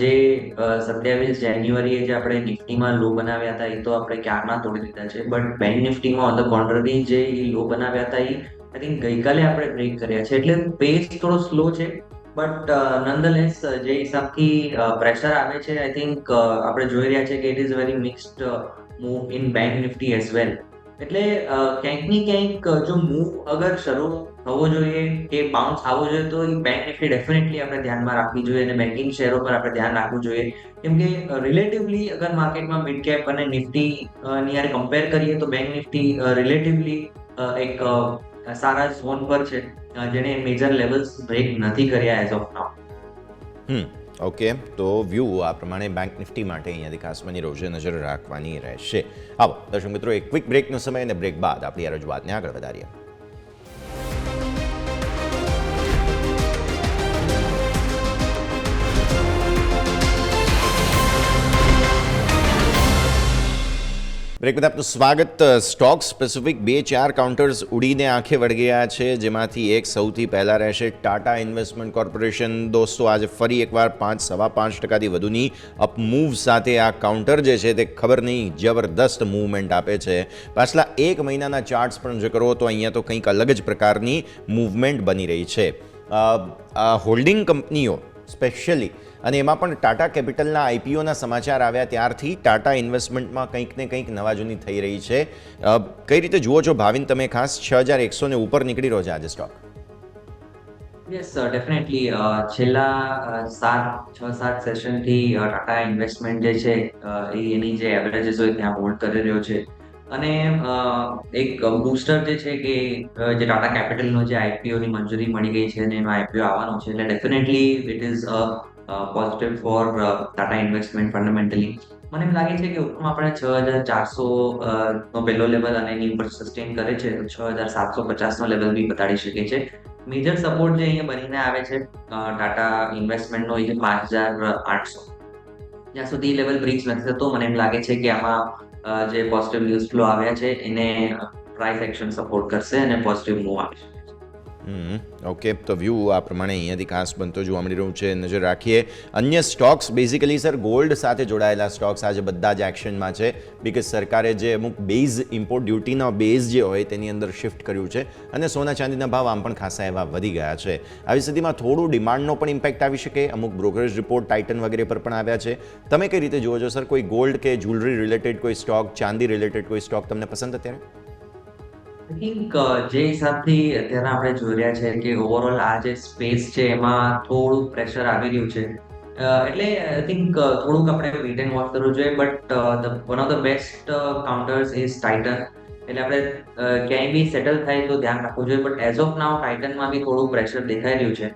જે 27 જાન્યુઆરીએ જે આપણે નિફ્ટીમાં લો બનાવ્યા હતા એ તો આપણે ક્યારના તોડી દીધા છે, but bank નિફ્ટીમાં on the contrary જે લો બનાવ્યા હતા એ આઈ થિંક ગઈકાલે આપણે બ્રેક કર્યા છે. એટલે પેસ થોડો સ્લો છે, બટ નંદલેસ જે હિસાબથી પ્રેશર આવે છે આઈ થિંક આપણે જોઈ રહ્યા છે કે it is very mixed move in bank Nifty as well. એટલે ક્યાંક ને ક્યાંક જો મૂવ અગર શરૂ થવો જોઈએ કે બાઉન્સ આવવો જોઈએ તો એ બેંક નિફ્ટી ડેફિનેટલી આપણે ધ્યાનમાં રાખવી જોઈએ અને બેન્કિંગ શેરો પર આપણે ધ્યાન રાખવું જોઈએ. કેમ કે રિલેટિવલી અગર માર્કેટમાં મિડ કેપ અને નિફ્ટી ની યારે કમ્પેર કરીએ તો બેંક નિફ્ટી રિલેટિવલી એક સારા ઝોન પર છે, જેને મેજર લેવલ્સ બ્રેક નથી કર્યા એઝ ઓફ નાઉ. ઓકે, તો વ્યૂ આ પ્રમાણે બેંક નિફ્ટી માટે અહીંયાથી ખાસ બની રહ્યું છે, નજર રાખવાની રહેશે. આવો દર્શક મિત્રો, એક ક્વિક બ્રેકનો સમય અને બ્રેક બાદ આપણી આ રજૂઆતને આગળ વધારીએ. બ્રેક બાદ આપનું સ્વાગત. સ્ટોક સ્પેસિફિક 2-4 કાઉન્ટર્સ ઉડીને આંખે વળી ગયા છે, જેમાંથી એક સૌથી પહેલાં રહેશે ટાટા ઇન્વેસ્ટમેન્ટ કોર્પોરેશન. દોસ્તો, આજે ફરી એકવાર 5-5.5%થી વધુની અપ મૂવ સાથે આ કાઉન્ટર જે છે તે ખબર નહીં જબરદસ્ત મૂવમેન્ટ આપે છે. પાછલા એક મહિનાના ચાર્ટ્સ પણ જો કરો તો અહીંયા તો કંઈક અલગ જ પ્રકારની મૂવમેન્ટ બની રહી છે. હોલ્ડિંગ કંપનીઓ સ્પેશિયલી, અને એમાં પણ ટાટા કેપિટલના આઈપીઓના સમાચાર આવ્યા ત્યારથી ટાટા ઇન્વેસ્ટમેન્ટમાં કંઈક ને કંઈક નવા જૂની થઈ રહી છે. કઈ રીતે જુઓ છો ભાવિન તમે? ખાસ 6,100 ને ઉપર નીકળી રહ્યો છે આજે સ્ટોક. યસ ડેફિનેટલી છેલ્લા 6-7 સેશનથી ટાટા ઇન્વેસ્ટમેન્ટ જે છે એની જે એવરેજીસ હોય ત્યાં હોલ્ડ કરી રહ્યો છે. અને એક બૂસ્ટર જે છે કે જે ટાટા કેપિટલનો જે આઈપીઓની મંજૂરી મળી ગઈ છે અને એનો આઈપીઓ આવવાનો છે, એટલે definitely it is positive for Tata investment fundamentally. મને એમ લાગે છે કે ઉપરમાં આપણે 6,400 નો પહેલો લેવલ અને એની ઉપર સસ્ટેન કરે છે તો 6,750 નો લેવલ બી બતાડી શકે છે. મેજર સપોર્ટ જે અહીંયા બનીને આવે છે ટાટા ઇન્વેસ્ટમેન્ટનો એ 5,800. જ્યાં સુધી લેવલ બ્રિજ નથી થતો મને એમ લાગે છે કે આમાં જે પોઝિટિવ ન્યૂઝ ફ્લો આવ્યા છે એને પ્રાઇસ એક્શન સપોર્ટ કરશે અને પોઝિટિવ મૂવ આવશે. ઓકે, તો વ્યૂ આ પ્રમાણે અહીંયાથી ખાસ બનતો જોવા મળી રહ્યું છે, નજર રાખીએ. અન્ય સ્ટોક્સ બેઝિકલી સર ગોલ્ડ સાથે જોડાયેલા સ્ટોક્સ આજે બધા જ એક્શનમાં છે, બિકોઝ સરકારે જે અમુક બેઝ ઇમ્પોર્ટ ડ્યુટીના બેઝ જે હોય તેની અંદર શિફ્ટ કર્યું છે અને સોના ચાંદીના ભાવ આમ પણ ખાસા એવા વધી ગયા છે. આવી સ્થિતિમાં થોડું ડિમાન્ડનો પણ ઇમ્પેક્ટ આવી શકે. અમુક બ્રોકરેજ રિપોર્ટ ટાઇટન વગેરે પર પણ આવ્યા છે. તમે કઈ રીતે જુઓ છો સર? કોઈ ગોલ્ડ કે જ્વેલરી રિલેટેડ કોઈ સ્ટોક, ચાંદી રિલેટેડ કોઈ સ્ટોક તમને પસંદ અત્યારે? આઈ થિંક જે હિસાબથી અત્યારે આપણે જોઈ રહ્યા છે કે ઓવરઓલ આ જે સ્પેસ છે એમાં થોડું પ્રેશર આવી રહ્યું છે. એટલે આઈ થિંક થોડુંક આપણે વેટ એન્ડ વોચ કરવું જોઈએ, but one of the best counters is Titan. એટલે આપણે ક્યાંય બી સેટલ થાય તો ધ્યાન રાખવું જોઈએ, બટ એઝ ઓફ નાઉ ટાઇટનમાં બી થોડું પ્રેશર દેખાઈ રહ્યું છે.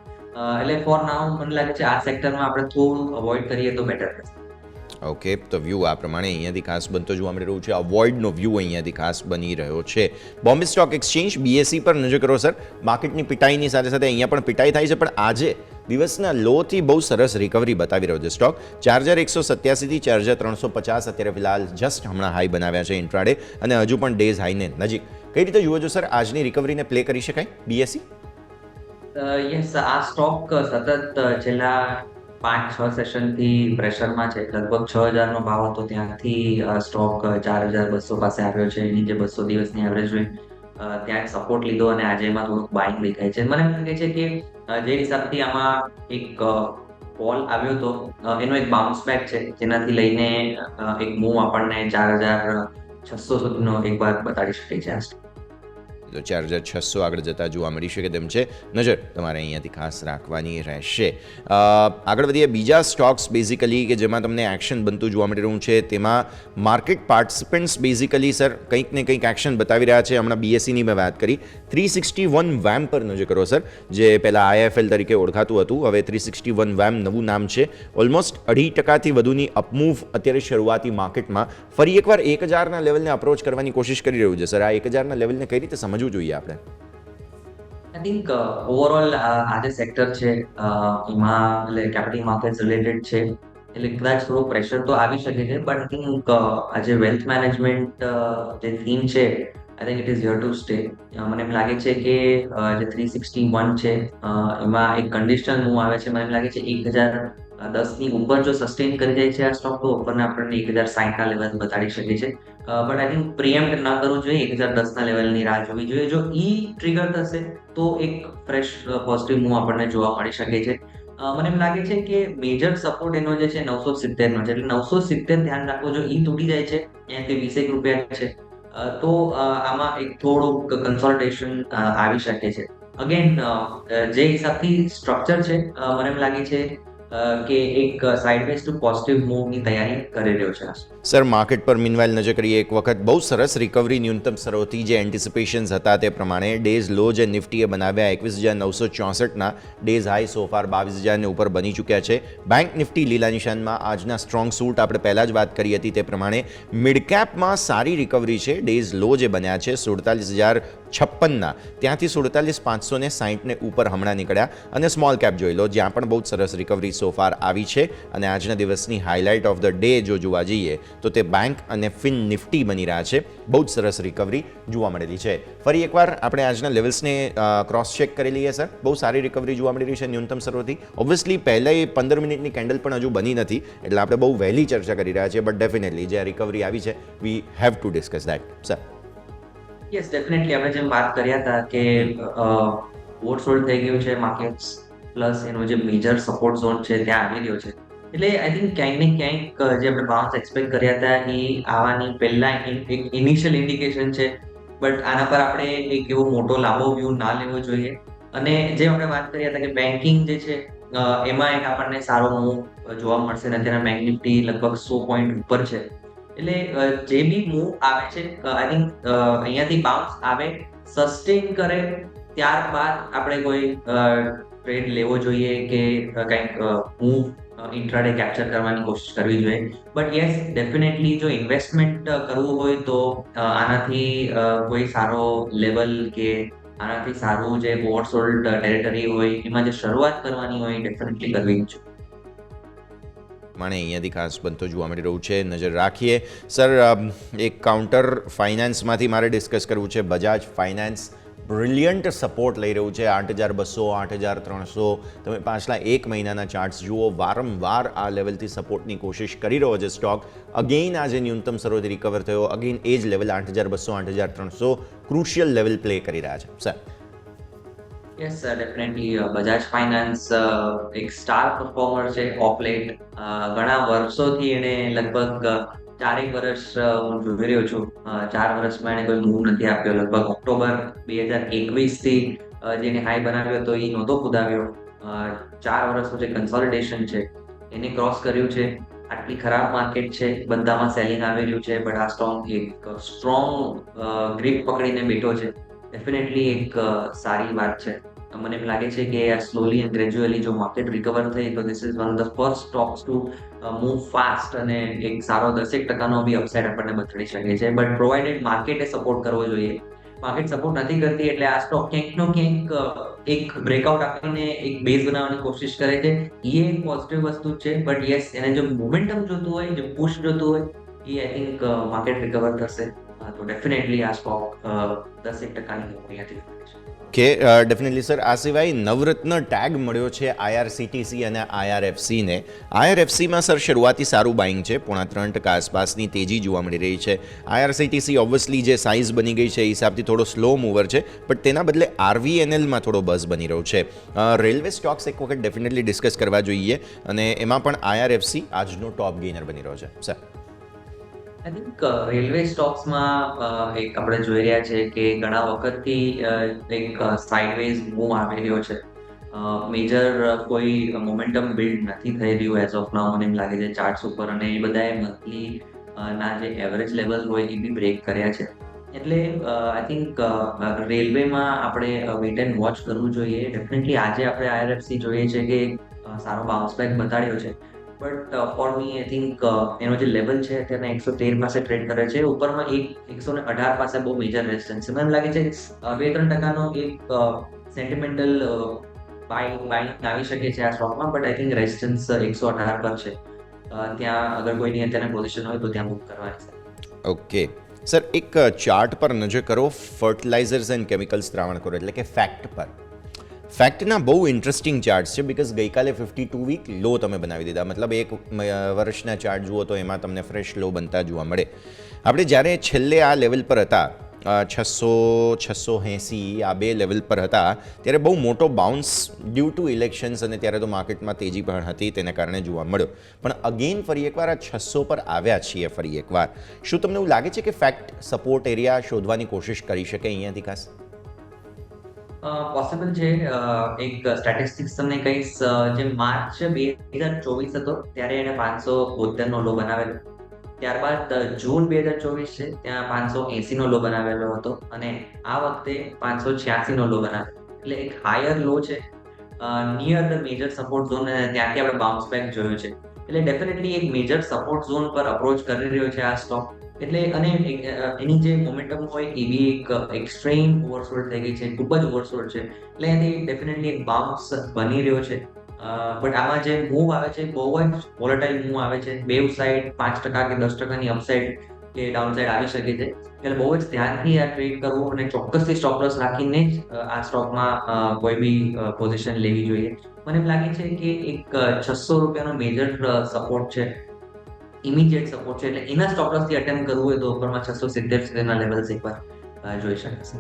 એટલે ફોર નાઉ મને લાગે છે આ સેક્ટરમાં આપણે થોડું અવોઇડ કરીએ તો બેટર રહેશે. ઓકે, તો વ્યૂ આ પ્રમાણે અહીંયાથી ખાસ બનતો જોવા મળી રહ્યું છે. અવોઇડનો વ્યૂ અહીંયાથી ખાસ બની રહ્યો છે. બોમ્બે સ્ટોક એક્સચેન્જ BSE પર નજર કરો સર. માર્કેટની પિટાઈની સાથે સાથે અહીંયા પણ પિટાઈ થાય છે, પણ આજે દિવસના લોથી બહુ સરસ રિકવરી બતાવી રહ્યો છે સ્ટોક. 4187થી 4350 અત્યારે ફિલહાલ જસ્ટ હમણાં હાઈ બનાવ્યા છે ઇન્ટ્રાડે, અને હજુ પણ ડેઝ હાઈને નજીક. કઈ રીતે જુઓ છો સર આજની રિકવરીને પ્લે કરી શકાય BSE? યસ, આ સ્ટોક સતત છેલ્લા 5-6 સેશનથી પ્રેશરમાં છે. લગભગ 6000 નો ભાવ હતો, ત્યાંથી સ્ટોક 4200 પાસે આવ્યો છે. એની જે 200 દિવસની એવરેજ હોય ત્યાં સપોર્ટ લીધો, અને આજે એમાં થોડુંક બાઇંગ દેખાય છે. મને લાગે છે કે જે હિસાબથી આમાં એક ફોલ આવ્યો હતો એનો એક બાઉન્સ બેક છે, જેનાથી લઈને એક મૂવ આપણને 4600 સુધીનો એકવાર બતાડી શકે છે આ સ્ટોક. તો 4600 આગળ જતા જોવા મળી શકે તેમ છે. નજર તમારે અહીંયાથી ખાસ રાખવાની રહેશે. આગળ વધીએ બીજા સ્ટોક્સ બેઝિકલી કે જેમાં તમને એક્શન બનતું જોવા મળી રહ્યું છે, તેમાં માર્કેટ પાર્ટિસિપન્ટ્સ બેઝિકલી સર કંઈક ને કંઈક એક્શન બતાવી રહ્યા છે. હમણાં BSEની મેં વાત કરી. 361 વેમ પર નજર કરો સર, જે પહેલાં IFL તરીકે ઓળખાતું હતું, હવે 361 વેમ નવું નામ છે. ઓલમોસ્ટ 2.5% વધુની અપમૂવ અત્યારે શરૂઆતી માર્કેટમાં ફરી એકવાર 1000ના લેવલને અપ્રોચ કરવાની કોશિશ કરી રહ્યું છે. સર આ 1000ના લેવલને કઈ રીતે સમજવું જોઈએ આપણે? આઈ થિંક ઓવરઓલ આ જે સેક્ટર છે એમાં કેપિટલ માર્કેટ્સ રિલેટેડ છે, એટલે કદાચ થોડું પ્રેશર તો આવી શકે છે, બટ આઈ થિંક આજે વેલ્થ મેનેજમેન્ટ જે થીમ છે I think it is here to stay. મને એમ લાગે છે કે જે 361 છે એમાં એક કન્ડિશનલ મૂવ આવે છે. મને એમ લાગે છે 1010ની ઉપર જો સસ્ટેન કરી જાય છે આ સ્ટોક, તો ઉપરના આપણને 1060ના લેવલ બતાડી શકે છે. બટ આઈ થિંક પ્રિએમ્પ્ટ ના કરવું જોઈએ, 1010ના લેવલની રાહ જોવી જોઈએ. જો ટ્રિગર થશે તો એક ફ્રેશ પોઝિટિવ મૂવ આપણને જોવા મળી શકે છે. મને એમ લાગે છે કે મેજર સપોર્ટ એનો જે છે 970 નો છે, એટલે 970 ધ્યાન રાખવો. જો તૂટી જાય છે, અહીંયાથી 20 રૂપિયા છે, તો આમાં એક થોડુંક કન્સોલિડેશન આવી શકે છે. અગેન જે હિસાબથી સ્ટ્રક્ચર છે મને એમ લાગે છે કે એક સાઇડવેઝ ટુ પોઝિટિવ મૂવની તૈયારી કરી રહ્યો છે. સર માર્કેટ પર મીનવાઇલ નજર કરીએ. એક વખત બહુ સરસ રિકવરી ન્યૂનતમ સ્તરોથી જે એન્ટિસિપેશન્સ હતા તે પ્રમાણે ડેઝ લો જે નિફ્ટીએ બનાવ્યા 21964ના, ડેઝ હાઈ સોફાર 22000ને ઉપર બની ચૂક્યા છે. બેંક નિફ્ટી લીલા નિશાનમાં. આજના સ્ટ્રોંગ સૂટ આપણે પહેલાં જ વાત કરી હતી તે પ્રમાણે મિડ કેપમાં સારી રિકવરી છે. ડેઝ લો જે બન્યા છે 47056ના, ત્યાંથી 44560ને ઉપર હમણાં નીકળ્યા. અને સ્મોલ કેપ જોઈ લો, જ્યાં પણ બહુ સરસ રિકવરી સોફાર આવી છે. અને આજના દિવસની હાઇલાઇટ ઓફ ધ ડે જો જોવા જઈએ તો તે બેંક અને ફિન નિફ્ટી બની રહ્યા છે. બહુ જ સરસ રિકવરી જોવા મળેલી છે. ફરી એકવાર આપણે આજના લેવલ્સને ક્રોસ ચેક કરી લઈએ સર. બહુ સારી રિકવરી જોવા મળી રહી છે ન્યૂનતમ સ્તરોથી. ઓબ્વિયસલી પહેલાં 15 મિનિટની કેન્ડલ પણ હજુ બની નથી, એટલે આપણે બહુ વહેલી ચર્ચા કરી રહ્યા છીએ, બટ ડેફિનેટલી જે રિકવરી આવી છે we have to discuss that sir. Yes, definitely આપણે જેમ વાત કર્યા હતા કે ઓવરસોલ્ડ થઈ ગયું છે માર્કેટ્સ, પ્લસ એનો જે મેજર સપોર્ટ ઝોન છે ત્યાં આવી રહ્યો છે. એટલે આઈ થિંક ક્યાંક ને ક્યાંક જે આપણે બાઉન્સ એક્સપેક્ટ કર્યા હતા એ આવવાની પહેલા એક ઇનિશિયલ ઇન્ડિકેશન છે, બટ આના પર આપણે એક એવો મોટો લાંબો વ્યૂ ના લેવો જોઈએ. અને જેમ આપણે વાત કરી હતા કે બેન્કિંગ જે છે એમાં એક આપણને સારો મૂવ જોવા મળશે. અને અત્યારે બેંક નિફ્ટી લગભગ 100 પોઈન્ટ ઉપર છે. એટલે જે બી મૂવ આવે છે આઈ થિંક અહીંયાથી બાઉન્સ આવે, સસ્ટેન કરે, ત્યારબાદ આપણે કોઈ ટ્રેડ લેવો જોઈએ કે કંઈક મૂવ ઇન્ટ્રાડે કેપ્ચર કરવાની કોશિશ કરવી જોઈએ. બટ યસ, ડેફિનેટલી જો ઇન્વેસ્ટમેન્ટ કરવું હોય તો આનાથી કોઈ સારો લેવલ કે આનાથી સારું જે ઓવરસોલ્ડ ટેરિટરી હોય એમાં જે શરૂઆત કરવાની હોય ડેફિનેટલી કરવી જ જોઈએ. મને અહીંયાથી ખાસ બનતો જોવા મળી રહ્યું છે. નજર રાખીએ સર. એક કાઉન્ટર ફાઇનાન્સમાંથી મારે ડિસ્કસ કરવું છે. બજાજ ફાઇનાન્સ બ્રિલિયન્ટ સપોર્ટ લઈ રહ્યું છે 8200, 8300. તમે પાછલા એક મહિનાના ચાર્ટ્સ જુઓ, વારંવાર આ લેવલથી સપોર્ટની કોશિશ કરી રહ્યો છે સ્ટોક. અગેઇન આજે ન્યૂનતમ સ્તરોથી રિકવર થયો. અગેઇન એ જ લેવલ 8200, 8300 ક્રુશિયલ લેવલ પ્લે કરી રહ્યા છે sir. Yes definitely Bajaj finance એક સ્ટાર પરફોર્મર છે ઓફ લેટ. ઘણા વર્ષોથી એને લગભગ 4 વર્ષ હું જોઈ રહ્યો છું. 4 વર્ષમાં એને કોઈ મૂવ નથી આપ્યો. લગભગ ઓક્ટોબર 2021થી જેને હાઈ બનાવ્યો હતો એ નહોતો કુદાવ્યો. 4 વર્ષનું જે કન્સોલિડેશન છે એને ક્રોસ કર્યું છે. આટલી ખરાબ માર્કેટ છે, બધામાં સેલિંગ આવી રહ્યું છે, બટ આ સ્ટોક એક સ્ટ્રોંગ ગ્રીપ પકડીને બેઠો છે. ડેફિનેટલી એક સારી વાત છે. મને એમ લાગે છે કે સ્લોલી એન્ડ ગ્રેજ્યુઅલી જો માર્કેટ રિકવર થઈ તો this is one of the first stocks to move fast અને એક સારો 10% બી અપસાઇડ આપણને બતાડી શકે છે. બટ પ્રોવાઇડેડ માર્કેટે સપોર્ટ કરવો જોઈએ. માર્કેટ સપોર્ટ નથી કરતી એટલે આ સ્ટોક ક્યાંક એક બ્રેકઆઉટ આપીને એક બેઝ બનાવવાની કોશિશ કરે છે. એ એક પોઝિટિવ વસ્તુ છે. બટ યસ, એને જો મોમેન્ટમ જોતું હોય, જો પુશ જોતું હોય, એ આઈ થિંક માર્કેટ રિકવર થશે તો ડેફિનેટલી આ સ્ટોક 10% અહીંયાથી કે ડેફિનેટલી સર. આ સિવાય નવરત્ન ટેગ મળ્યો છે IRCTC અને IRFCને. IRFCમાં સર શરૂઆતી સારું બાઇંગ છે, 3.5% આસપાસની તેજી જોવા મળી રહી છે. IRCTC ઓબ્વિયસલી જે સાઇઝ બની ગઈ છે એ હિસાબથી થોડો સ્લો મૂવર છે, બટ તેના બદલે RVNLમાં થોડો બઝ બની રહ્યો છે. રેલવે સ્ટોક્સ એક વખત ડેફિનેટલી ડિસ્કસ કરવા જોઈએ અને એમાં પણ IRFC આજનો ટોપ ગેઇનર બની રહ્યો છે સર. આઈ થિંક રેલવે સ્ટોક્સમાં એક આપણે જોઈ રહ્યા છે કે ઘણા વખતથી એક સાઇડવેઝ મૂવ આવી રહ્યો છે. મેજર કોઈ મોમેન્ટમ બિલ્ડ નથી થઈ રહ્યું એઝ ઓફ નાઉ, મને એમ લાગે છે ચાર્ટ્સ ઉપર, અને એ બધાએ મંથલી ના જે એવરેજ લેવલ હોય એ બી બ્રેક કર્યા છે. એટલે આઈ થિંક રેલવેમાં આપણે વેટ એન્ડ વોચ કરવું જોઈએ. ડેફિનેટલી આજે આપણે IRFC જોઈએ છે કે સારો બાઉન્સ બેક બતાડ્યો છે. But for me I think એનો જે લેવલ છે અત્યારે 113 પાસે ટ્રેડ કરે છે. ઉપરમાં 118 પાસે બહુ મેજર રેઝિસ્ટન્સ છે. મને લાગે છે 2-3% એક સેન્ટિમેન્ટલ બાઇંગ આવી શકે છે આ સ્ટોકમાં, બટ આઈ થિંક રેઝિસ્ટન્સ 118 પર છે. ત્યાં અગર કોઈની અત્યારે પોઝિશન હોય તો ત્યાં બુક કરવાની છે. ઓકે સર, એક ચાર્ટ પર નજર કરો, ફર્ટિલાઇઝર્સ એન્ડ કેમિકલ્સ ત્રાવણકોર એટલે કે ફેક્ટ પર. ફેક્ટના બહુ ઇન્ટરેસ્ટિંગ ચાર્ટ્સ છે બિકોઝ ગઈકાલે 52 વીક લો તમે બનાવી દીધા. મતલબ એક વર્ષના ચાર્ટ જુઓ તો એમાં તમને ફ્રેશ લો બનતા જોવા મળે. આપણે જ્યારે છેલ્લે આ લેવલ પર હતા 600-680 આ બે લેવલ પર હતા ત્યારે બહુ મોટો બાઉન્સ ડ્યુ ટુ ઇલેક્શન્સ અને ત્યારે તો માર્કેટમાં તેજી પણ હતી તેને કારણે જોવા મળ્યો. પણ અગેન ફરી એકવાર આ 600 પર આવ્યા છીએ ફરી એકવાર. શું તમને એવું લાગે છે કે ફેક્ટ સપોર્ટ એરિયા શોધવાની કોશિશ કરી શકે અહીંયાથી ખાસ? પોસિબલ છે. એક સ્ટેટિસ્ટિક્સ તમને કહીશ, જે માર્ચ 2024 હતો ત્યારે એને 572 નો લો બનાવેલો. ત્યારબાદ જૂન 2024 છે ત્યાં 580 નો લો બનાવેલો હતો અને આ વખતે 586 નો લો બનાવેલો. એટલે એક હાયર લો છે near the major support zone, અને ત્યાંથી આપણે બાઉન્સ બેક જોયો છે. એટલે ડેફિનેટલી એક મેજર સપોર્ટ ઝોન પર અપ્રોચ કરી રહ્યો છે આ સ્ટોક. એટલે અને એની જે મોમેન્ટમ હોય એ બી એક એક્સ્ટ્રીમ ઓવરસોલ્ડ થઈ ગઈ છે, ખૂબ જ ઓવરસોલ્ડ છે. એટલે એનાથી ડેફિનેટલી એક બાઉન્સ બની રહ્યો છે. બટ આમાં જે મૂવ આવે છે બહુ જ વોલેટાઇલ મૂવ આવે છે. બેવ સાઇડ 5% કે 10%ની અપસાઇડ કે ડાઉનસાઇડ આવી શકે છે. એટલે બહુ જ ધ્યાનથી આ ટ્રેડ કરવું અને ચોક્કસથી સ્ટોપ લોસ રાખીને જ આ સ્ટોકમાં કોઈ બી પોઝિશન લેવી જોઈએ. મને એમ લાગે છે કે એક 600 રૂપિયાનો મેજર સપોર્ટ છે, ઇમિડિયેટ સપોર્ટ છે. એટલે એના સ્ટોપ લોસથી અટેમ્પ્ટ કરવું હોય તો ઉપરમાં 670 સુધીના લેવલ્સ એકવાર જોઈ શકાશે.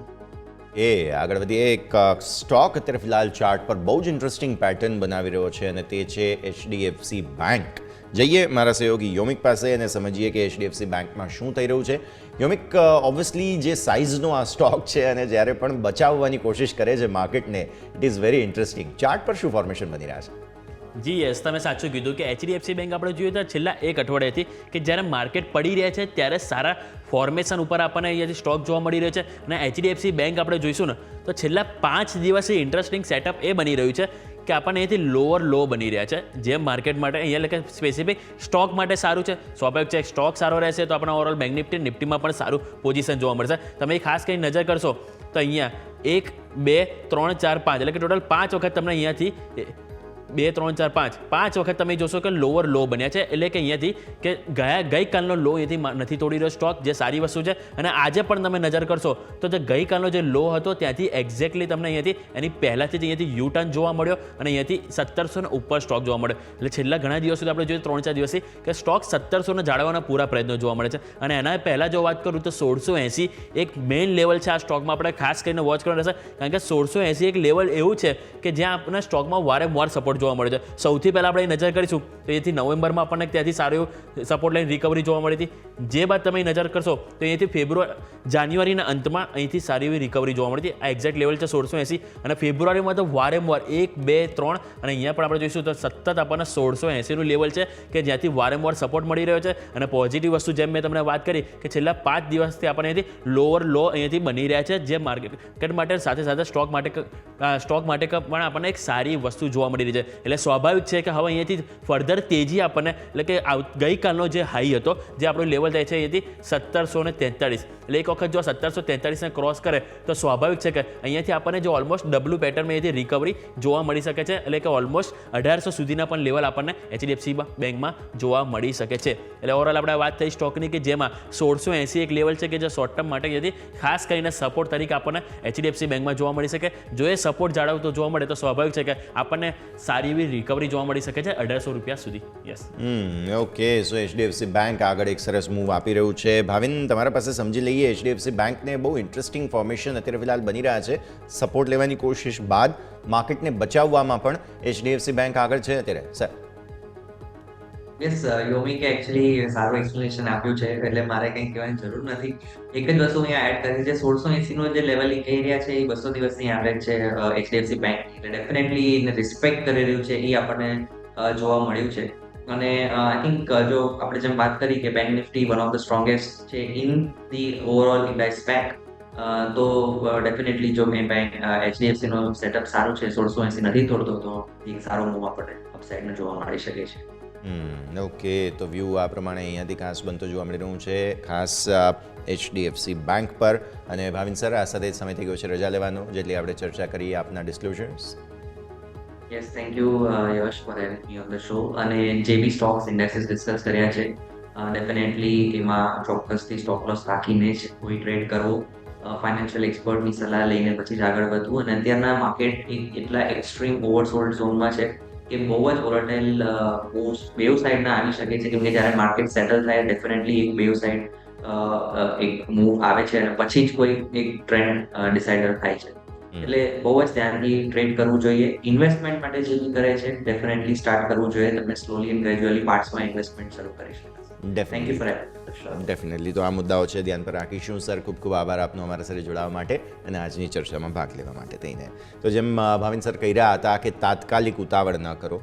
આગળ વધીએ. એક સ્ટોક અત્યારે ફિલહાલ ચાર્ટ પર બહુ જ ઇન્ટરેસ્ટિંગ પેટર્ન બનાવી રહ્યો છે અને તે છે HDFC બેંક. જઈએ મારા સહયોગી યોમિક પાસે અને સમજીએ કે HDFC બેંકમાં શું થઈ રહ્યું છે. યોમિક, ઓબ્વિયસલી જે સાઇઝનો આ સ્ટોક છે અને જ્યારે પણ બચાવવાની કોશિશ કરે છે માર્કેટને, it is very interesting. Chart પર શું ફોર્મેશન બની રહ્યા છે? જી યસ, તમે સાચું કીધું કે HDFC બેંક આપણે જોઈએ તો છેલ્લા એક અઠવાડિયાથી કે જ્યારે માર્કેટ પડી રહ્યા છે ત્યારે સારા ફોર્મેશન ઉપર આપણને અહીંયાથી સ્ટોક જોવા મળી રહ્યો છે. અને HDFC બેંક આપણે જોઈશું ને તો છેલ્લા 5 દિવસથી ઇન્ટરેસ્ટિંગ સેટઅપ એ બની રહ્યું છે કે આપણને અહીંથી લોઅર લો બની રહ્યા છે, જે માર્કેટ માટે અહીંયા એટલે કે સ્પેસિફિક સ્ટોક માટે સારું છે. સ્વાભાવિક છે, સ્ટોક સારો રહેશે તો આપણે ઓવરઓલ બેંક નિફ્ટીમાં પણ સારું પોઝિશન જોવા મળશે. તમે ખાસ કરીને નજર કરશો તો અહીંયા 1, 2, 3, 4, 5 એટલે કે ટોટલ 5 વખત તમને અહીંયાથી 2, 3, 4, 5 વખત તમે જોશો કે લોઅર લો બન્યા છે. એટલે કે અહીંયાથી કે ગઈકાલનો લો અહીંથી નથી તોડી રહ્યો સ્ટોક, જે સારી વસ્તુ છે. અને આજે પણ તમે નજર કરશો તો જે ગઈકાલનો જે લો હતો ત્યાંથી એક્ઝેક્ટલી તમને અહીંયાથી એની પહેલાંથી જ અહીંયાથી યુ ટર્ન જોવા મળ્યો અને અહીંયાથી 1700 ઉપર સ્ટોક જોવા મળ્યો. એટલે છેલ્લા ઘણા દિવસ સુધી આપણે જોઈએ 3-4 દિવસથી કે સ્ટોક 1700 જાળવવાના પૂરા પ્રયત્નો જોવા મળે છે. અને એના પહેલાં જો વાત કરું તો 1680 એક મેઇન લેવલ છે આ સ્ટોકમાં, આપણે ખાસ કરીને વોચ કરવાનું રહેશે. કારણ કે 1680 એક લેવલ એવું છે કે જ્યાં આપણને સ્ટોકમાં વારંવાર સપોર્ટ જોવા મળે છે. સૌથી પહેલાં આપણે નજર કરીશું તો અહીંથી નવેમ્બરમાં આપણને ત્યાંથી સારું એવું સપોર્ટ લાઈન રિકવરી જોવા મળી હતી. જે બાદ તમે નજર કરશો તો અહીંથી જાન્યુઆરીના અંતમાં અહીંથી સારી એવી રિકવરી જોવા મળી હતી. આ એક્ઝેક્ટ લેવલ છે 1680 અને ફેબ્રુઆરીમાં તો વારંવાર 1, 2, 3 અને અહીંયા પણ આપણે જોઈશું તો સતત આપણને 1680નું લેવલ છે કે જ્યાંથી વારંવાર સપોર્ટ મળી રહ્યો છે. અને પોઝિટિવ વસ્તુ જેમ મેં તમને વાત કરી કે છેલ્લા 5 દિવસથી આપણને અહીંથી લોઅર લો અહીંયાથી બની રહ્યા છે, જે માર્કેટ માટે સાથે સાથે સ્ટોક માટે પણ આપણને એક સારી વસ્તુ જોવા મળી રહી છે. એટલે સ્વાભાવિક છે કે હવે અહીંયાથી ફર્ધર તેજી આપણને એટલે કે ગઈકાલનો જે હાઈ હતો જે આપણો લેવલ થાય છે અહીંયાથી 1743 એટલે એક વખત જો 1743ને ક્રોસ કરે તો સ્વાભાવિક છે કે અહીંયાથી આપણને જો ઓલમોસ્ટ ડબલ્યુ પેટર્નમાં અહીંયાથી રિકવરી જોવા મળી શકે છે. એટલે કે ઓલમોસ્ટ 1800 સુધીના પણ લેવલ આપણને HDFC બેંકમાં જોવા મળી શકે છે. એટલે ઓવરઓલ આપણે વાત થઈ સ્ટોકની કે જેમાં 1680 એક લેવલ છે કે જે શોર્ટ ટર્મ માટે અહીંયાથી ખાસ કરીને સપોર્ટ તરીકે આપણને HDFC બેંકમાં જોવા મળી શકે. જો એ સપોર્ટ જાળવતો જોવા મળે તો સ્વાભાવિક છે કે આપણને સારી એવી રિકવરી જોવા મળી શકે છે 1800 રૂપિયા સુધી. યસ ઓકે, સો HDFC બેંક આગળ એક સરસ મૂવ આપી રહ્યું છે. ભાવિન, તમારા પાસે સમજી લઈએ, HDFC બેંકને બહુ ઇન્ટરેસ્ટિંગ ફોર્મેશન અત્યારે ફિલહાલ બની રહ્યા છે. સપોર્ટ લેવાની કોશિશ બાદ માર્કેટને બચાવવામાં પણ HDFC બેંક આગળ છે અત્યારે. સર યસ, યોમિકે એકચ્યુઅલી સારું એક્સપ્લેનેશન આપ્યું છે એટલે મારે કંઈ કહેવાની જરૂર નથી. એક જ વસ્તુ અહીંયા એડ કરી છે, 1680 નો જે લેવલ કહી રહ્યા છે એ 200 દિવસની એવરેજ છે HDFC બેંક, એટલે ડેફિનેટલી એને રિસ્પેક્ટ કરી રહ્યું છે એ આપણને જોવા મળ્યું છે. અને આઈ થિંક જો આપણે જેમ વાત કરી કે bank Nifty one of the strongest છે ઇન ધી ઓવરઓલ ઇન્ડાઇસ બેંક, તો ડેફિનેટલી જો મેં બેંક HDFC નો સેટઅપ સારું છે, 1680 નથી તોડતો તો એક સારો મૂવ આપણને અપસાઇડમાં જોવા મળી શકે છે. ઓકે, તો વ્યૂ આ પ્રમાણે અહીંયાથી ખાસ બનતો જોવા મળી રહ્યું છે, ખાસ HDFC બેંક પર. અને ભાવિન સર, આ સાથે સમય થઈ ગયો છે રજા લેવાનો, જેટલી આપણે ચર્ચા કરી આપના disclosures. Yes, thank you Yash for having me on the show. અને જે બી સ્ટોક્સ ઇન્ડેક્સીસ ડિસ્કસ કર્યા છે ડેફિનેટલી એમાં ચોક્કસથી સ્ટોપ લોસ રાખીને જ કોઈ ટ્રેડ કરવો, ફાઇનાન્શિયલ એક્સપર્ટની સલાહ લઈને પછી જ આગળ વધવું. અને અત્યારના માર્કેટ એટલા એક્સ્ટ્રીમ ઓવરસોલ્ડ ઝોનમાં છે કે બહુ જ વોલેટાઇલ બેવ સાઈડના આવી શકે છે, કેમકે જ્યારે માર્કેટ સેટલ થાય ડેફિનેટલી એક બેવ સાઈડ એક મૂવ આવે છે અને પછી જ કોઈ એક ટ્રેન્ડ ડિસાઇડર થાય છે. એટલે બહુ જ ધ્યાનથી ટ્રેડ કરવું જોઈએ. ઇન્વેસ્ટમેન્ટ માટે જે બી કરે છે ડેફિનેટલી સ્ટાર્ટ કરવું જોઈએ. તમે સ્લોલી એન્ડ ગ્રેજ્યુઅલી પાર્ટ્સમાં ઇન્વેસ્ટમેન્ટ શરૂ કરી શકો. થેન્ક યુ ફોર ડેફિનેટલી, તો આ મુદ્દાઓ છે ધ્યાન પર રાખીશું. સર, ખૂબ ખૂબ આભાર આપનો અમારા સાથે જોડાવા માટે અને આજની ચર્ચામાં ભાગ લેવા માટે થઈને. તો જેમ ભાવિન સર કહી રહ્યા હતા કે તાત્કાલિક ઉતાવળ ન કરો,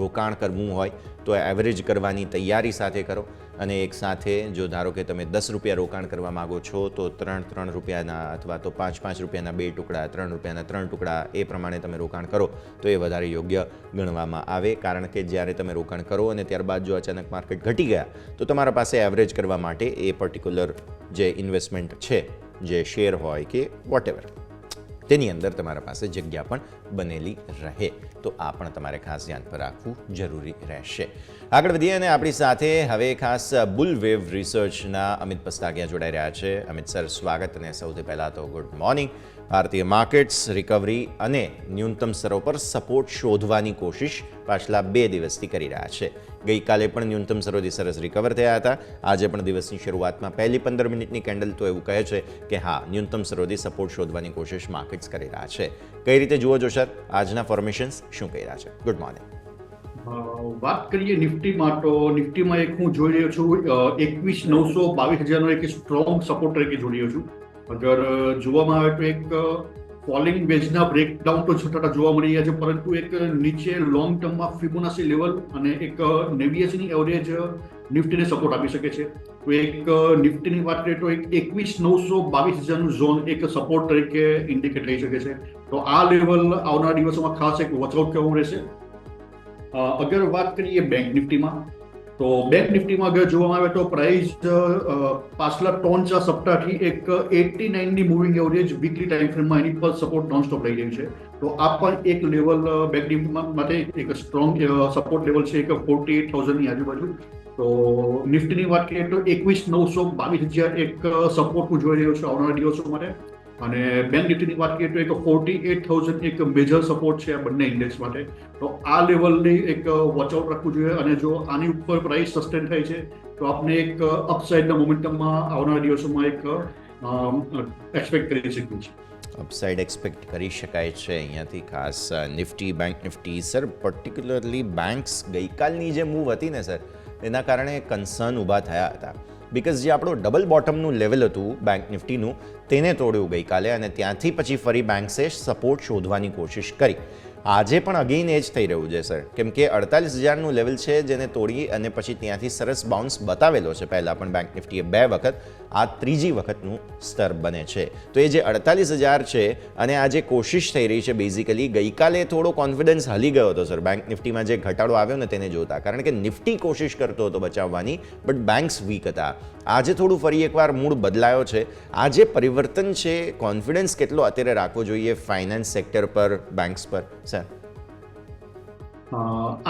રોકાણ કરવું હોય તો એવરેજ કરવાની તૈયારી સાથે કરો. અને એક સાથે જો ધારો કે તમે 10 રૂપિયા રોકાણ કરવા માગો છો તો 3 રૂપિયાના અથવા તો 5 રૂપિયાના 2 ટુકડા, 3 રૂપિયાના 3 ટુકડા એ પ્રમાણે તમે રોકાણ કરો તો એ વધારે યોગ્ય ગણવામાં આવે. કારણ કે જ્યારે તમે રોકાણ કરો અને ત્યારબાદ જો અચાનક માર્કેટ ઘટી ગયા તો તમારા પાસે એવરેજ કરવા માટે એ પર્ટિક્યુલર જે ઇન્વેસ્ટમેન્ટ છે, જે શેર હોય કે વોટેવર, તેની અંદર તમારા પાસે જગ્યા પણ બનેલી રહે. તો આ પણ તમારે ખાસ ધ્યાન પર રાખવું જરૂરી રહેશે. આગળ વધીએ અને આપણી સાથે હવે ખાસ બુલવેવ રિસર્ચના અમિત પસ્તાકિયા જોડાઈ રહ્યા છે. અમિત સર, સ્વાગત. અને સૌથી પહેલાં તો ગુડ મોર્નિંગ. ભારતીય માર્કેટ્સ રિકવરી અને ન્યૂનતમ સ્તરો પર સપોર્ટ શોધવાની કોશિશ પાછલા 2 દિવસથી કરી રહ્યા છે. ગઈકાલે પણ ન્યૂનતમ સ્તરોથી સરસ રિકવર થયા હતા. આજે પણ દિવસની શરૂઆતમાં પહેલી 15 મિનિટની કેન્ડલ તો એવું કહે છે કે હા, ન્યૂનતમ સ્તરોથી સપોર્ટ શોધવાની કોશિશ માર્કેટ્સ કરી રહ્યા છે. કઈ રીતે જુઓ છો સર આજના ફોર્મેશન્સ, શું કહી રહ્યા છે? Good morning. વાત કરીએ નિફ્ટીમાં, તો નિફ્ટીમાં એક હું જોઈ રહ્યો છું 21,922,000નો એક સ્ટ્રોંગ સપોર્ટ તરીકે જોઈ રહ્યો છું. અગર જોવામાં આવે તો એક ફોલિંગ વેજના બ્રેકડાઉન તો છતાં જોવા મળી રહ્યા છે, પરંતુ એક નીચે લોંગ ટર્મમાં ફિબોનાચી લેવલ અને એક 90ની એવરેજ નિફ્ટીને સપોર્ટ આપી શકે છે. તો એક નિફ્ટીની વાત કરીએ તો એક 21,922,000નું ઝોન એક સપોર્ટ તરીકે ઇન્ડિકેટ થઈ શકે છે. તો આ લેવલ આવનારા દિવસોમાં ખાસ એક વોચઆઉટ કરવું રહેશે. અગર વાત કરીએ બેંક નિફ્ટીમાં, તો બેંક નિફ્ટીમાં અગર જોવામાં આવે તો પ્રાઇસ પાછલા 3-4 સપ્તાહથી એક 89ની મૂવિંગ એવરેજ વીકલી ટાઈમ ફ્રેમમાં એની પર સપોર્ટ નોન સ્ટોપ રહી રહ્યું છે. તો આ પણ એક લેવલ બેંક નિફ્ટી માટે એક સ્ટ્રોંગ સપોર્ટ લેવલ છે, એક 48,000ની આજુબાજુ. તો નિફ્ટીની વાત કરીએ તો 21,922,000 એક સપોર્ટ હું જોઈ રહ્યો છું આવનારા દિવસો માટે. અને બેંક નિફ્ટીની વાત કરીએ તો એક 48,000 એક મેજર સપોર્ટ છે આ બંને ઇન્ડેક્સ માટે. તો આ લેવલની એક વોચઆઉટ રાખવું જોઈએ. અને જો આની ઉપર પ્રાઇસ સસ્ટેન થાય છે તો આપણે એક અપસાઇડના મોમેન્ટમમાં આવનારા દિવસોમાં એક એક્સપેક્ટ કરી શકીએ છીએ. અપસાઇડ એક્સપેક્ટ કરી શકાય છે અહીંયાથી ખાસ nifty bank nifty sir particularly banks ગઈકાલની જે મૂવ હતી ને સર એના કારણે કન્સર્ન ઊભા થયા હતા બિકોઝ જે આપણો ડબલ બોટમનું લેવલ હતું બેંક નિફ્ટીનું તેને તોડ્યું ગઈકાલે અને ત્યાંથી પછી ફરી બેંક્સે સપોર્ટ શોધવાની કોશિશ કરી આજે પણ અગેઇન એ જ થઈ રહ્યું છે સર કેમ કે 48,000નું લેવલ છે જેને તોડી અને પછી ત્યાંથી સરસ બાઉન્સ બતાવેલો છે પહેલાં પણ બેંક નિફ્ટીએ 2 વખત આ ત્રીજી વખતનું સ્તર બને છે તો એ જે 48,000 છે અને આ જે કોશિશ થઈ રહી છે બેઝિકલી ગઈકાલે થોડો કોન્ફિડન્સ હલી ગયો હતો સર બેંક નિફ્ટીમાં જે ઘટાડો આવ્યો ને તેને જોતા કારણ કે નિફ્ટી કોશિશ કરતો હતો બચાવવાની બટ બેંક્સ વીક હતા આજે થોડું ફરી એકવાર મૂડ બદલાયો છે આ જે પરિવર્તન છે કોન્ફિડન્સ કેટલો અત્યારે રાખવો જોઈએ ફાઇનાન્સ સેક્ટર પર બેંક્સ પર સર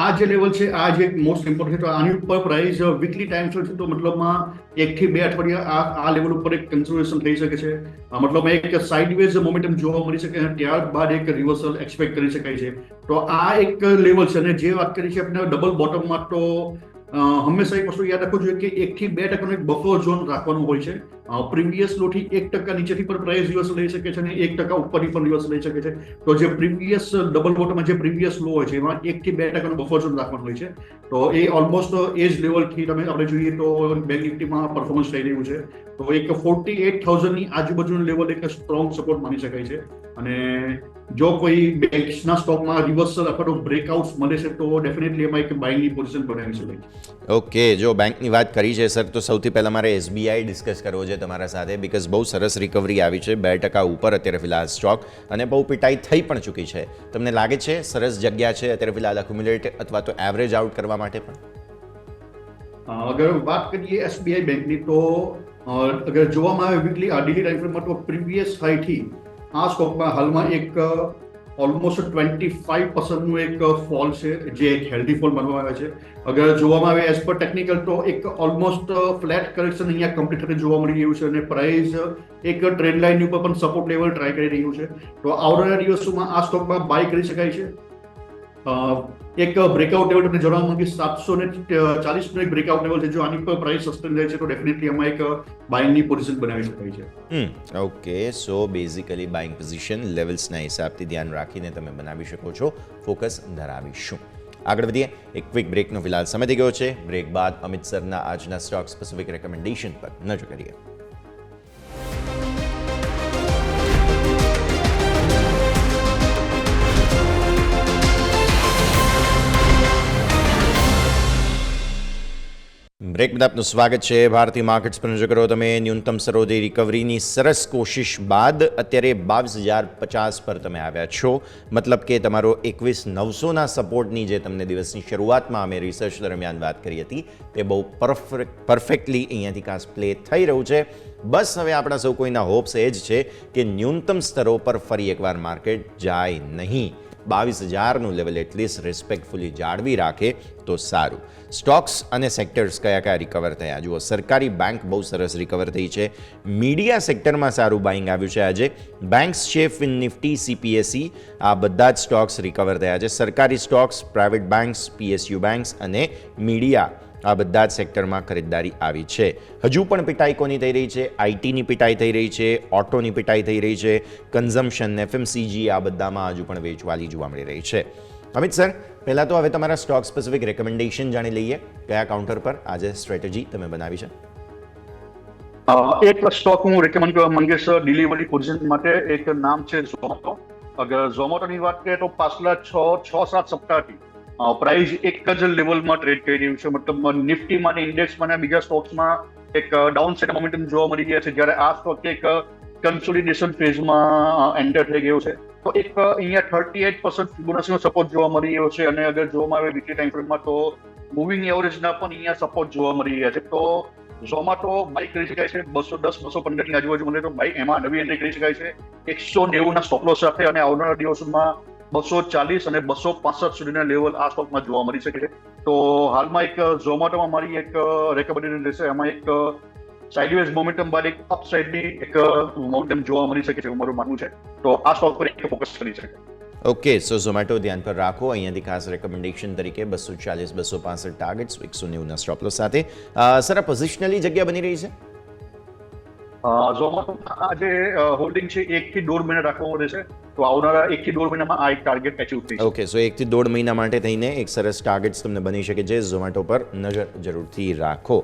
આ જે લેવલ છે આ જે મોસ્ટ ઇમ્પોર્ટન્ટ છે તો આની ઉપર પ્રાઇસ વીકલી ટાઈમ છે તો મતલબમાં 1 થી 2 અઠવાડિયા આ લેવલ ઉપર એક કન્સોલિડેશન થઈ શકે છે મતલબ એક સાઇડવેઝ મોમેન્ટમ જોવા મળી શકે અને ત્યારબાદ એક રિવર્સલ એક્સપેક્ટ કરી શકાય છે તો આ એક લેવલ છે અને જે વાત કરી છે આપણે ડબલ બોટમમાં તો હંમેશા એક વસ્તુ યાદ રાખવું જોઈએ કે 1 થી 2% એક બફર ઝોન રાખવાનો હોય છે પ્રીવિયસ લો થી 1% નીચેથી પણ પ્રાઇસ રિવર્સલ લઈ શકે છે અને 1% ઉપરથી પણ રિવર્સલ લઈ શકે છે તો જે પ્રીવિયસ ડબલ બોટમમાં જે પ્રીવિયસ લો હોય છે એમાં 1 થી 2% બફર ઝોન રાખવાનો હોય છે તો એ ઓલમોસ્ટ એ જ લેવલથી તમે આપણે જોઈએ તો બેંક નિફ્ટીમાં પરફોર્મન્સ થઈ રહ્યું છે તો એક 48,000ની આજુબાજુનું લેવલ એક સ્ટ્રોંગ સપોર્ટ માની શકાય છે અને જો કોઈ બેંક્સના સ્ટોકમાં રિવર્સલ અથવા તો બ્રેકઆઉટ્સ મળે છે તો ડેફિનેટલી એમાં એક બાઇંગની પોઝિશન બનાવી શકાય ઓકે જો બેંકની વાત કરી છે સર તો સૌથી પહેલાં મારે એસબીઆઈ ડિસ્કસ કરવો છે તમારા સાથે બિકોઝ બહુ સરસ રિકવરી આવી છે 2% ઉપર અત્યારે ફિલહાલ સ્ટોક અને બહુ પિટાઈ થઈ પણ ચૂકી છે તમને લાગે છે સરસ જગ્યા છે અત્યારે ફિલહાલ એક્યુમ્યુલેટ અથવા તો એવરેજ આઉટ કરવા માટે પણ અગર વાત કરીએ એસબીઆઈ બેંકની તો અગર જોવામાં આવે વીકલી ડેલી ટાઈમ ફ્રેમમાં તો પ્રીવિયસ હાઈથી આ સ્ટોકમાં હાલમાં એક ઓલમોસ્ટ 25%નું એક ફોલ છે જે એક હેલ્ધી ફોલ માનવામાં આવે છે અગર જોવામાં આવે એઝ પર ટેકનિકલ તો એક ઓલમોસ્ટ ફ્લેટ કરેક્શન અહીંયા કમ્પ્લીટ થતું જોવા મળી રહ્યું છે અને પ્રાઇસ એક ટ્રેન્ડ લાઇન ઉપર પણ સપોર્ટ લેવલ ટ્રાય કરી રહ્યું છે તો આવનારા દિવસોમાં આ સ્ટોકમાં બાય કરી શકાય છે એક બ્રેકઆઉટ લેવલ તમને જણાવવા માંગીશ 740નું એક બ્રેકઆઉટ લેવલ છે જો આની પર પ્રાઇસ સસ્ટેન રહે છે તો ડેફિનેટલી એમાં એક બાઇંગની પોઝિશન બનાવી શકાય છે okay so basically buying position લેવલ્સના હિસાબથી ધ્યાન રાખીને તમે બનાવી શકો છો ફોકસ ધરાવીશું આગળ વધીએ એક ક્વિક બ્રેકનો ફિલહાલ સમય થઈ ગયો છે બ્રેક બાદ અમિત સરના આજના સ્ટોક સ્પેસિફિક રેકમેન્ડેશન પર નજર કરીએ બ્રેક બાદ આપનું સ્વાગત છે ભારતીય માર્કેટ્સ પર નજર કરો તમે ન્યૂનતમ સરોદય રિકવરીની સરસ કોશિશ બાદ અત્યારે 22,050 પર તમે આવ્યા છો મતલબ કે તમારો 21,900ના સપોર્ટની જે તમને દિવસની શરૂઆતમાં અમે રિસર્ચ દરમિયાન વાત કરી હતી તે બહુ પરફેક્ટલી અહીંયાથી ખાસ પ્લે થઈ રહ્યું છે બસ હવે આપણા સૌ કોઈના હોપ્સ એ જ છે કે ન્યૂનતમ સ્તરો પર ફરી એકવાર માર્કેટ જાય નહીં 22,000નું લેવલ એટલીસ્ટ રિસ્પેક્ટફુલી જાળવી રાખે તો સારું સ્ટોક્સ અને સેક્ટર્સ કયા કયા રિકવર થયા જુઓ સરકારી બેંક બહુ સરસ રિકવર થઈ છે મીડિયા સેક્ટરમાં સારું બાઇંગ આવ્યું છે આજે બેંક્સ છે ફિન નિફ્ટી સીપીએસઈ આ બધા જ સ્ટોક્સ રિકવર થયા છે સરકારી stocks private banks PSU banks અને મીડિયા આ બધા જ સેક્ટરમાં ખરીદદારી આવી છે હજુ પણ પિટાઈ કોની થઈ રહી છે આઈટીની પિટાઈ થઈ રહી છે ઓટોની પિટાઈ થઈ રહી છે કન્ઝમ્પશન એફએમસીજી આ બધામાં હજુ પણ વેચવાલી જોવા મળી રહી છે અમિત સર પહેલાં તો હવે તમારા સ્ટોક સ્પેસિફિક રેકમેન્ડેશન જાણી લઈએ કયા કાઉન્ટર પર આજે સ્ટ્રેટેજી તમે બનાવી છે એક સ્ટોક હું રેકમેન્ડ કરવા માંગીશ ડિલિવરી પોઝિશન માટે એક નામ છે ઝોમેટો અગર ઝોમેટોની વાત કરીએ તો પાછલા 6-7 સપ્તાહથી પ્રાઇસ એક જ લેવલમાં ટ્રેડ કરી રહ્યું છે મતલબ નિફ્ટીમાં અને ઇન્ડેક્સમાં અને બીજા સ્ટોક્સમાં એક ડાઉન સાઇડ મોમેન્ટમ જોવા મળી રહ્યા છે જ્યારે આ સ્ટોક એક કન્સોલિડેશન ફેઝમાં એન્ટર થઈ ગયો છે તો એક અહીંયા 38% ફિબોનાચીનો સપોર્ટ જોવા મળી રહ્યો છે અને અગર જોવામાં આવે વીકલી ટાઈમ ફ્રેમમાં તો મૂવિંગ એવરેજના પણ અહીંયા સપોર્ટ જોવા મળી રહ્યા છે તો ઝોમેટો બાય કરી શકાય છે 210-215ની આજુબાજુ મળે તો બાય એમાં નવી એન્ટ્રી કરી શકાય છે 190ના સ્ટોપ લોસ સાથે અને આવનારા દિવસોમાં 240 અને 265 સુધીના લેવલ આ સ્ટોકમાં જોવા મળી શકે છે તો હાલમાં એક ઝોમેટોમાં મારી એક રેકમેન્ડેશન રહેશે એમાં એક સાઇડવેઝ મોમેન્ટમ બાદ એક અપ સાઇડની એક મોમેન્ટમ જોવા મળી શકે છે એવું મારું માનવું છે તો આ સ્ટોક પર એક ફોકસ કરી શકે ઓકે સો ઝોમેટો ધ્યાન પર રાખો અહીંયાથી ખાસ રેકમેન્ડેશન તરીકે 240-265 ટાર્ગેટ્સ 190ના સ્ટોપ લોસ સાથે સર આ પોઝિશનલી જગ્યા બની રહી છે ઝોમેટો આ જે હોલ્ડિંગ છે 1 થી 1.5 મહિના રાખવામાં રહેશે, તો આવનારા 1 થી 1.5 મહિનામાં આ એક ટાર્ગેટ અચીવ થઈ શકે. ઓકે, સો 1 થી 1.5 મહિના માટે થઈને એક સરસ ટાર્ગેટ્સ તમને બની શકે છે. ઝોમેટો પર નજર જરૂરથી રાખો.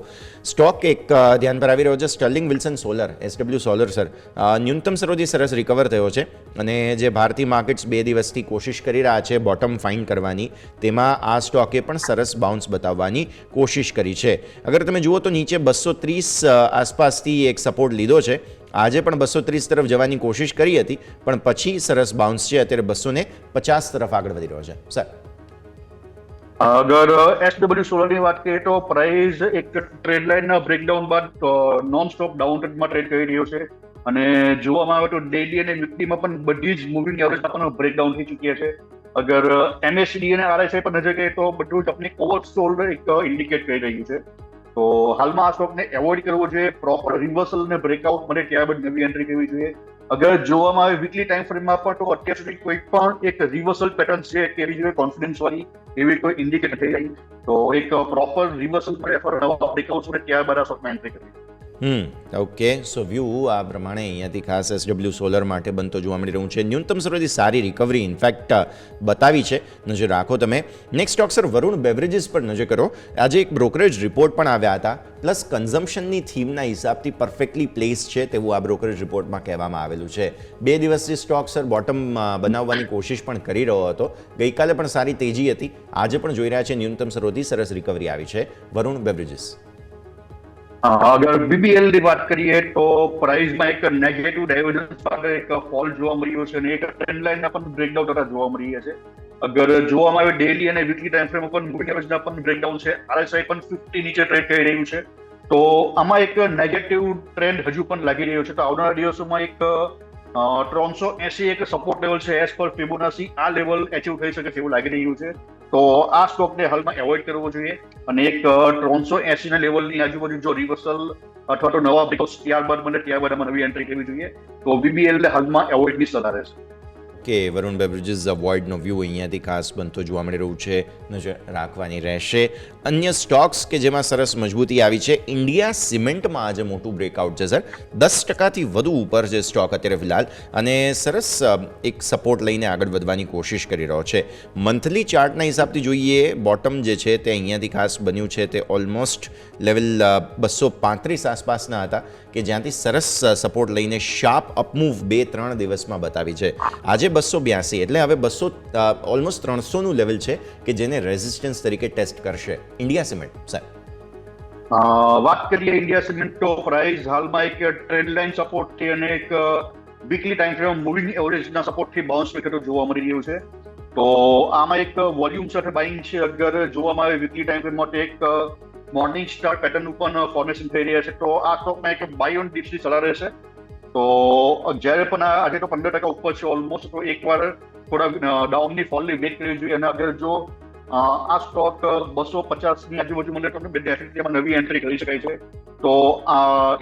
સ્ટોક એક ધ્યાન પર આવી રહ્યો છે, Sterling Wilson Solar, SW Solar sir. ન્યૂનતમ સરોથી સરસ રિકવર થયો છે અને જે ભારતીય માર્કેટ્સ 2 દિવસથી કોશિશ કરી રહ્યા છે બોટમ ફાઇન્ડ કરવાની, તેમાં આ સ્ટોકે પણ સરસ બાઉન્સ બતાવવાની કોશિશ કરી છે. અગર તમે જુઓ તો નીચે 230 આસપાસથી એક સપોર્ટ લીધો છે. આજે પણ 230 તરફ જવાની કોશિશ કરી હતી, પણ પછી સરસ બાઉન્સ છે. અત્યારે 250 તરફ આગળ વધી રહ્યો છે. સર, અગર SW સોલરની વાત કરીએ તો પ્રાઇસ એક ટ્રેડ લાઇનના બ્રેકડાઉન બાદ નોન સ્ટોપ ડાઉન ટ્રેન્ડમાં ટ્રેડ કરી રહ્યો છે અને જોવામાં આવે તો ડેલી અને વીકલીમાં પણ બધી જ મૂવિંગ એવરેજમાં પણ બ્રેકડાઉન થઈ ચૂક્યા છે. અગર MACD અને RSI પર નજર કરીએ તો બધું જ આપણે ઓવરસોલ્ડ એક ઇન્ડિકેટ કરી રહ્યું છે. તો હાલમાં આ સ્ટોકને એવોઇડ કરવો જોઈએ. પ્રોપર રિવર્સલ અને બ્રેકઆઉટ મળે ત્યારબાદ નવી એન્ટ્રી કરવી જોઈએ. અગર જોવામાં આવે વીકલી ટાઈમ ફ્રેમમાં પણ તો અત્યાર સુધી કોઈ પણ એક રિવર્સલ પેટર્ન છે કેવી જોઈએ કોન્ફિડન્સ વાળી એવી કોઈ ઇન્ડિકેટ થઈ રહી. તો એક પ્રોપર રિવર્સલ મળે અથવા નવા બ્રેકઆઉટ મળે ત્યારબાદ આ સ્ટોકમાં એન્ટ્રી કરવી. ઓકે, સો વ્યૂ આ પ્રમાણે અહીંયાથી ખાસ SW સોલર માટે બનતો જોવા મળી રહ્યું છે. ન્યૂનતમ સરોથી સારી રિકવરી ઇનફેક્ટ બતાવી છે. નજર રાખો તમે. Next stock sir Varun beverages પર નજર કરો. આજે એક બ્રોકરેજ રિપોર્ટ પણ આવ્યા હતા, પ્લસ કન્ઝમ્પશનની થીમના હિસાબથી પરફેક્ટલી પ્લેસ છે તેવું આ બ્રોકરેજ રિપોર્ટમાં કહેવામાં આવેલું છે. 2 દિવસથી સ્ટોક સર બોટમ બનાવવાની કોશિશ પણ કરી રહ્યો હતો. ગઈકાલે પણ સારી તેજી હતી. આજે પણ જોઈ રહ્યા છે ન્યૂનતમ સરોથી સરસ રિકવરી આવી છે વરુણ બેવરેજીસ. અગર BBL ની વાત કરીએ તો પ્રાઇસમાં એક નેગેટિવ ડાયવર્જન્સ સાથે એક ફોલ જોવા મળ્યો છે અને એક ટ્રેન્ડ લાઇનના પણ બ્રેકડાઉન થતા જોવા મળી રહ્યા છે. અગર જોવામાં આવે ડેલી અને વીકલી ટાઈમ ફ્રેમ પર મૂવિંગ એવરેજના પણ બ્રેકડાઉન છે. RSI પણ 50 નીચે ટ્રેડ કરી રહ્યું છે. તો આમાં એક નેગેટિવ ટ્રેન્ડ હજુ પણ લાગી રહ્યો છે. તો આવનારા દિવસોમાં એક 380 એક સપોર્ટ લેવલ છે એઝ પર ફિબોનાચી, આ લેવલ એચીવ થઈ શકે તેવું લાગી રહ્યું છે. તો આ સ્ટોકને હાલમાં એવોઇડ કરવો જોઈએ અને એક 380 ના લેવલની આજુબાજુ જો રિવર્સલ અથવા તો નવા બ્રેકઆઉટ ત્યારબાદ મને ત્યારબાદ આમાં નવી એન્ટ્રી કરવી જોઈએ. તો BBL ને હાલમાં એવોઇડની સલાહ રહેશે. કે વરુણ બેવરેજીસ અવોઇડનો વ્યૂ અહીંયાથી ખાસ બનતો જોવા મળી રહ્યું છે. નજર રાખવાની રહેશે. અન્ય સ્ટોક્સ કે જેમાં સરસ મજબૂતી આવી છે, ઇન્ડિયા સિમેન્ટમાં આજે મોટું બ્રેકઆઉટ છે સર. 10%થી વધુ ઉપર છે સ્ટોક અત્યારે ફિલહાલ અને સરસ એક સપોર્ટ લઈને આગળ વધવાની કોશિશ કરી રહ્યો છે. મંથલી ચાર્ટના હિસાબથી જોઈએ, બોટમ જે છે તે અહીંયાથી ખાસ બન્યું છે તે ઓલમોસ્ટ લેવલ 235 આસપાસના હતા કે જ્યાંથી સરસ સપોર્ટ લઈને શાર્પ અપમૂવ 2-3 દિવસમાં બતાવી છે. આજે 282 એટલે હવે 200 ઓલમોસ્ટ 300નું લેવલ છે કે જેને રેઝિસ્ટન્સ તરીકે ટેસ્ટ કરશે ઇન્ડિયા સિમેન્ટ. સાહેબ, વાત કરીએ ઇન્ડિયા સિમેન્ટ તો પ્રાઇસ હાલમાં એક ટ્રેન્ડ લાઇન સપોર્ટથી અને એક વીકલી ટાઈમ ફ્રેમ મૂવિંગ એવરેજના સપોર્ટથી બાઉન્સ બેક જોવા મળી રહ્યું છે. તો આમાં એક વોલ્યુમ સાથે બાઇંગ છે. અગર જોવામાં આવે વીકલી ટાઈમ ફ્રેમ માટે એક મોર્નિંગ સ્ટાર પેટર્ન પણ ફોર્મેશન થઈ રહ્યા છે. તો આ સ્ટોકમાં એક બાય ઓન ડિપ્સની સલાહ રહેશે. તો જ્યારે પણ આજે તો 15% ઉપર છે ઓલમોસ્ટ, તો એકવાર થોડા ડાઉનની ફોલની વેટ કરવી જોઈએ અને અગર જો આ સ્ટોક 250ની આજુબાજુ મને તમને ડેફિનેટલી નવી એન્ટ્રી કરી શકાય છે. તો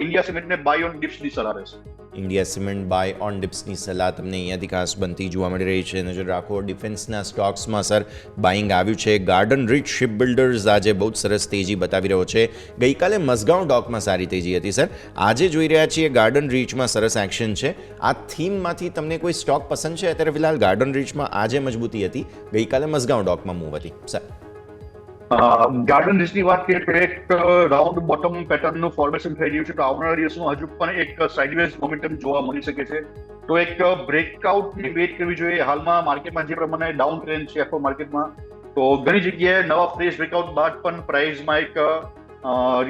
ઇન્ડિયા સિમેન્ટને બાય ઓન ડિપ્સની સલાહ રહેશે. ઇન્ડિયા સિમેન્ટ બાય ઓન ડિપ્સની સલાહ તમને અહીંયાથી ખાસ બનતી જોવા મળી રહી છે. નજર રાખો ડિફેન્સના સ્ટોક્સમાં સર બાઇંગ આવ્યું છે. ગાર્ડન રીચ શિપ બિલ્ડર્સ આજે બહુ સરસ તેજી બતાવી રહ્યો છે. ગઈકાલે મઝગાંવ ડોકમાં સારી તેજી હતી સર. આજે જોઈ રહ્યા છીએ ગાર્ડન રીચમાં સરસ એક્શન છે. આ થીમમાંથી તમને કોઈ સ્ટોક પસંદ છે? અત્યારે ફિલહાલ ગાર્ડન રીચમાં આજે મજબૂતી હતી, ગઈકાલે મઝગાંવ ડોકમાં મૂવ હતી. સર, ગાર્ડન રીચની વાત કરીએ તો એક રાઉન્ડ બોટમ પેટર્નનું ફોર્મેશન થઈ રહ્યું છે. તો આવનારા દિવસમાં હજુ પણ એક સાઇડવેઝ મોમેન્ટમ જોવા મળી શકે છે. તો એક બ્રેકઆઉટની વેટ કરવી જોઈએ. હાલમાં માર્કેટમાં જે પ્રમાણે ડાઉન ટ્રેન્ડ છે આખો માર્કેટમાં, તો ઘણી જગ્યાએ નવા ફ્રેશ બ્રેકઆઉટ બાદ પણ પ્રાઇસમાં એક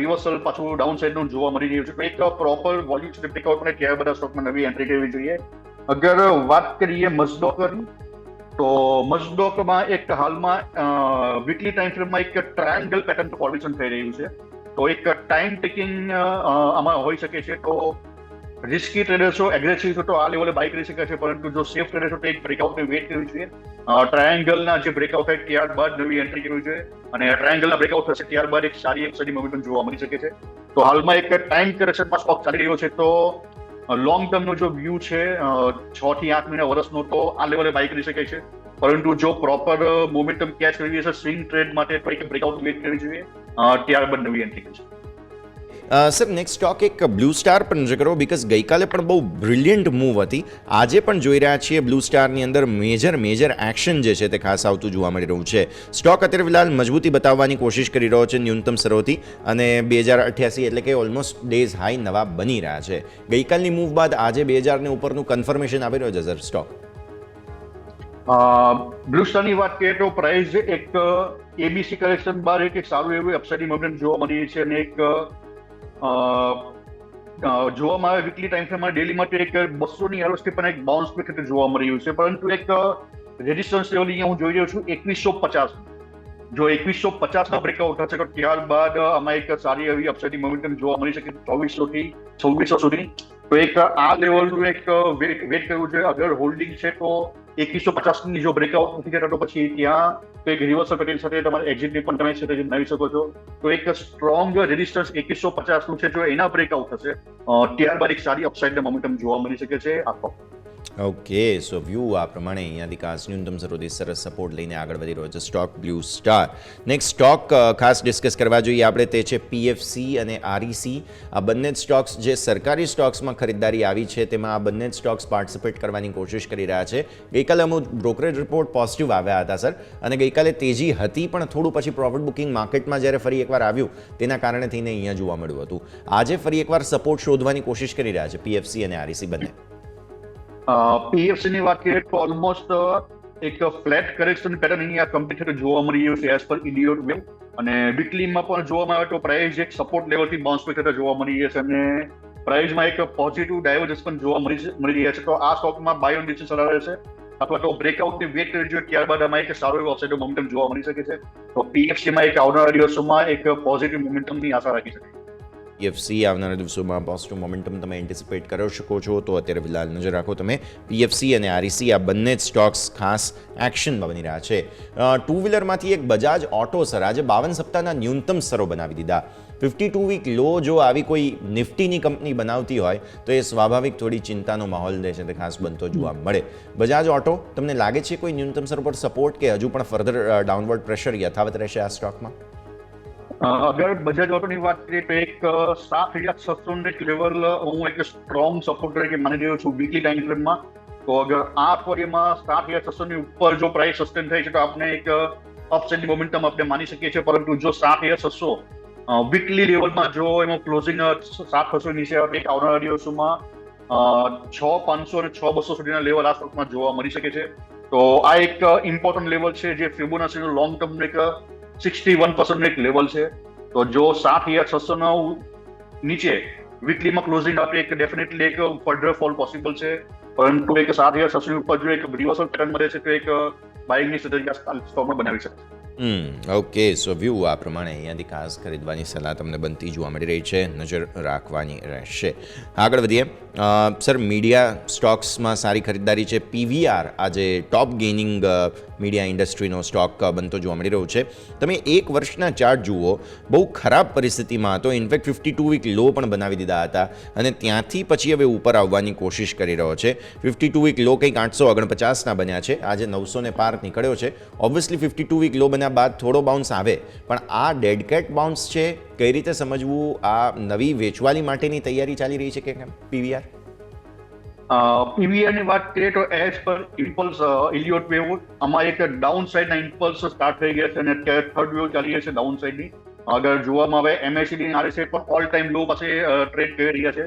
રિવર્સલ પાછું ડાઉન સાઇડનું જોવા મળી રહ્યું છે. તો એક પ્રોપર વોલ્યુમ છે બ્રેકઆઉટ મળે ત્યાર બધા સ્ટોકમાં નવી એન્ટ્રી કરવી જોઈએ. અગર વાત કરીએ મઝડોકની, તો મઝડોકમાં એક હાલમાં વીકલી ટાઈમ ફ્રેમમાં એક ટ્રાયંગલ પેટર્ન ફોર્મેશન થઈ રહ્યું છે. તો એક ટાઈમ ટેકિંગ આમાં હોઈ શકે છે. તો રિસ્કી ટ્રેડર્સો એગ્રેસિવ છો તો આ લેવલે બાય કરી શકે છે, પરંતુ જો સેફ ટ્રેડર છો તો એક બ્રેકઆઉટની વેટ કરવી જોઈએ. ટ્રાયંગલના જે બ્રેકઆઉટ થાય ત્યારબાદ નવી એન્ટ્રી કરવી જોઈએ અને ટ્રાયંગલના બ્રેકઆઉટ થશે ત્યારબાદ એક સારી એક સડી મોમેન્ટમ જોવા મળી શકે છે. તો હાલમાં એક ટાઈમ કરેક્શનમાં સ્ટોક ચાલી રહ્યો છે. તો લોંગ ટર્મનો જો વ્યૂ છે 6 થી 8 મહિના વર્ષનો, તો આ લેવલે બાય કરી શકાય છે. પરંતુ જો પ્રોપર મોમેન્ટમ કેચ કરવી હશે સ્વિંગ ટ્રેડ માટે તો એક બ્રેકઆઉટ વેટ કરવી જોઈએ ત્યારબાદ નવી એન્ટ્રી કરશે. સર નેક્સ્ટ સ્ટોક એક બ્લુ સ્ટાર પર નજર કરો, બીકોઝ ગઈકાલે પણ બહુ બ્રિલિયન્ટ મૂવ હતી. આજે પણ જોઈ રહ્યા છીએ બ્લુ સ્ટારની અંદર મેજર એક્શન જે છે તે ખાસ આવતું જોવા મળી રહ્યું છે. સ્ટોક અત્યારે ફિલહાલ મજબૂતી બતાવવાની કોશિશ કરી રહ્યો છે ન્યૂનતમ સ્તરોથી, અને 2088 એટલે કે ઓલમોસ્ટ ડેઝ હાઈ નવા બની રહ્યા છે. ગઈકાલની મૂવ બાદ આજે 2000 ને ઉપરનું કન્ફર્મેશન આવી રહ્યો છે સર સ્ટોક. બ્લુ સ્ટારની વાત કરીએ તો પ્રાઇસ એક એબીસી કરેક્શન બાર એક સારું એવું અપસાઇડ મોમેન્ટ જોવા મળી છે, અને એક જોવામાં આવે વીકલી ટાઈમ ફ્રેમમાં ડેલી માટે એક 200ની આસપાસ પણ એક બાઉન્સ બેક જોવા મળી રહ્યું છે, પરંતુ એક રેઝિસ્ટન્સ લેવલ અહીંયા હું જોઈ રહ્યો છું 2150. જો 2150 બ્રેકઆઉટ થશે તો ત્યારબાદ આમાં એક સારી એવી અપસાઇડ મોમેન્ટમ જોવા મળી શકે 2400 થી 2600 સુધી. તો એક આ લેવલનું એક વેટ કરવું છે. અગર હોલ્ડિંગ છે તો 2150ની જો બ્રેકઆઉટ નથી થતા તો પછી ત્યાં તો એક રિવર્સલ પેટર્ન સાથે તમારે એક્ઝિટની પણ તમે સ્ટ્રેટેજી બનાવી શકો છો. તો એક સ્ટ્રોંગ રેઝિસ્ટન્સ 2150નું છે, જો એના બ્રેકઆઉટ થશે ત્યારબાદ એક સારી અપસાઇડ મોમેન્ટમ જોવા મળી શકે છે આખો. ઓકે, સો વ્યૂ આ પ્રમાણે અહીંયાથી ખાસ ન્યૂનતમ સરોથી સરસ સપોર્ટ લઈને આગળ વધી રહ્યો છે stock blue star. Next stock ખાસ ડિસ્કસ કરવા જોઈએ આપણે તે છે PFC અને REC. આ બંને જ સ્ટોક્સ જે સરકારી સ્ટોક્સમાં ખરીદદારી આવી છે તેમાં આ બંને જ સ્ટોક્સ પાર્ટિસિપેટ કરવાની કોશિશ કરી રહ્યા છે. ગઈકાલે અમુક બ્રોકરેજ રિપોર્ટ પોઝિટિવ આવ્યા હતા સર, અને ગઈકાલે તેજી હતી પણ થોડું પછી પ્રોફિટ બુકિંગ માર્કેટમાં જ્યારે ફરી એકવાર આવ્યું તેના કારણે થઈને અહીંયા જોવા મળ્યું હતું. આજે ફરી એકવાર સપોર્ટ શોધવાની કોશિશ કરી રહ્યા છે PFC અને REC બંને. PFC ની વાત કરીએ તો ઓલમોસ્ટ એક ફ્લેટ કરેક્શન પેટર્ન અહીંયા કમ્પ્લીટ જોવા મળી રહ્યું છે એઝ પર ઇલિયોટ વેવ, અને વીકલીમાં પણ જોવામાં આવે તો પ્રાઇસ એક સપોર્ટ લેવલથી બાઉન્સ બેક થતા જોવા મળી રહ્યા છે, અને પ્રાઇસમાં એક પોઝિટિવ ડાયવર્જન્સ પણ જોવા મળી રહ્યા છે. તો આ સ્ટોકમાં બાય ઓન ડિસિઝન સલાહ રહેશે, અથવા તો બ્રેકઆઉટની વેટ કરવી જોઈએ, ત્યારબાદ આમાં એક સારો એવો અપસાઇડ મોમેન્ટમ જોવા મળી શકે છે. તો PFC માં એક આવનારા દિવસોમાં એક પોઝિટિવ મોમેન્ટમની આશા રાખી શકાય. PFC આવનારા દિવસોમાં પોઝિટિવ મોમેન્ટમ તમે એન્ટિસિપેટ કરી શકો છો. તો અત્યારે ફિલહાલ નજર રાખો તમે PFC અને REC આ બંને જ સ્ટોક્સ ખાસ એક્શનમાં બની રહ્યા છે. ટુ વ્હીલરમાંથી એક બજાજ ઓટો સર આજે 52 સપ્તાહના ન્યૂનતમ સ્તરો બનાવી દીધા. 52 વીક લો જો આવી કોઈ નિફ્ટીની કંપની બનાવતી હોય તો એ સ્વાભાવિક થોડી ચિંતાનો માહોલ જે છે તે ખાસ બનતો જોવા મળે. બજાજ ઓટો તમને લાગે છે કોઈ ન્યૂનતમ સ્તર પર સપોર્ટ કે હજુ પણ ફર્ધર ડાઉનવર્ડ પ્રેશર યથાવત રહેશે આ સ્ટોકમાં? અગર બજાજ ઓટોની વાત કરીએ તો એક 7600 લેવલ હું એક સ્ટ્રોંગ સપોર્ટ તરીકે માની રહ્યો છું વીકલી ટાઈમ ફ્રેમમાં. તો અગર આ અઠવાડિયામાં 7600 ની ઉપર જો પ્રાઇસ સસ્ટેન થાય છે તો આપણે એક અપસાઇડ મોમેન્ટમ આપણે માની શકીએ છીએ, પરંતુ જો 7600 વીકલી લેવલમાં જો એમાં ક્લોઝિંગ 7600 નીચે એક આવનારા દિવસોમાં 6500 અને 6200 સુધીના લેવલ આ સ્ટોકમાં જોવા મળી શકે છે. તો આ એક ઇમ્પોર્ટન્ટ લેવલ છે જે ફિબોનાચીનું લોંગ ટર્મ એક 61% એક લેવલ છે. તો જો 7600 નીચે વીકલીમાં ક્લોઝિંગ આપે એક ડેફિનેટલી એક ફર્ધર ફોલ પોસિબલ છે, પરંતુ એક 7600 ઉપર જો એક રિવર્સલ પેટર્ન મળે છે તો એક બાઇંગની સ્ટ્રેટેજી સ્ટોકમાં બનાવી શકે. ઓકે, સો વ્યૂ આ પ્રમાણે અહીંયાથી ખાસ ખરીદવાની સલાહ તમને બનતી જોવા મળી રહી છે, નજર રાખવાની રહેશે. આગળ વધીએ સર, મીડિયા સ્ટોક્સમાં સારી ખરીદદારી છે. PVR આજે ટોપ ગેઇનિંગ મીડિયા ઇન્ડસ્ટ્રીનો સ્ટોક બનતો જોવા મળી રહ્યો છે. તમે એક વર્ષના ચાર્ટ જુઓ, બહુ ખરાબ પરિસ્થિતિમાં હતો, ઇનફેક્ટ 52 વીક લો પણ બનાવી દીધા હતા, અને ત્યાંથી પછી હવે ઉપર આવવાની કોશિશ કરી રહ્યો છે. 52 વીક લો કંઈક 849ના બન્યા છે, આજે 900 ને પાર નીકળ્યો છે. ઓબ્વિયસલી 52 વીક લો બન્યા બાદ થોડો બાઉન્સ આવે, પણ આ ડેડ કેટ બાઉન્સ છે. કઈ રીતે સમજવું? આ નવી વેચવાલી માટેની તૈયારી ચાલી રહી છે કે કેમ PVR? PVR ની વાત કરીએ તો એઝ પર ઇમ્પલ્સ ઇલિયોટ વેવ આમાં એક ડાઉન સાઇડના ઇમ્પલ્સ સ્ટાર્ટ થઈ ગયા છે, અને અત્યારે થર્ડ વેવ ચાલી રહી છે ડાઉન સાઇડની. અગર જોવામાં આવે MACD અને RSI પણ ઓલ ટાઈમ લો પાસે ટ્રેડ કરી રહ્યા છે,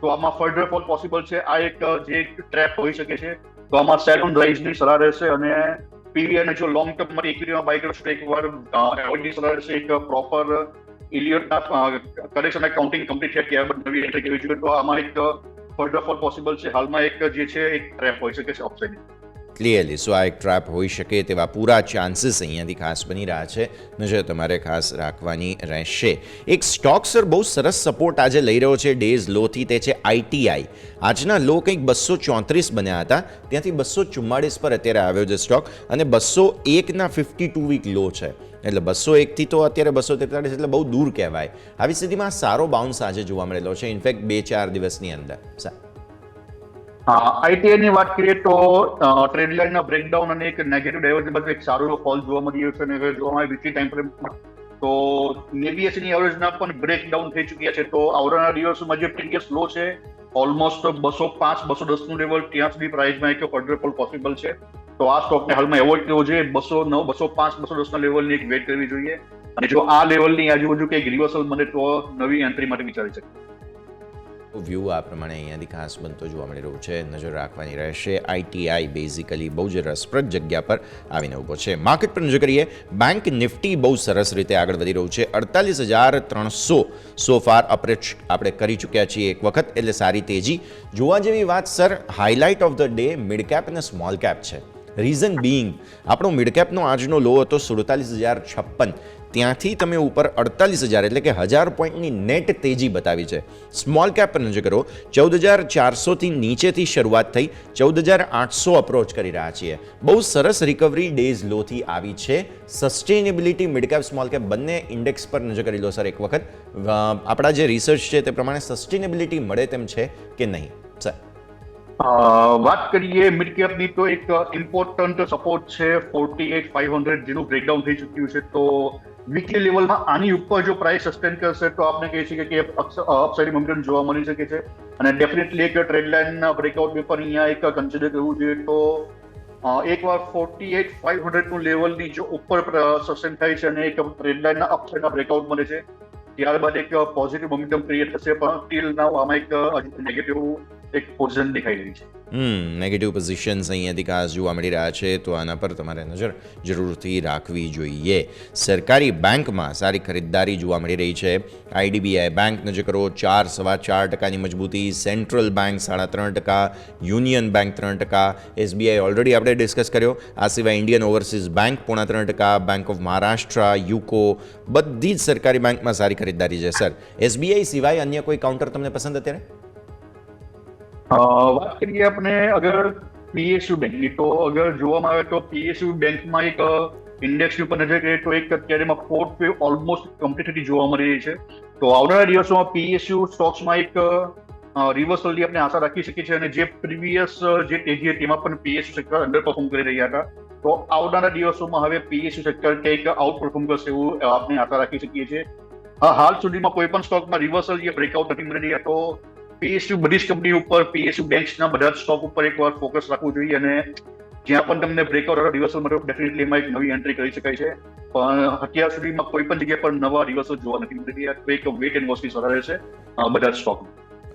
તો આમાં ફર્ધર ફોલ પોસિબલ છે. આ એક જે ટ્રેપ હોઈ શકે છે, તો આમાં સેલ ઓન રાઇઝની સલાહ રહેશે, અને PVR ને જો લોંગ ટર્મ માટે ઇક્વિટીમાં બાય કરશો તો એકવાર એવોઇડની સલાહ રહેશે. એક પ્રોપર ઇલિયોટના કરેક્શન કાઉન્ટિંગ કમ્પ્લીટ છે ત્યારબાદ નવી એન્ટ્રી કરવી જોઈએ. તો આમાં એક ફર્ધર ફોલ પોસિબલ છે. હાલમાં એક જે છે એક ટ્રેપ હોઈ શકે છે અપસાઇડ. ક્લિયરલી, સો આ એક ટ્રેપ હોઈ શકે તેવા પૂરા ચાન્સીસ અહીંયાથી ખાસ બની રહ્યા છે, નજર તમારે ખાસ રાખવાની રહેશે. એક સ્ટોક સર બહુ સરસ સપોર્ટ આજે લઈ રહ્યો છે ડેઝ લોથી, તે છે ITI. આજના લો કંઈક 234 બન્યા હતા, ત્યાંથી 244 પર અત્યારે આવ્યો છે સ્ટોક, અને 201ના 52 વીક લો છે, એટલે 201થી તો અત્યારે 243 એટલે બહુ દૂર કહેવાય. આવી સ્થિતિમાં સારો બાઉન્સ આજે જોવા મળેલો છે, ઇનફેક્ટ 2-4 દિવસની અંદર. ITI ની વાત કરીએ તો ટ્રેડ લાઇનના બ્રેકડાઉન અને એક નેગેટિવ ડાયવર્જન્સ એક સારો એવો ફોલ જોવા મળી રહ્યો છે, અને જોવામાં વીકલી ટાઈમ ફ્રેમમાં તો નેવીએસની એવરેજના પણ બ્રેકડાઉન થઈ ચૂક્યા છે. તો આવનારા દિવસોમાં જે પ્રીવિયસ લો છે ઓલમોસ્ટ 205-210 નું લેવલ ત્યાં સુધી પ્રાઇસમાં એક ફર્ધર ફોલ પોસિબલ છે. તો આ સ્ટોકને હાલમાં એવોઇડ કરવો જોઈએ. 209, 205, 210 ના લેવલની એક વેટ કરવી જોઈએ અને જો આ લેવલની આજુબાજુ કંઈક રિવર્સલ મળે તો નવી એન્ટ્રી માટે વિચારી શકે. વ્યૂ આ પ્રમાણે અહીંયાથી ખાસ બનતો જોવા મળી રહ્યું છે. નજર રાખવાની રહેશે. આઈટીઆઈ બેઝિકલી બહુ જ રસપ્રદ જગ્યા પર આવીને ઊભો છે. માર્કેટ પર નજર કરીએ. બેંક નિફ્ટી બહુ સરસ રીતે આગળ વધી રહ્યું છે. 48,300 સો ફાર અપ્રોચ આપણે કરી ચૂક્યા છીએ એક વખત, એટલે સારી તેજી જોવા જેવી વાત. Sir, highlight of the day mid cap અને સ્મોલ કેપ છે. રીઝન બીઇંગ, આપણો મિડ કેપનો આજનો લો હતો 47,056, ત્યાંથી તમે ઉપર 48,000 એટલે કે 1000 પોઈન્ટની નેટ તેજી બતાવી છે. સ્મોલ કેપ પર નજર કરો, 14,400થી નીચેથી શરૂઆત થઈ 14,800 અપ્રોચ કરી રહ્યા છીએ. બહુ સરસ રિકવરી ડેઝ લોથી આવી છે. Sustainability mid cap small cap બંને ઇન્ડેક્સ પર નજર કરી લો સર એક વખત. આપણા જે રિસર્ચ છે તે પ્રમાણે સસ્ટેનેબિલિટી મળે તેમ છે કે નહીં સર? વાત કરીએ મિડ કેપની તો એક ઇમ્પોર્ટન્ટ સપોર્ટ છે 48,500 જેનું બ્રેકડાઉન થઈ ચૂક્યું છે. તો વીકલી લેવલમાં આની ઉપર જો પ્રાઇસ સસ્ટેન કરશે તો આપણે કહી શકીએ કે અપસાઇડ મોમેન્ટમ જોવા મળી શકે છે અને ડેફિનેટલી એક ટ્રેડ લાઇન બ્રેકઆઉટ પેપર અહીંયા એક કન્સિડર કરવું જોઈએ. તો એકવાર 48,500 નું લેવલની જો ઉપર સસ્ટેન થાય છે અને એક ટ્રેડ લાઇનના અપસાઇડના બ્રેકઆઉટ મળે છે ત્યારબાદ એક પોઝિટિવ મોમેન્ટમ ક્રિએટ થશે. પણ ટીલ નાઉ આમાં એક નેગેટિવ એક પોઝિશન દેખાઈ રહી છે. નેગેટિવ પોઝિશન્સ અહીંયાથી ખાસ જોવા મળી રહ્યા છે. તો આના પર તમારે નજર જરૂરથી રાખવી જોઈએ. સરકારી બેંકમાં સારી ખરીદદારી જોવા મળી રહી છે. આઈડીબીઆઈ બેંક નજર કરો, 4.4% મજબૂતી. Central bank 3.5%, union bank 3%, SBI already આપણે ડિસ્કસ કર્યો. આ સિવાય Indian overseas bank 3.5%, bank of Maharashtra, UCO, બધી જ સરકારી બેંકમાં સારી ખરીદદારી છે. સર, એસબીઆઈ સિવાય અન્ય કોઈ કાઉન્ટર તમને પસંદ અત્યારે? વાત કરીએ આપણે અગર પીએસયુ બેંકની તો અગર જોવામાં આવે તો પીએસયુ બેંકમાં એક ઇન્ડેક્સની ઉપર નજર કરીએ તો એક અત્યારેમાં ફોર્થ વેવ ઓલમોસ્ટ કમ્પ્લીટલી જોવા મળી રહી છે. તો આવનારા દિવસોમાં પીએસયુ સ્ટોક્સમાં એક રિવર્સલની આપણે આશા રાખી શકીએ છીએ અને જે પ્રીવિયસ જે તેજી હતી તેમાં પણ પીએસયુ સેક્ટર અંડર પરફોર્મ કરી રહ્યા હતા. તો આવનારા દિવસોમાં હવે પીએસયુ સેક્ટર કંઈક આઉટ પરફોર્મ કરશે એવું આપણે આશા રાખી શકીએ છીએ. હાલ સુધીમાં કોઈ પણ સ્ટોકમાં રિવર્સલ જે બ્રેકઆઉટ નથી મળી રહ્યા. તો પીએસયુ બધી જ કંપની ઉપર, પીએસયુ બેંક્સના બધા જ સ્ટોક ઉપર એકવાર ફોકસ રાખવું જોઈએ અને જ્યાં પણ તમને બ્રેકઆઉટ રિવર્સલ મળે ડેફિનેટલી એમાં એક નવી એન્ટ્રી કરી શકાય છે. પણ અત્યાર સુધીમાં કોઈ પણ જગ્યા પર નવા રિવર્સલ જોવા નથી મળી રહ્યા. તો એક વેટ એન્ડ વોચની સલાહ રહેશે બધા જ સ્ટોક.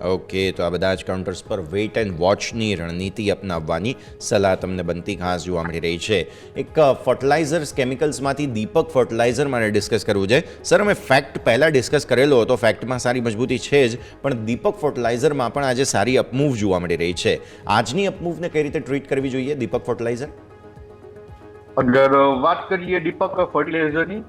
ઓકે, તો આ બધા જ કાઉન્ટર્સ પર વેઇટ એન્ડ વોચની રણનીતિ અપનાવવાની સલાહ તમને બનતી ખાસ જોવા મળી રહી છે. એક ફર્ટિલાઇઝર્સ કેમિકલ્સમાંથી દીપક ફર્ટિલાઇઝર મારે ડિસ્કસ કરવું છે. સર, અમે ફેક્ટ પહેલાં ડિસ્કસ કરેલો હતો, ફેક્ટમાં સારી મજબૂતી છે જ, પણ દીપક ફર્ટિલાઇઝરમાં પણ આજે સારી અપમૂવ જોવા મળી રહી છે. આજની અપમૂવને કઈ રીતે ટ્રીટ કરવી જોઈએ દીપક ફર્ટિલાઇઝર? અગર વાત કરીએ દીપક ફર્ટિલાઇઝરની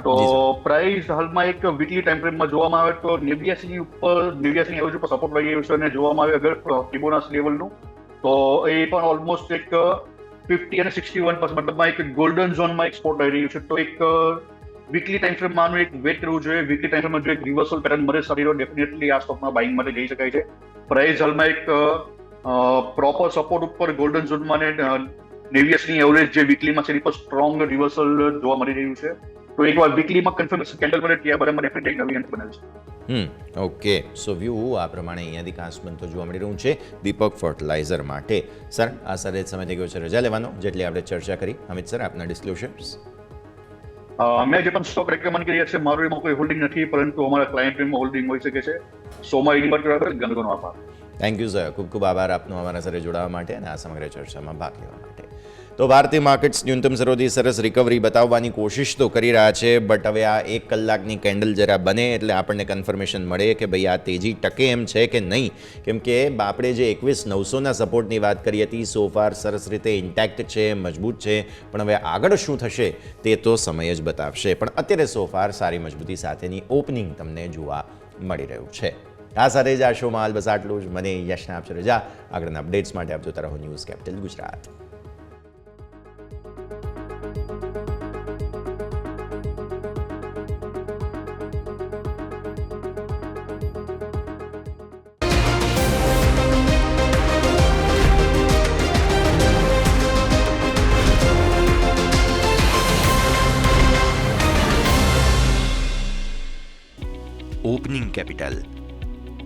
તો પ્રાઇસ હાલમાં એક વીકલી ટાઈમ ફ્રેમમાં જોવામાં આવે તો 89 ઉપર 89 એવરેજ ઉપર સપોર્ટ લઈ રહ્યું છે અને જોવામાં આવે અગર ફિબોનાચી લેવલનું તો એ પણ ઓલમોસ્ટ એક 50 અને 61% મતલબમાં એક ગોલ્ડન ઝોનમાં એક સપોર્ટ લઈ રહ્યું છે. તો એક વીકલી ટાઈમ ફ્રેમમાં આનું એક વેટ કરવું જોઈએ. વીકલી ટાઈમ ફ્રેમમાં જો એક રિવર્સલ પેટર્ન મળે સારી તો ડેફિનેટલી આ સ્ટોકમાં બાઇંગ માટે જઈ શકાય છે. પ્રાઇસ હાલમાં એક પ્રોપર સપોર્ટ ઉપર ગોલ્ડન ઝોનમાં અને 89 એવરેજ જે વીકલીમાં છે એની પર સ્ટ્રોંગ રિવર્સલ જોવા મળી રહ્યું છે. તો એકવાર વીકલીમાં કન્ફર્મેશન કેન્ડલ મળે ત્યાં બરાબર ડેફિનેટલી નવી એન્ટ્રી બનાવે છે. ઓકે, સો વ્યૂ આ પ્રમાણે અહીંયાથી ખાસ બનતો જોવા મળી રહ્યું છે દીપક ફર્ટિલાઇઝર માટે. સર, આ સર સમય થઈ ગયો છે રજા લેવાનો, જેટલી આપણે ચર્ચા કરી. અમિત સર, આપના ડિસ્ક્લોઝર્સ. મેં જે પણ સ્ટોક રેકમેન્ડ કર્યા છે મારું એમાં કોઈ હોલ્ડિંગ નથી, પરંતુ અમારા ક્લાયન્ટ એમાં હોલ્ડિંગ હોઈ શકે છે. સોમાં ઇન્વર્ટ કરવા ઘણો ઘણો આભાર. થેન્ક યુ સર, ખૂબ ખૂબ આભાર આપનો અમારા સાથે જોડાવા માટે અને આ સમગ્ર ચર્ચામાં ભાગ લેવા માટે. તો ભારતીય માર્કેટ્સ ન્યૂનતમ સરોથી સરસ રિકવરી બતાવવાની કોશિશ તો કરી રહ્યા છે, બટ હવે આ 1 કલાકની કેન્ડલ જરા બને એટલે આપણને કન્ફર્મેશન મળે કે ભાઈ આ તેજી ટકે એમ છે કે નહીં. કેમ કે આપણે જે 21,900ના સપોર્ટની વાત કરી હતી સો ફાર સરસ રીતે ઇન્ટેક્ટ છે, મજબૂત છે, પણ હવે આગળ શું થશે તે તો સમય જ બતાવશે. પણ અત્યારે સો ફાર સારી મજબૂતી સાથેની ઓપનિંગ તમને જોવા મળી રહ્યું છે. આ સાથે જ આ શોમાં હાલ બસ આટલું જ. મને યશના આપશે રજા. આગળના અપડેટ્સ માટે આપ જોતા રહો News Capital Gujarat. Opening capital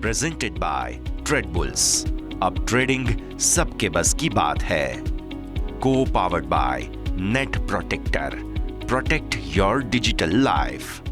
presented by Trade Bulls. अब ट्रेडिंग सबके बस की बात है। को powered by Net Protector, protect your digital life.